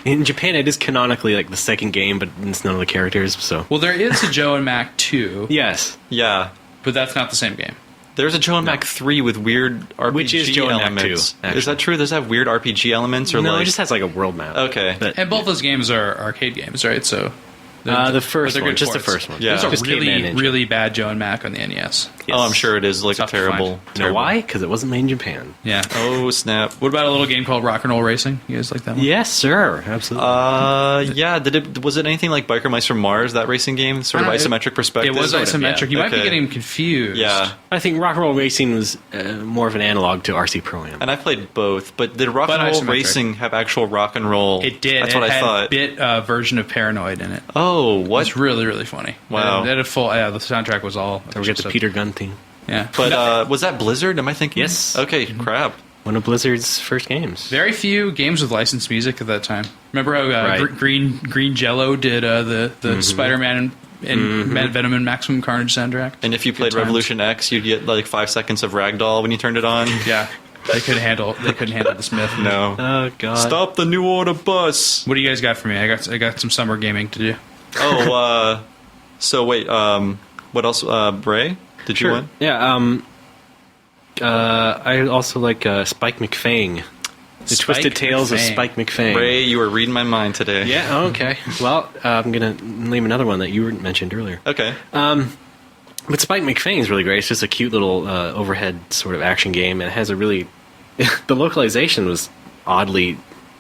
Speaker 4: In Japan, it is canonically like the second game, but it's none of the characters, so...
Speaker 2: Well, there is a Joe and Mac 2,
Speaker 4: Yes.
Speaker 1: Yeah.
Speaker 2: but that's not the same game.
Speaker 1: There's a Joe and Mac 3 with weird RPG
Speaker 4: Which is Joe and Mac
Speaker 1: elements.
Speaker 4: 2, actually.
Speaker 1: Is that true? Does it have weird RPG elements? Or
Speaker 4: No,
Speaker 1: like...
Speaker 4: it just has like a world map.
Speaker 1: Okay.
Speaker 4: But,
Speaker 2: And both those games are arcade games, right? So
Speaker 4: the first
Speaker 2: they're
Speaker 4: one,
Speaker 2: good
Speaker 4: just the
Speaker 2: ports.
Speaker 4: first one.
Speaker 1: Yeah.
Speaker 2: There's a
Speaker 4: Just
Speaker 2: really,
Speaker 4: Caveman Ninja.
Speaker 2: really bad Joe and Mac on the NES.
Speaker 4: Yes.
Speaker 1: Oh, I'm sure it is like a
Speaker 2: Tough to find.
Speaker 1: terrible...
Speaker 4: You know
Speaker 1: terrible-
Speaker 4: why? Because it wasn't made in Japan.
Speaker 2: Yeah.
Speaker 1: Oh, snap.
Speaker 2: What about a little game called Rock and Roll Racing? You guys like that one?
Speaker 4: Yes, sir. Absolutely.
Speaker 1: Yeah. Was it anything like Biker Mice from Mars, that racing game? Sort of isometric perspective?
Speaker 2: It was isometric. You might be
Speaker 1: Okay.
Speaker 2: getting confused.
Speaker 1: Yeah.
Speaker 4: I think Rock and Roll Racing was more of an analog to RC Pro-Am.
Speaker 1: And I played both, but did Rock
Speaker 2: But
Speaker 1: and Roll
Speaker 2: isometric.
Speaker 1: Racing have actual rock and roll?
Speaker 2: It did.
Speaker 1: That's
Speaker 2: It
Speaker 1: what I
Speaker 2: had
Speaker 1: thought.
Speaker 2: a bit version of Paranoid in it.
Speaker 1: Oh, what?
Speaker 2: It's really, really funny.
Speaker 1: Wow.
Speaker 2: It had a full. Yeah, the soundtrack was all.
Speaker 4: Don't forget the Peter Gunn theme.
Speaker 2: Yeah.
Speaker 1: But was that Blizzard? Am I thinking?
Speaker 4: Yes.
Speaker 1: Okay, crap.
Speaker 4: One of Blizzard's first games.
Speaker 2: Very few games with licensed music at that time. Remember how
Speaker 4: Right.
Speaker 2: Green Jello did the Spider-Man and Venom and Maximum Carnage soundtrack?
Speaker 1: And if you played
Speaker 2: times.
Speaker 1: Revolution X, you'd get like 5 seconds of Ragdoll when you turned it on.
Speaker 2: Yeah. They couldn't handle the Smith.
Speaker 1: No.
Speaker 4: Oh, God.
Speaker 1: Stop the New Order bus.
Speaker 2: What do you guys got for me? I got some summer gaming to do.
Speaker 1: Oh, so wait, what else? Bray? Did you want?
Speaker 4: Yeah, I also like Spike McFang. The
Speaker 2: Spike
Speaker 4: Twisted Tales of
Speaker 2: McFang.
Speaker 4: Spike McFang.
Speaker 1: Ray, you were reading my mind today.
Speaker 4: Yeah, okay. Well, I'm going to name another one that you mentioned earlier.
Speaker 1: Okay.
Speaker 4: But Spike McFang is really great. It's just a cute little overhead sort of action game, and it has a really... the localization was oddly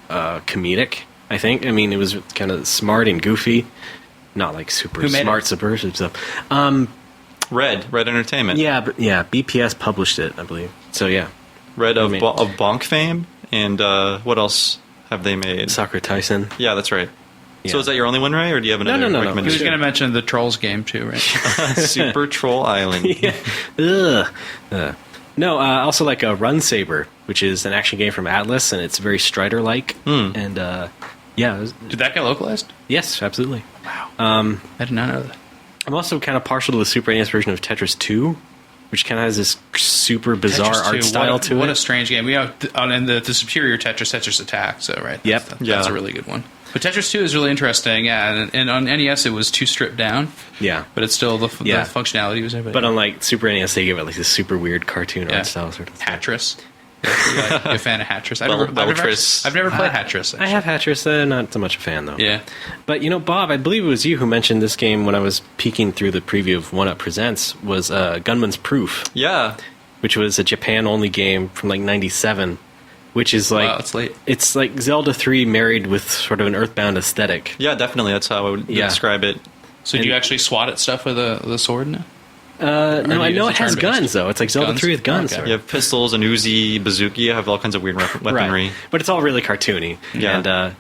Speaker 4: comedic, I think. I mean, it was kind of smart and goofy, not like super
Speaker 2: Who made
Speaker 4: smart
Speaker 2: it?
Speaker 4: subversive stuff.
Speaker 1: Red Entertainment.
Speaker 4: Yeah, BPS published it, I believe. So yeah,
Speaker 1: Red of,
Speaker 4: I mean-
Speaker 1: of Bonk fame. And what else have they made?
Speaker 4: Sakura Tyson.
Speaker 1: Yeah, that's right. So
Speaker 4: Yeah.
Speaker 1: is that your only one, Ray, or do you have another
Speaker 4: no.
Speaker 2: He was
Speaker 1: recommendation?
Speaker 2: going to mention the Trolls game too, right?
Speaker 1: Super Troll Island.
Speaker 4: Ugh. No, also like a Run Saber, which is an action game from Atlas, and it's very Strider-like. And yeah,
Speaker 2: Did that get localized?
Speaker 4: yes, absolutely.
Speaker 2: I did not know that.
Speaker 4: I'm also kind of partial to the Super NES version of Tetris 2, which kind of has this super bizarre
Speaker 2: Tetris 2,
Speaker 4: art style to
Speaker 2: what
Speaker 4: it.
Speaker 2: a strange game. We have and the superior Tetris Attack. So right,
Speaker 4: Yep.
Speaker 2: that's a really good one. But Tetris 2 is really interesting. Yeah, and on NES it was too stripped down.
Speaker 4: Yeah.
Speaker 2: But it's still the
Speaker 4: Yeah.
Speaker 2: functionality was there.
Speaker 4: But on like Super NES, they give it like this super weird cartoon
Speaker 2: Yeah.
Speaker 4: art style sort of stuff.
Speaker 2: Hatris. You're a fan of Hatris?
Speaker 1: Beltris.
Speaker 2: I've never played Hatris.
Speaker 4: I have Hatris, not so much a fan though.
Speaker 2: Yeah.
Speaker 4: But Bob, I believe it was you who mentioned this game when I was peeking through the preview of One Up Presents, was Gunman's Proof,
Speaker 1: Yeah.
Speaker 4: which was a Japan-only game from like 97, which is like...
Speaker 2: Wow, it's late.
Speaker 4: It's like Zelda 3 married with sort of an Earthbound aesthetic.
Speaker 1: Yeah, definitely. That's how I would
Speaker 4: Yeah.
Speaker 1: describe it.
Speaker 2: So do you actually swat at stuff with a sword in it?
Speaker 4: No,
Speaker 2: do
Speaker 4: I
Speaker 2: you
Speaker 4: know
Speaker 2: use
Speaker 4: it has
Speaker 2: turn-based?
Speaker 4: guns, though. It's like Zelda
Speaker 2: Guns?
Speaker 4: 3 with guns.
Speaker 2: Okay.
Speaker 1: You have pistols and Uzi, bazooka. You have all kinds of weird weaponry.
Speaker 4: Right. But it's all really cartoony.
Speaker 1: Yeah.
Speaker 4: And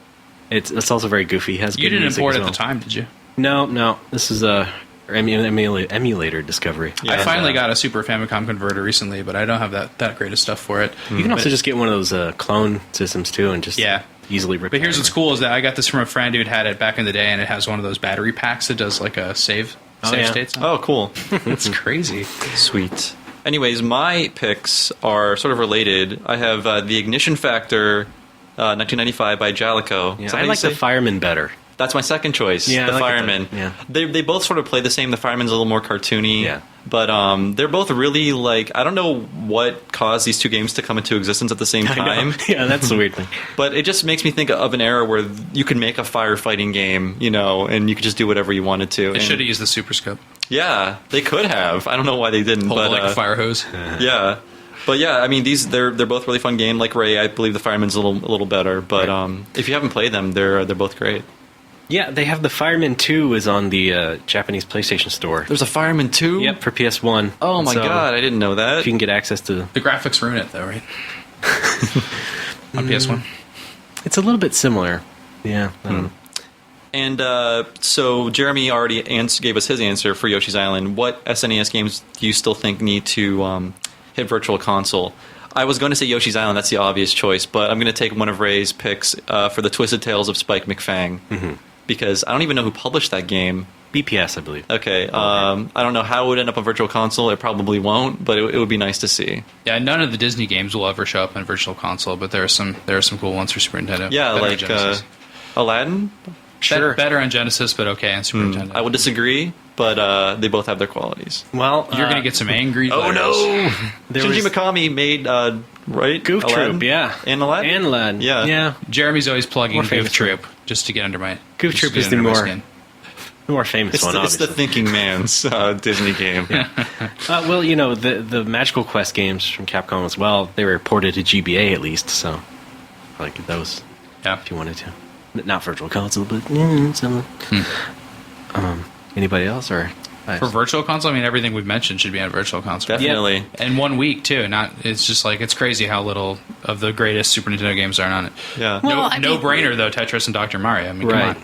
Speaker 4: it's also very goofy. It has
Speaker 2: You
Speaker 4: good
Speaker 2: didn't
Speaker 4: music
Speaker 2: import
Speaker 4: as
Speaker 2: at
Speaker 4: well.
Speaker 2: the time, did you?
Speaker 4: No. This is a emulator discovery.
Speaker 1: Yeah.
Speaker 2: I finally got a Super Famicom converter recently, but I don't have that great of stuff for it.
Speaker 4: You can also just get one of those clone systems, too, and just
Speaker 2: Yeah.
Speaker 4: easily rip
Speaker 2: But
Speaker 4: it
Speaker 2: here's
Speaker 4: out.
Speaker 2: what's cool is that I got this from a friend who had it back in the day, and it has one of those battery packs that does like a save
Speaker 4: yeah.
Speaker 2: states.
Speaker 1: Oh, cool.
Speaker 2: It's crazy.
Speaker 1: Sweet. Anyways, my picks are sort of related. I have The Ignition Factor, 1995 by Jalico.
Speaker 4: Yeah,
Speaker 1: Is that
Speaker 4: I
Speaker 1: how you
Speaker 4: like
Speaker 1: say?
Speaker 4: the Fireman better.
Speaker 1: That's my second choice.
Speaker 4: Yeah,
Speaker 1: The
Speaker 4: I like it
Speaker 1: Fireman.
Speaker 4: too. Yeah.
Speaker 1: They both sort of play the same. The Fireman's a little more cartoony.
Speaker 4: Yeah.
Speaker 1: But they're both really like, I don't know what caused these two games to come into existence at the same
Speaker 4: I know.
Speaker 1: time.
Speaker 4: Yeah, that's the weird thing.
Speaker 1: But it just makes me think of an era where you could make a firefighting game, and you could just do whatever you wanted to.
Speaker 2: They
Speaker 1: And
Speaker 2: should have used the Super Scope.
Speaker 1: yeah, they could have. I don't know why they didn't.
Speaker 2: Pull
Speaker 1: but
Speaker 2: like a fire hose.
Speaker 1: yeah. But yeah, I mean they're both really fun games. Like Ray, I believe the Fireman's a little better. But if you haven't played them, they're both great.
Speaker 4: Yeah, they have the Fireman 2 is on the Japanese PlayStation Store.
Speaker 1: There's a Fireman 2?
Speaker 4: Yep, for PS1.
Speaker 1: Oh my
Speaker 4: So
Speaker 1: god, I didn't know that.
Speaker 4: If you can get access to...
Speaker 2: The graphics ruin it, though, right? On PS1.
Speaker 4: It's a little bit similar. Yeah, I don't know.
Speaker 1: And so Jeremy already gave us his answer for Yoshi's Island. What SNES games do you still think need to hit Virtual Console? I was going to say Yoshi's Island. That's the obvious choice, but I'm going to take one of Ray's picks for the Twisted Tales of Spike McFang. Because I don't even know who published that game.
Speaker 4: BPS, I believe.
Speaker 1: Okay, I don't know how it would end up on Virtual Console. It probably won't, but it would be nice to see.
Speaker 2: Yeah, none of the Disney games will ever show up on Virtual Console, but there are some cool ones for Super Nintendo.
Speaker 1: Yeah,
Speaker 2: Better on
Speaker 1: like
Speaker 2: Genesis.
Speaker 1: Aladdin.
Speaker 4: Sure.
Speaker 2: Better on Genesis, but okay on Super Nintendo.
Speaker 1: I would disagree, but they both have their qualities.
Speaker 4: Well,
Speaker 2: You're going to get some angry
Speaker 1: Oh
Speaker 2: letters.
Speaker 1: no!
Speaker 4: there
Speaker 1: Shinji
Speaker 4: was
Speaker 1: Mikami made right
Speaker 4: Goof
Speaker 1: Aladdin?
Speaker 4: Troop, yeah.
Speaker 1: And Aladdin.
Speaker 4: And Aladdin.
Speaker 1: Yeah.
Speaker 4: Yeah.
Speaker 2: Jeremy's always plugging
Speaker 4: More
Speaker 2: Goof
Speaker 4: famous
Speaker 2: Troop just to get under my...
Speaker 4: Goof
Speaker 2: just
Speaker 4: Troop
Speaker 2: to get
Speaker 4: is the
Speaker 2: under my
Speaker 4: more-
Speaker 2: skin.
Speaker 4: The more famous
Speaker 1: It's
Speaker 4: one,
Speaker 1: the, it's the
Speaker 4: obviously.
Speaker 1: thinking man's Disney game.
Speaker 4: Well, the Magical Quest games from Capcom as well, they were ported to GBA at least, so I like those
Speaker 2: Yeah.
Speaker 4: if you wanted to. Not Virtual Console, but some. Anybody else? Or
Speaker 2: For Virtual Console, I mean, everything we've mentioned should be on Virtual Console.
Speaker 1: Definitely.
Speaker 2: And 1 week, too. It's just like, it's crazy how little of the greatest Super Nintendo games are on it.
Speaker 1: Yeah.
Speaker 4: Well, I mean-
Speaker 2: No-brainer, though, Tetris and Dr. Mario. I mean,
Speaker 4: right.
Speaker 2: come on.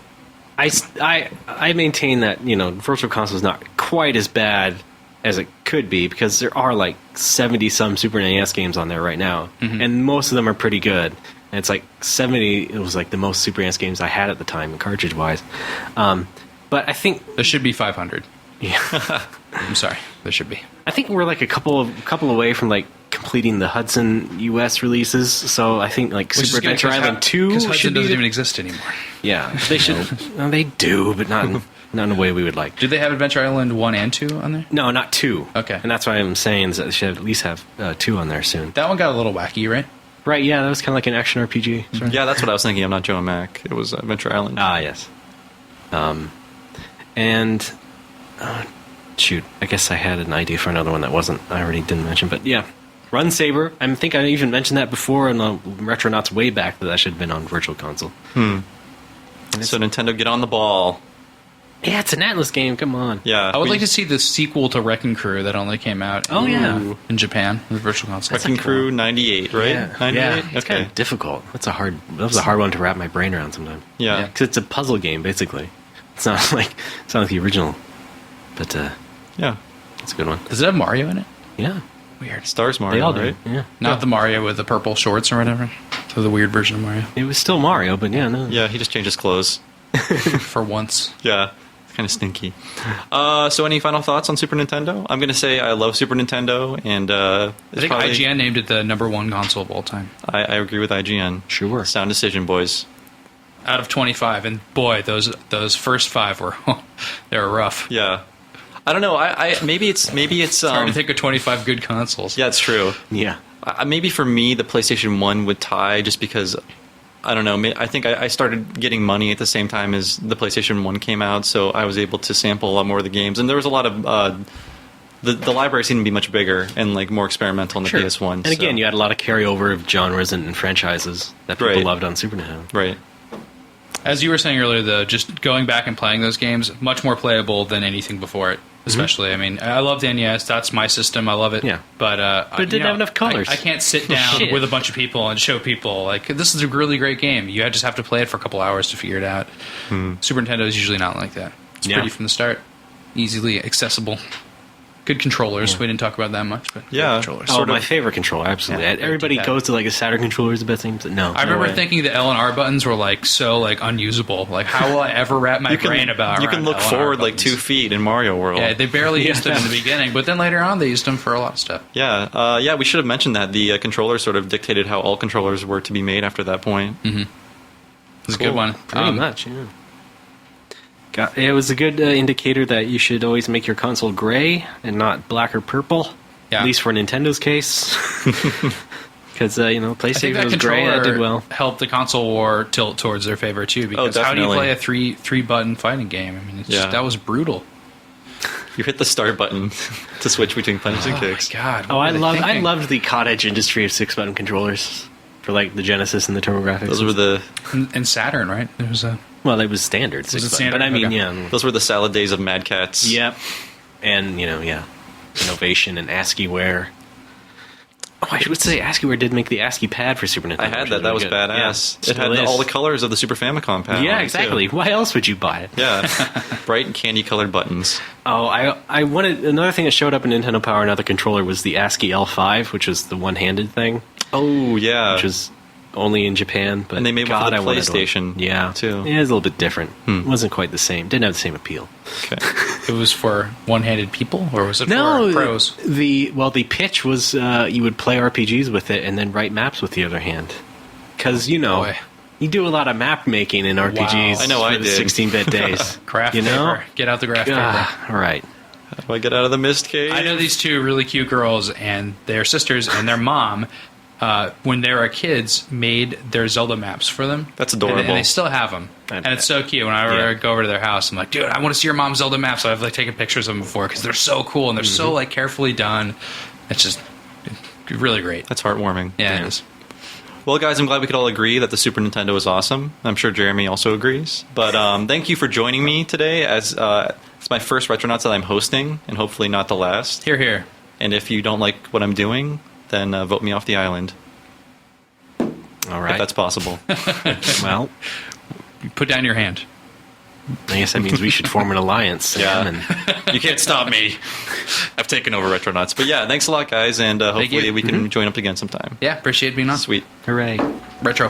Speaker 4: I maintain that Virtual Console is not quite as bad as it could be because there are like 70 some Super NES games on there right now, and most of them are pretty good. And it's like 70. It was like the most Super NES games I had at the time, cartridge wise. But I think
Speaker 2: There should be 500.
Speaker 4: yeah,
Speaker 2: I'm sorry. There should be.
Speaker 4: I think we're like a couple away from like completing the Hudson US releases. So I think like Super Adventure Island 2
Speaker 2: Because
Speaker 4: should
Speaker 2: Hudson
Speaker 4: be
Speaker 2: doesn't
Speaker 4: the-
Speaker 2: even exist anymore.
Speaker 4: Yeah, they should. No, they do, but not in a way we would like.
Speaker 2: Did they have Adventure Island 1 and 2 on there?
Speaker 4: No, not 2.
Speaker 2: Okay.
Speaker 4: And that's why I'm saying is that they should at least have 2 on there soon.
Speaker 2: That one got a little wacky, right?
Speaker 4: Right, yeah, that was kind of like an action RPG. Sort of.
Speaker 1: Yeah, that's what I was thinking. I'm not Joe Mac. It was Adventure Island.
Speaker 4: Ah, yes. And shoot, I guess I had an idea for another one that wasn't. I already didn't mention, but yeah, Run Saber. I think I even mentioned that before in the Retronauts way back that should have been on Virtual Console.
Speaker 1: So Nintendo, get on the ball.
Speaker 4: Yeah, it's an Atlas game. Come on.
Speaker 1: Yeah.
Speaker 2: I would like to see the sequel to Wrecking Crew that only came out
Speaker 4: Oh, yeah.
Speaker 2: in Japan with Virtual Console.
Speaker 1: Wrecking Crew 98, right?
Speaker 4: Yeah,
Speaker 1: 98?
Speaker 4: yeah. It's
Speaker 1: Okay.
Speaker 4: kind of difficult. That was a hard one to wrap my brain around sometimes.
Speaker 1: Yeah.
Speaker 4: Because it's a puzzle game basically. It's not like the original, but
Speaker 1: Yeah.
Speaker 4: it's a good one.
Speaker 2: Does it have Mario in it?
Speaker 4: Yeah.
Speaker 2: Weird.
Speaker 1: Stars Mario,
Speaker 4: They all do.
Speaker 1: right?
Speaker 4: Yeah.
Speaker 2: Not the Mario with the purple shorts or whatever. So the weird version of Mario.
Speaker 4: It was still Mario, but yeah, no.
Speaker 1: Yeah, he just changed his clothes.
Speaker 2: For once.
Speaker 1: Yeah, it's kind of stinky. So any final thoughts on Super Nintendo? I'm going to say I love Super Nintendo, and
Speaker 2: I think IGN named it the #1 console of all time.
Speaker 1: I agree with IGN.
Speaker 4: Sure.
Speaker 1: Sound decision, boys.
Speaker 2: Out of 25, and boy, those first 5 were they were rough.
Speaker 1: Yeah. I don't know. Maybe it's
Speaker 2: Hard to think of 25 good consoles.
Speaker 1: yeah, it's true.
Speaker 4: Yeah.
Speaker 1: Maybe for me, the PlayStation 1 would tie just because, I don't know, I think I started getting money at the same time as the PlayStation 1 came out, so I was able to sample a lot more of the games. And there was a lot of, the library seemed to be much bigger and like more experimental in the PS1.
Speaker 4: And again, you had a lot of carryover of genres and franchises that people
Speaker 1: Right.
Speaker 4: loved on Super Nintendo.
Speaker 1: Right.
Speaker 2: As you were saying earlier, though, just going back and playing those games, much more playable than anything before it. Especially, I mean, I love the NES. That's my system. I love it.
Speaker 4: Yeah.
Speaker 2: But
Speaker 4: it didn't have enough colors.
Speaker 2: I can't sit down
Speaker 4: Shit.
Speaker 2: with a bunch of people and show people like this is a really great game. You just have to play it for a couple hours to figure it out. Super Nintendo is usually not like that. It's
Speaker 4: Yeah.
Speaker 2: pretty from the start, easily accessible. Good controllers. We didn't talk about that much, but
Speaker 1: Yeah.
Speaker 2: good controllers.
Speaker 4: Oh, my favorite controller, absolutely.
Speaker 2: Yeah,
Speaker 4: Everybody
Speaker 2: D-pad.
Speaker 4: goes to like a Saturn controller is the best thing. But no.
Speaker 2: I remember
Speaker 1: way.
Speaker 2: thinking the L and R buttons were like so like unusable. Like how will I ever wrap my brain about?
Speaker 1: You can
Speaker 2: around
Speaker 1: look
Speaker 2: L and R
Speaker 1: forward like
Speaker 2: buttons?
Speaker 1: 2 feet in Mario World.
Speaker 2: Yeah, they barely used them in the beginning, but then later on they used them for a lot of stuff.
Speaker 1: Yeah, yeah. We should have mentioned that the controller sort of dictated how all controllers were to be made after that point.
Speaker 2: It's a good one.
Speaker 4: Pretty much, yeah. It was a good indicator that you should always make your console gray and not black or purple.
Speaker 2: Yeah.
Speaker 4: At least for Nintendo's case. Because,
Speaker 2: I think
Speaker 4: PlayStation
Speaker 2: that
Speaker 4: was gray, that did well.
Speaker 2: helped the console war tilt towards their favor too. Because how do you
Speaker 1: definitely.
Speaker 2: play a three button fighting game? I mean, it's just,
Speaker 1: Yeah.
Speaker 2: that was brutal.
Speaker 1: You hit the start button to switch between punches and
Speaker 2: Oh
Speaker 1: kicks.
Speaker 2: my god!
Speaker 4: Oh,
Speaker 2: what were they
Speaker 4: I
Speaker 2: thinking?
Speaker 4: loved the cottage industry of 6-button controllers for like the Genesis and the TurboGrafx.
Speaker 1: Those were the
Speaker 2: And Saturn, right? There was a
Speaker 4: Well, it was standard
Speaker 2: Was it
Speaker 4: 6-button.
Speaker 2: standard?
Speaker 4: But I mean,
Speaker 2: Okay.
Speaker 4: yeah.
Speaker 1: salad days of Mad Cats.
Speaker 4: Yep. And, innovation and ASCII-ware. Oh, I would say ASCII-ware did make the ASCII pad for Super Nintendo.
Speaker 1: I had
Speaker 4: which
Speaker 1: that. That was
Speaker 4: really good.
Speaker 1: badass.
Speaker 4: Yeah,
Speaker 1: It had
Speaker 4: still
Speaker 1: all
Speaker 4: is.
Speaker 1: the colors of the Super Famicom pad.
Speaker 4: Yeah,
Speaker 1: on it,
Speaker 4: exactly.
Speaker 1: too.
Speaker 4: Why else would you buy it?
Speaker 1: Yeah, bright and candy-colored buttons.
Speaker 4: Oh, I wanted another thing that showed up in Nintendo Power, another controller, was the ASCII L5, which was the one-handed thing,
Speaker 1: Oh yeah,
Speaker 4: which was only in Japan. But
Speaker 1: And they made one for
Speaker 4: God,
Speaker 1: the
Speaker 4: I wanted
Speaker 1: PlayStation,
Speaker 4: one. Yeah,
Speaker 1: too.
Speaker 4: Yeah, it was a little bit different. It wasn't quite the same. Didn't have the same appeal.
Speaker 1: okay.
Speaker 2: It was for one-handed people, or was it
Speaker 4: No,
Speaker 2: for pros?
Speaker 4: the pitch was you would play RPGs with it and then write maps with the other hand. Because
Speaker 2: boy.
Speaker 4: you do a lot of map making in RPGs.
Speaker 1: I know
Speaker 4: for
Speaker 1: I
Speaker 4: the
Speaker 1: did.
Speaker 4: 16-bit days.
Speaker 2: Graph
Speaker 4: you know?
Speaker 2: paper. Get out the graph paper.
Speaker 4: Ah, all right.
Speaker 1: How do I get out of the mist cave?
Speaker 2: I know these two really cute girls, and their sisters and their mom, when they were kids, made their Zelda maps for them.
Speaker 1: That's
Speaker 2: And
Speaker 1: adorable.
Speaker 2: they still have them. And it's so cute. When I go over to their house, I'm like, dude, I want to see your mom's Zelda maps. So I've like taken pictures of them before because they're so cool and they're so like carefully done. It's just really great.
Speaker 1: That's heartwarming.
Speaker 2: Yeah, it is.
Speaker 1: Well, guys, I'm glad we could all agree that the Super Nintendo is awesome. I'm sure Jeremy also agrees. But thank you for joining me today. As it's my first Retronauts that I'm hosting, and hopefully not the last.
Speaker 2: Here, here.
Speaker 1: And if you don't like what I'm doing, then vote me off the island,
Speaker 4: All
Speaker 1: if
Speaker 4: right.
Speaker 1: that's possible.
Speaker 4: Well,
Speaker 2: Put down your hand.
Speaker 4: I guess that means we should form an alliance. Sam,
Speaker 1: Yeah.
Speaker 4: and
Speaker 1: You can't stop me. I've taken over Retronauts. But yeah, thanks a lot, guys, and hopefully
Speaker 2: you.
Speaker 1: we can join up again sometime.
Speaker 2: Yeah, appreciate being on.
Speaker 1: Sweet.
Speaker 4: hooray.
Speaker 2: Retro.